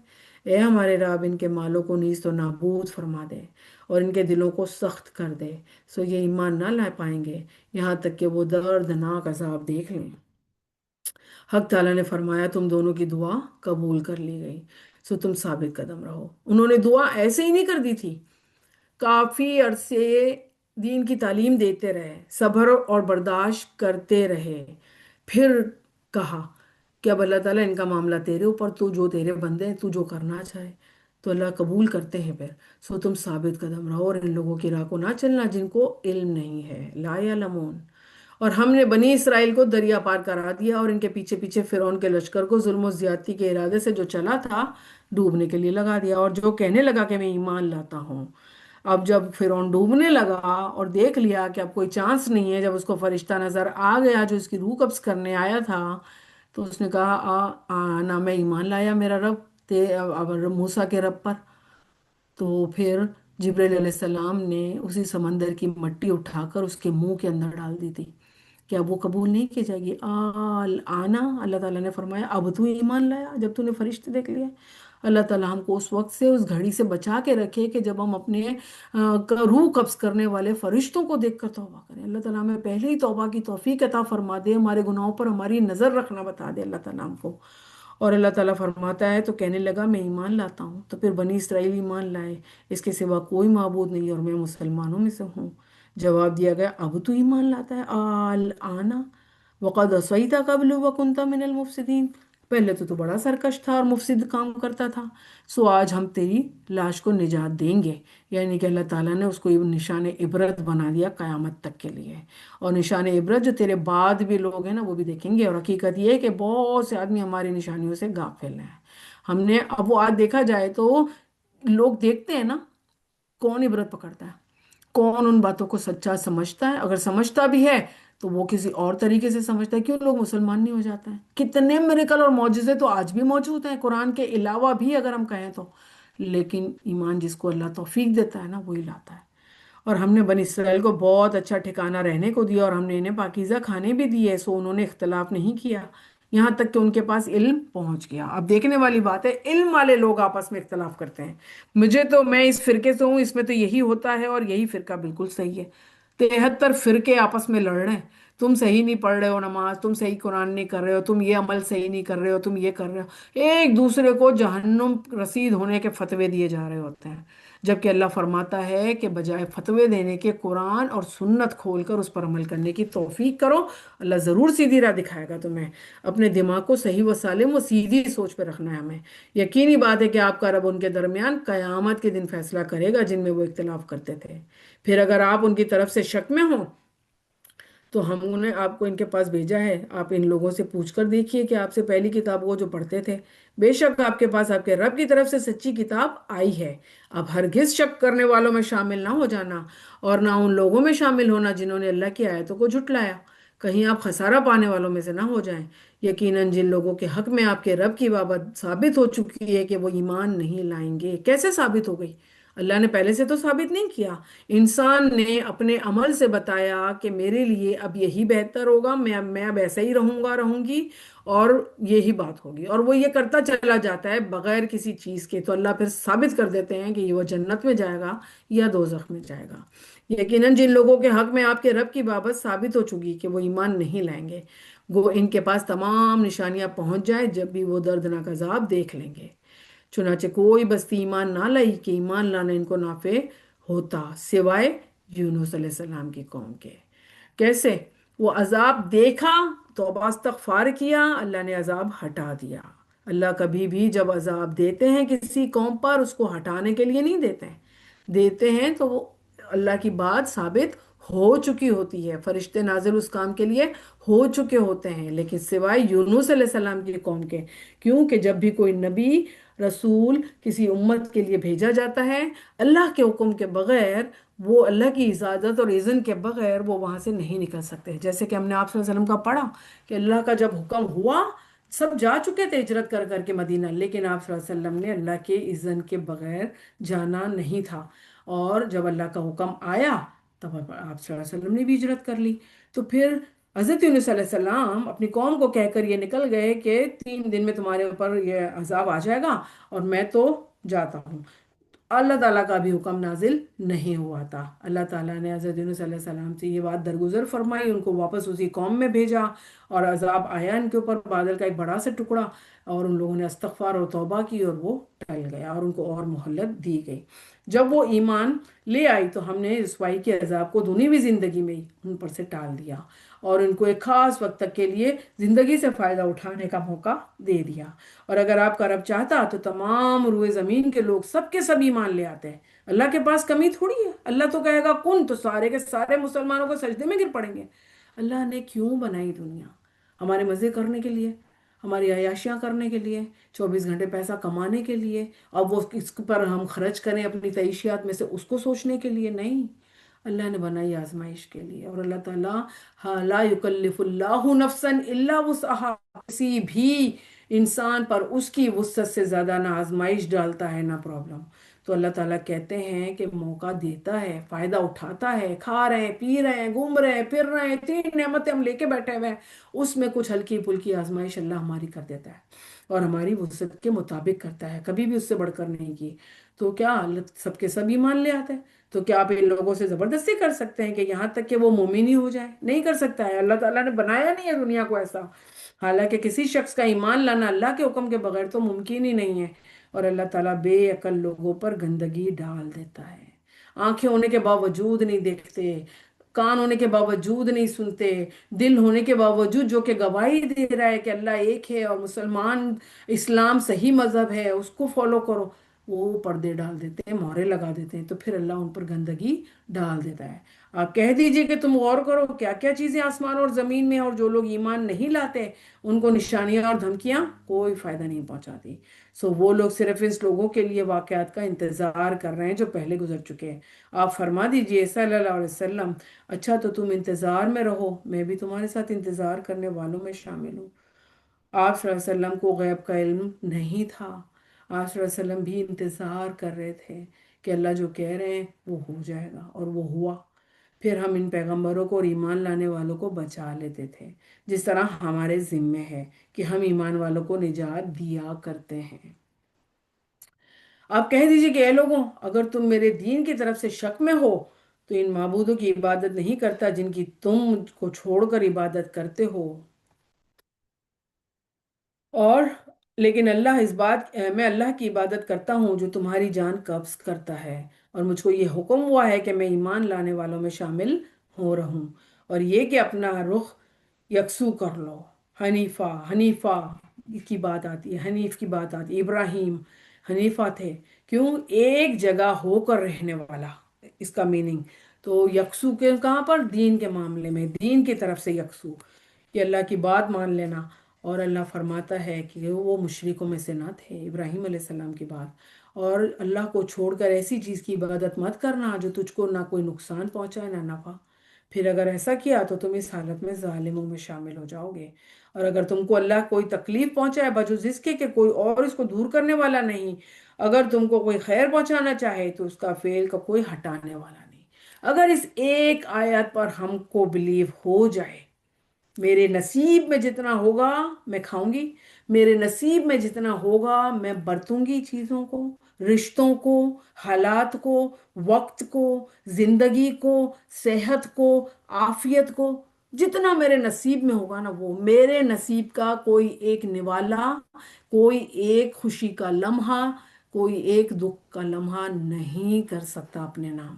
اے ہمارے رب ان کے مالوں کو نیز تو نابود فرما دے اور ان کے دلوں کو سخت کر دے، سو یہ ایمان نہ لا پائیں گے یہاں تک کہ وہ دردناک عذاب دیکھ لیں۔ حق تعالیٰ نے فرمایا تم دونوں کی دعا قبول کر لی گئی۔ سو تم ثابت قدم رہو. انہوں نے دعا ایسے ہی نہیں کر دی تھی، کافی عرصے دین کی تعلیم دیتے رہے، صبر اور برداشت کرتے رہے. پھر کہا کہ اب اللہ تعالیٰ ان کا معاملہ تیرے اوپر، تو جو تیرے بندے ہیں تو جو کرنا چاہے تو اللہ قبول کرتے ہیں. پھر سو تم ثابت قدم رہو اور ان لوگوں کی راہ کو نہ چلنا جن کو علم نہیں ہے، لا یعلمون. اور ہم نے بنی اسرائیل کو دریا پار کرا دیا، اور ان کے پیچھے پیچھے فرعون کے لشکر کو ظلم و زیادتی کے ارادے سے جو چلا تھا ڈوبنے کے لیے لگا دیا. اور جو کہنے لگا کہ میں ایمان لاتا ہوں، اب جب فرعون ڈوبنے لگا اور دیکھ لیا کہ اب کوئی چانس نہیں ہے، جب اس کو فرشتہ نظر آ گیا جو اس کی روح قبض کرنے آیا تھا، تو اس نے کہا نہ میں ایمان لایا میرا رب موسیٰ کے رب پر. تو پھر جبرائیل علیہ السلام نے اسی سمندر کی مٹی اٹھا کر اس کے منہ کے اندر ڈال دی تھی کہ اب وہ قبول نہیں کی جائے گی. آنا اللہ تعالیٰ نے فرمایا اب تو ایمان لایا جب تو نے فرشتے دیکھ لیے. اللہ تعالیٰ ہم کو اس وقت سے اس گھڑی سے بچا کے رکھے کہ جب ہم اپنے روح قبض کرنے والے فرشتوں کو دیکھ کر توبہ کریں. اللہ تعالیٰ ہمیں پہلے ہی توبہ کی توفیق عطا فرما دے، ہمارے گناہوں پر ہماری نظر رکھنا بتا دے اللہ تعالیٰ ہم کو. اور اللہ تعالیٰ فرماتا ہے تو کہنے لگا میں ایمان لاتا ہوں. تو پھر بنی اسرائیل ایمان لائے، اس کے سوا کوئی معبود نہیں اور میں مسلمانوں میں سے ہوں. جواب دیا گیا اب تو ایمان لاتا ہے آنا وقد عصیت قبل وکنت من المفسدین، پہلے تو بڑا سرکش تھا اور مفسد کام کرتا تھا. سو آج ہم تیری لاش کو نجات دیں گے. یعنی کہ اللہ تعالیٰ نے اس کو نشان عبرت بنا دیا قیامت تک کے لیے، اور نشان عبرت جو تیرے بعد بھی لوگ ہیں نا وہ بھی دیکھیں گے. اور حقیقت یہ ہے کہ بہت سے آدمی ہماری نشانیوں سے غافل ہیں. ہم نے اب وہ آج دیکھا جائے تو لوگ دیکھتے ہیں نا کون عبرت پکڑتا ہے، کون ان باتوں کو سچا سمجھتا ہے. اگر سمجھتا بھی ہے تو وہ کسی اور طریقے سے سمجھتا ہے. کیوں لوگ مسلمان نہیں ہو جاتے ہیں؟ کتنے میریکل اور معجزے تو آج بھی موجود ہیں قرآن کے علاوہ بھی اگر ہم کہیں تو، لیکن ایمان جس کو اللہ توفیق دیتا ہے نا وہی لاتا ہے. اور ہم نے بنی اسرائیل کو بہت اچھا ٹھکانہ رہنے کو دیا، اور ہم نے انہیں پاکیزہ کھانے بھی دیے، سو انہوں نے اختلاف نہیں کیا یہاں تک کہ ان کے پاس علم پہنچ گیا. اب دیکھنے والی بات ہے علم والے لوگ آپس میں اختلاف کرتے ہیں. مجھے تو میں اس فرقے سے ہوں، اس میں تو یہی ہوتا ہے اور یہی فرقہ بالکل صحیح ہے. 73 فرقے آپس میں لڑ رہے ہیں، تم صحیح نہیں پڑھ رہے ہو نماز، تم صحیح قرآن نہیں کر رہے ہو، تم یہ عمل صحیح نہیں کر رہے ہو، تم یہ کر رہے ہو، ایک دوسرے کو جہنم رسید ہونے کے فتوے دیے جا رہے ہوتے ہیں. جبکہ اللہ فرماتا ہے کہ بجائے فتوے دینے کے قرآن اور سنت کھول کر اس پر عمل کرنے کی توفیق کرو، اللہ ضرور سیدھی راہ دکھائے گا تمہیں. اپنے دماغ کو صحیح و سالم و سیدھی سوچ پہ رکھنا ہے ہمیں. یقینی بات ہے کہ آپ کا رب ان کے درمیان قیامت کے دن فیصلہ کرے گا جن میں وہ اختلاف کرتے تھے. پھر اگر آپ ان کی طرف سے شک میں ہوں تو ہم نے آپ کو ان کے پاس بھیجا ہے، آپ ان لوگوں سے پوچھ کر دیکھیے کہ آپ سے پہلی کتاب وہ جو پڑھتے تھے، بے شک آپ کے پاس آپ کے رب کی طرف سے سچی کتاب آئی ہے. اب ہرگز شک کرنے والوں میں شامل نہ ہو جانا اور نہ ان لوگوں میں شامل ہونا جنہوں نے اللہ کی آیتوں کو جھٹلایا، کہیں آپ خسارہ پانے والوں میں سے نہ ہو جائیں. یقیناً جن لوگوں کے حق میں آپ کے رب کی بابت ثابت ہو چکی ہے کہ وہ ایمان نہیں لائیں گے. کیسے ثابت ہو گئی؟ اللہ نے پہلے سے تو ثابت نہیں کیا، انسان نے اپنے عمل سے بتایا کہ میرے لیے اب یہی بہتر ہوگا، میں اب ایسا ہی رہوں گی اور یہی بات ہوگی، اور وہ یہ کرتا چلا جاتا ہے بغیر کسی چیز کے. تو اللہ پھر ثابت کر دیتے ہیں کہ یہ وہ جنت میں جائے گا یا دوزخ میں جائے گا. یقیناً جن لوگوں کے حق میں آپ کے رب کی بابت ثابت ہو چکی کہ وہ ایمان نہیں لائیں گے، گو ان کے پاس تمام نشانیاں پہنچ جائیں جب بھی وہ دردناک عذاب دیکھ لیں گے. چنانچہ کوئی بستی ایمان نہ لائی کہ ایمان لانا ان کو نافع ہوتا سوائے یونس علیہ السلام کی قوم کے. کیسے؟ وہ عذاب دیکھا، توبہ استغفار کیا، اللہ نے عذاب ہٹا دیا. اللہ کبھی بھی جب عذاب دیتے ہیں کسی قوم پر اس کو ہٹانے کے لیے نہیں دیتے ہیں، دیتے ہیں تو وہ اللہ کی بات ثابت ہو چکی ہوتی ہے، فرشتے نازل اس کام کے لیے ہو چکے ہوتے ہیں، لیکن سوائے یونس علیہ السلام کی قوم کے. کیونکہ جب بھی کوئی نبی رسول کسی امت کے لیے بھیجا جاتا ہے اللہ کے حکم کے بغیر، وہ اللہ کی اجازت اور اذن کے بغیر وہ وہاں سے نہیں نکل سکتے. جیسے کہ ہم نے آپ صلی اللہ علیہ وسلم کا پڑھا کہ اللہ کا جب حکم ہوا سب جا چکے تھے ہجرت کر کر کے مدینہ، لیکن آپ صلی اللہ علیہ وسلم نے اللہ کے اذن کے بغیر جانا نہیں تھا، اور جب اللہ کا حکم آیا تب آپ صلی اللہ علیہ وسلم نے بھی ہجرت کر لی. تو پھر حضرت یونس علیہ السلام اپنی قوم کو کہہ کر یہ نکل گئے کہ 3 دن میں تمہارے اوپر یہ عذاب آ جائے گا اور میں تو جاتا ہوں. اللہ تعالیٰ کا بھی حکم نازل نہیں ہوا تھا. اللہ تعالیٰ نے حضرت یونس علیہ السلام سے یہ بات درگزر فرمائی، ان کو واپس اسی قوم میں بھیجا، اور عذاب آیا ان کے اوپر بادل کا ایک بڑا سا ٹکڑا، اور ان لوگوں نے استغفار اور توبہ کی اور وہ ٹل گیا اور ان کو اور مہلت دی گئی۔ جب وہ ایمان لے آئی تو ہم نے رسوائی کے عذاب کو دنیوی زندگی میں ہی ان پر سے ٹال دیا، اور ان کو ایک خاص وقت تک کے لیے زندگی سے فائدہ اٹھانے کا موقع دے دیا۔ اور اگر آپ کا رب چاہتا تو تمام روئے زمین کے لوگ سب کے سب ایمان لے آتے ہیں۔ اللہ کے پاس کمی تھوڑی ہے، اللہ تو کہے گا کن تو سارے کے سارے مسلمانوں کو سجدے میں گر پڑیں گے۔ اللہ نے کیوں بنائی دنیا؟ ہمارے مزے کرنے کے لیے، ہماری عیاشیاں کرنے کے لیے، 24 گھنٹے پیسہ کمانے کے لیے، اب وہ اس پر ہم خرچ کریں اپنی تعیشیات میں سے اس کو سوچنے کے لیے نہیں۔ اللہ نے بنائی آزمائش کے لیے، اور اللہ تعالیٰ ہاں لا یکلف اللہ نفسا الا وسعها، کسی بھی انسان پر اس کی وسعت سے زیادہ نہ آزمائش ڈالتا ہے نہ پرابلم۔ تو اللہ تعالیٰ کہتے ہیں کہ موقع دیتا ہے، فائدہ اٹھاتا ہے، کھا رہے ہیں، پی رہے ہیں، گھوم رہے ہیں، پھر رہے ہیں، 3 نعمتیں ہم لے کے بیٹھے ہوئے ہیں، اس میں کچھ ہلکی پھلکی آزمائش اللہ ہماری کر دیتا ہے اور ہماری وسعت کے مطابق کرتا ہے، کبھی بھی اس سے بڑھ کر نہیں کی۔ تو کیا اللہ سب کے سب ایمان لے آتے ہیں؟ تو کیا آپ ان لوگوں سے زبردستی کر سکتے ہیں کہ یہاں تک کہ وہ مومن ہی ہو جائیں؟ نہیں کر سکتا ہے، اللہ تعالیٰ نے بنایا نہیں ہے دنیا کو ایسا۔ حالانکہ کسی شخص کا ایمان لانا اللہ کے حکم کے بغیر تو ممکن ہی نہیں ہے، اور اللہ تعالیٰ بے عقل لوگوں پر گندگی ڈال دیتا ہے۔ آنکھیں ہونے کے باوجود نہیں دیکھتے، کان ہونے کے باوجود نہیں سنتے، دل ہونے کے باوجود جو کہ گواہی دے رہا ہے کہ اللہ ایک ہے اور مسلمان اسلام صحیح مذہب ہے اس کو فالو کرو، وہ پردے ڈال دیتے ہیں، مہرے لگا دیتے ہیں، تو پھر اللہ ان پر گندگی ڈال دیتا ہے۔ آپ کہہ دیجئے کہ تم غور کرو کیا کیا چیزیں آسمان اور زمین میں، اور جو لوگ ایمان نہیں لاتے ان کو نشانیاں اور دھمکیاں کوئی فائدہ نہیں پہنچاتی۔ وہ لوگ صرف اس لوگوں کے لیے واقعات کا انتظار کر رہے ہیں جو پہلے گزر چکے ہیں۔ آپ فرما دیجئے صلی اللہ علیہ وسلم، اچھا تو تم انتظار میں رہو، میں بھی تمہارے ساتھ انتظار کرنے والوں میں شامل ہوں۔ آپ صلی اللہ علیہ وسلم کو غیب کا علم نہیں تھا، آپ صلی اللہ علیہ وسلم بھی انتظار کر رہے تھے کہ اللہ جو کہہ رہے ہیں وہ ہو جائے گا، اور وہ ہوا۔ پھر ہم ان پیغمبروں کو اور ایمان لانے والوں کو بچا لیتے تھے، جس طرح ہمارے ذمے ہے کہ ہم ایمان والوں کو نجات دیا کرتے ہیں۔ آپ کہہ دیجئے کہ اے لوگوں، اگر تم میرے دین کی طرف سے شک میں ہو تو ان معبودوں کی عبادت نہیں کرتا جن کی تم کو چھوڑ کر عبادت کرتے ہو، اور لیکن اللہ اس بات میں اللہ کی عبادت کرتا ہوں جو تمہاری جان قبض کرتا ہے، اور مجھ کو یہ حکم ہوا ہے کہ میں ایمان لانے والوں میں شامل ہو رہوں، اور یہ کہ اپنا رخ یکسو کر لو۔ حنیفہ، حنیفہ کی بات آتی ہے، حنیف کی بات آتی ہے، ابراہیم حنیفہ تھے، کیوں؟ ایک جگہ ہو کر رہنے والا، اس کا میننگ تو یکسو کے کہاں پر؟ دین کے معاملے میں، دین کی طرف سے یکسو، کہ اللہ کی بات مان لینا۔ اور اللہ فرماتا ہے کہ وہ مشرکوں میں سے نہ تھے، ابراہیم علیہ السلام کی بات، اور اللہ کو چھوڑ کر ایسی چیز کی عبادت مت کرنا جو تجھ کو نہ کوئی نقصان پہنچائے نہ نفع۔ پھر اگر ایسا کیا تو تم اس حالت میں ظالموں میں شامل ہو جاؤ گے، اور اگر تم کو اللہ کوئی تکلیف پہنچائے بجز اس کے کہ کوئی اور اس کو دور کرنے والا نہیں، اگر تم کو کوئی خیر پہنچانا چاہے تو اس کا فعل کا کوئی ہٹانے والا نہیں۔ اگر اس ایک آیت پر ہم کو بلیو ہو جائے، میرے نصیب میں جتنا ہوگا میں کھاؤں گی، میرے نصیب میں جتنا ہوگا میں برتوں گی، چیزوں کو، رشتوں کو، حالات کو، وقت کو، زندگی کو، صحت کو، عافیت کو، جتنا میرے نصیب میں ہوگا نا، وہ میرے نصیب کا کوئی ایک نوالا، کوئی ایک خوشی کا لمحہ، کوئی ایک دکھ کا لمحہ نہیں کر سکتا اپنے نام۔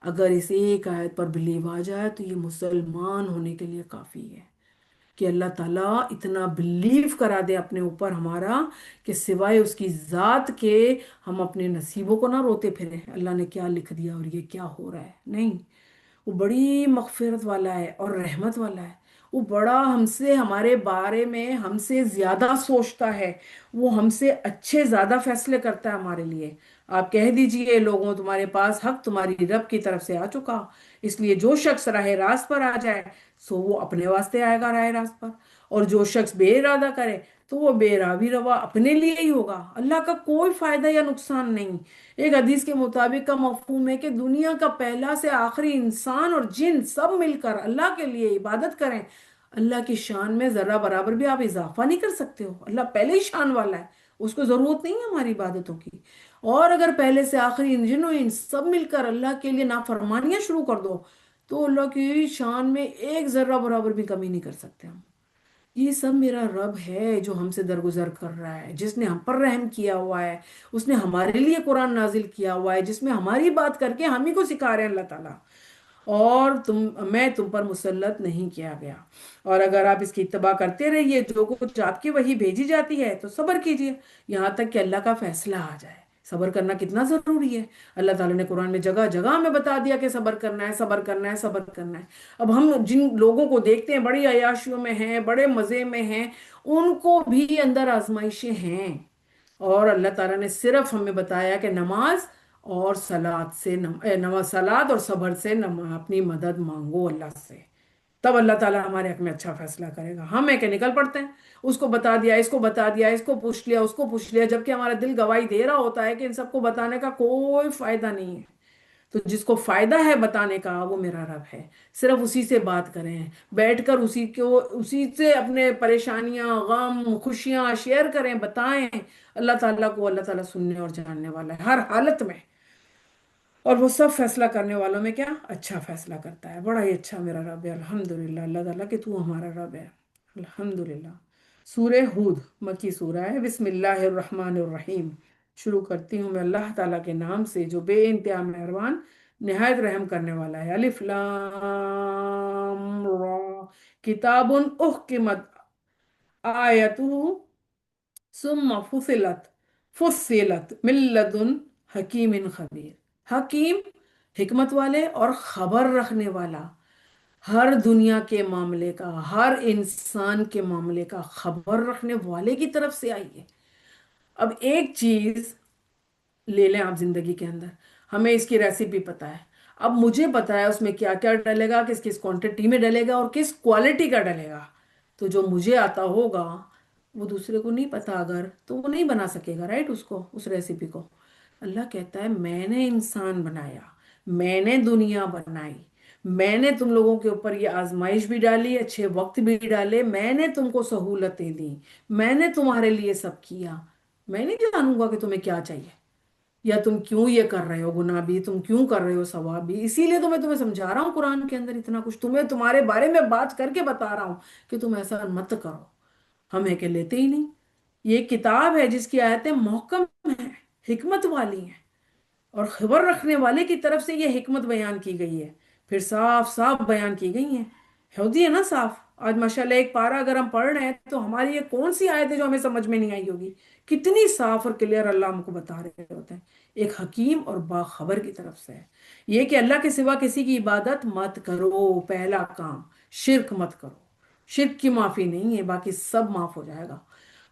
اگر اس ایک آیت پر بلیو آ جائے تو یہ مسلمان ہونے کے لیے کافی ہے کہ اللہ تعالیٰ اتنا بلیو کرا دے اپنے اوپر ہمارا کہ سوائے اس کی ذات کے ہم اپنے نصیبوں کو نہ روتے پھریں اللہ نے کیا لکھ دیا اور یہ کیا ہو رہا ہے۔ نہیں، وہ بڑی مغفرت والا ہے اور رحمت والا ہے، وہ بڑا ہم سے، ہمارے بارے میں ہم سے زیادہ سوچتا ہے، وہ ہم سے اچھے زیادہ فیصلے کرتا ہے ہمارے لیے۔ آپ کہہ دیجئے لوگوں، تمہارے پاس حق تمہاری رب کی طرف سے آ چکا، اس لیے جو شخص راہ راست پر آ جائے سو وہ اپنے واسطے آئے گا راہ راست پر، اور جو شخص بے ارادہ کرے تو وہ بے راوی روا اپنے لیے ہی ہوگا، اللہ کا کوئی فائدہ یا نقصان نہیں۔ ایک حدیث کے مطابق کا مفہوم ہے کہ دنیا کا پہلا سے آخری انسان اور جن سب مل کر اللہ کے لیے عبادت کریں، اللہ کی شان میں ذرہ برابر بھی آپ اضافہ نہیں کر سکتے ہو، اللہ پہلے ہی شان والا ہے، اس کو ضرورت نہیں ہے ہماری عبادتوں کی۔ اور اگر پہلے سے آخری جن و انس سب مل کر اللہ کے لیے نافرمانیاں شروع کر دو تو اللہ کی شان میں ایک ذرہ برابر بھی کمی نہیں کر سکتے ہم۔ یہ سب میرا رب ہے جو ہم سے درگزر کر رہا ہے، جس نے ہم پر رحم کیا ہوا ہے، اس نے ہمارے لیے قرآن نازل کیا ہوا ہے، جس میں ہماری بات کر کے ہم ہی کو سکھا رہے ہیں اللہ تعالیٰ۔ اور میں تم پر مسلط نہیں کیا گیا، اور اگر آپ اس کی اتباع کرتے رہیے جو کچھ آپ کی وہی بھیجی جاتی ہے تو صبر کیجیے یہاں تک کہ اللہ کا فیصلہ آ جائے۔ صبر کرنا کتنا ضروری ہے، اللہ تعالیٰ نے قرآن میں جگہ جگہ ہمیں بتا دیا کہ صبر کرنا ہے، صبر کرنا ہے، صبر کرنا ہے۔ اب ہم جن لوگوں کو دیکھتے ہیں بڑی عیاشیوں میں ہیں، بڑے مزے میں ہیں، ان کو بھی اندر آزمائشیں ہیں، اور اللہ تعالیٰ نے صرف ہمیں بتایا کہ نماز اور نماز سلاد اور صبر سے اپنی مدد مانگو اللہ سے، تب اللہ تعالیٰ ہمارے حق میں اچھا فیصلہ کرے گا۔ ہم ہے کہ نکل پڑتے ہیں، اس کو بتا دیا، اس کو بتا دیا، اس کو پوچھ لیا، اس کو پوچھ لیا، جبکہ ہمارا دل گواہی دے رہا ہوتا ہے کہ ان سب کو بتانے کا کوئی فائدہ نہیں ہے۔ تو جس کو فائدہ ہے بتانے کا وہ میرا رب ہے، صرف اسی سے بات کریں، بیٹھ کر اسی سے اپنے پریشانیاں، غم، خوشیاں شیئر کریں، بتائیں۔ اللہ تعالیٰ کو اللہ تعالیٰ سننے اور جاننے والا ہے ہر حالت میں، اور وہ سب فیصلہ کرنے والوں میں کیا اچھا فیصلہ کرتا ہے۔ بڑا ہی اچھا میرا رب ہے، الحمدللہ اللہ تعالیٰ کہ تو ہمارا رب ہے، الحمدللہ۔ سورہ ہود مکی سورہ ہے۔ بسم اللہ الرحمن الرحیم، شروع کرتی ہوں میں اللہ تعالیٰ کے نام سے جو بے انتہا مہربان نہایت رحم کرنے والا ہے۔ الف لام را، کتاب احکمت آیتہ ثم فصلت من لدن حکیم خبیر۔ حکیم، حکمت والے اور خبر رکھنے والا، ہر دنیا کے معاملے کا، ہر انسان کے معاملے کا خبر رکھنے والے کی طرف سے آئی ہے۔ اب ایک چیز لے لیں آپ زندگی کے اندر، ہمیں اس کی ریسیپی پتہ ہے، اب مجھے پتہ ہے اس میں کیا کیا ڈلے گا، کس کس کوانٹٹی میں ڈلے گا اور کس کوالٹی کا ڈلے گا، تو جو مجھے آتا ہوگا وہ دوسرے کو نہیں پتا اگر، تو وہ نہیں بنا سکے گا، رائٹ، اس ریسیپی کو۔ اللہ کہتا ہے میں نے انسان بنایا، میں نے دنیا بنائی، میں نے تم لوگوں کے اوپر یہ آزمائش بھی ڈالی، اچھے وقت بھی ڈالے، میں نے تم کو سہولتیں دی، میں نے تمہارے لیے سب کیا، میں نہیں جانوں گا کہ تمہیں کیا چاہیے، یا تم کیوں یہ کر رہے ہو گناہ بھی، تم کیوں کر رہے ہو ثواب بھی۔ اسی لیے تو میں تمہیں سمجھا رہا ہوں قرآن کے اندر اتنا کچھ، تمہیں تمہارے بارے میں بات کر کے بتا رہا ہوں کہ تم ایسا مت کرو، ہم ہے کہ لیتے ہی نہیں۔ یہ ایک کتاب ہے جس کی آیتیں محکم ہیں، حکمت والی ہیں، اور خبر رکھنے والے کی طرف سے یہ حکمت بیان کی گئی ہے، پھر صاف صاف بیان کی گئی ہیں، ہوتی ہے نا صاف۔ آج ماشاءاللہ ایک پارہ اگر ہم پڑھ رہے ہیں تو ہماری یہ کون سی آیت ہے جو ہمیں سمجھ میں نہیں آئی ہوگی، کتنی صاف اور کلیئر اللہ ہم کو بتا رہے ہوتے ہیں، ایک حکیم اور باخبر کی طرف سے ہے۔ یہ کہ اللہ کے سوا کسی کی عبادت مت کرو، پہلا کام، شرک مت کرو، شرک کی معافی نہیں ہے، باقی سب معاف ہو جائے گا۔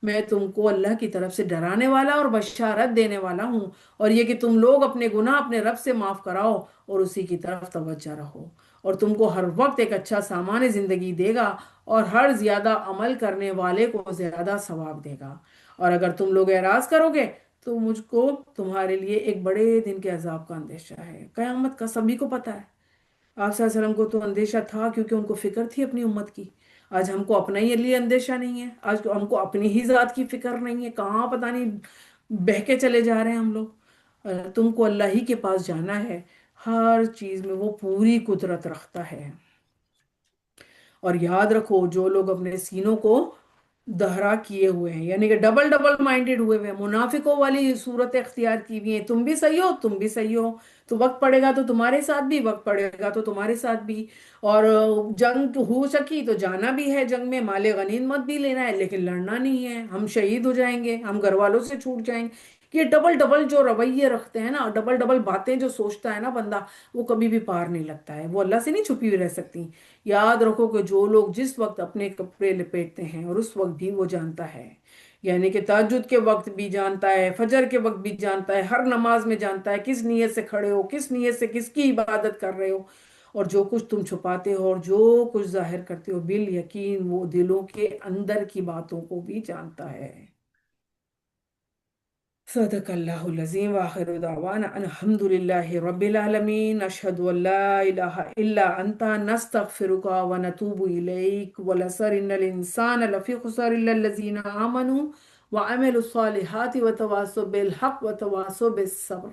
میں تم کو اللہ کی طرف سے ڈرانے والا اور بشارت دینے والا ہوں، اور یہ کہ تم لوگ اپنے گناہ اپنے رب سے معاف کراؤ اور اسی کی طرف توجہ رہو، اور تم کو ہر وقت ایک اچھا سامان زندگی دے گا، اور ہر زیادہ عمل کرنے والے کو زیادہ ثواب دے گا۔ اور اگر تم لوگ اعراض کرو گے تو مجھ کو تمہارے لیے ایک بڑے دن کے عذاب کا اندیشہ ہے، قیامت کا، سبھی کو پتہ ہے۔ آپ صلی اللہ علیہ وسلم کو تو اندیشہ تھا کیونکہ ان کو فکر تھی اپنی امت کی، آج ہم کو اپنا ہی لیے اندیشہ نہیں ہے، آج ہم کو اپنی ہی ذات کی فکر نہیں ہے، کہاں پتہ نہیں بہہ کے چلے جا رہے ہیں ہم لوگ۔ تم کو اللہ ہی کے پاس جانا ہے، ہر چیز میں وہ پوری قدرت رکھتا ہے۔ اور یاد رکھو جو لوگ اپنے سینوں کو دہرا کیے ہوئے ہیں، یعنی کہ ڈبل ڈبل مائنڈڈ ہوئے ہوئے ہیں، منافقوں والی صورت اختیار کی ہوئی ہیں، تم بھی صحیح ہو، تم بھی صحیح ہو، تو وقت پڑے گا تو تمہارے ساتھ بھی، وقت پڑے گا تو تمہارے ساتھ بھی، اور جنگ ہو سکی تو جانا بھی ہے، جنگ میں مال غنیمت بھی لینا ہے، لیکن لڑنا نہیں ہے، ہم شہید ہو جائیں گے، ہم گھر والوں سے چھوٹ جائیں گے۔ یہ ڈبل ڈبل جو رویے رکھتے ہیں نا، ڈبل ڈبل باتیں جو سوچتا ہے نا بندہ، وہ کبھی بھی پار نہیں لگتا ہے، وہ اللہ سے نہیں چھپی ہوئی رہ سکتی۔ یاد رکھو کہ جو لوگ جس وقت اپنے کپڑے لپیٹتے ہیں اور اس وقت بھی وہ جانتا ہے، یعنی کہ تہجد کے وقت بھی جانتا ہے، فجر کے وقت بھی جانتا ہے، ہر نماز میں جانتا ہے کس نیت سے کھڑے ہو، کس نیت سے کس کی عبادت کر رہے ہو، اور جو کچھ تم چھپاتے ہو اور جو کچھ ظاہر کرتے ہو، بالیقین وہ دلوں کے اندر کی باتوں کو بھی جانتا ہے۔ صدق اللہ العظیم، وآخر دعوانا ان الحمد للہ رب العالمین، اشہد ان لا الہ الا انت، نستغفرک ونتوب الیک، والعصر ان الانسان لفی خسر الا الذین آمنوا وعملوا الصالحات وتواصوا بالحق وتواصوا بالصبر۔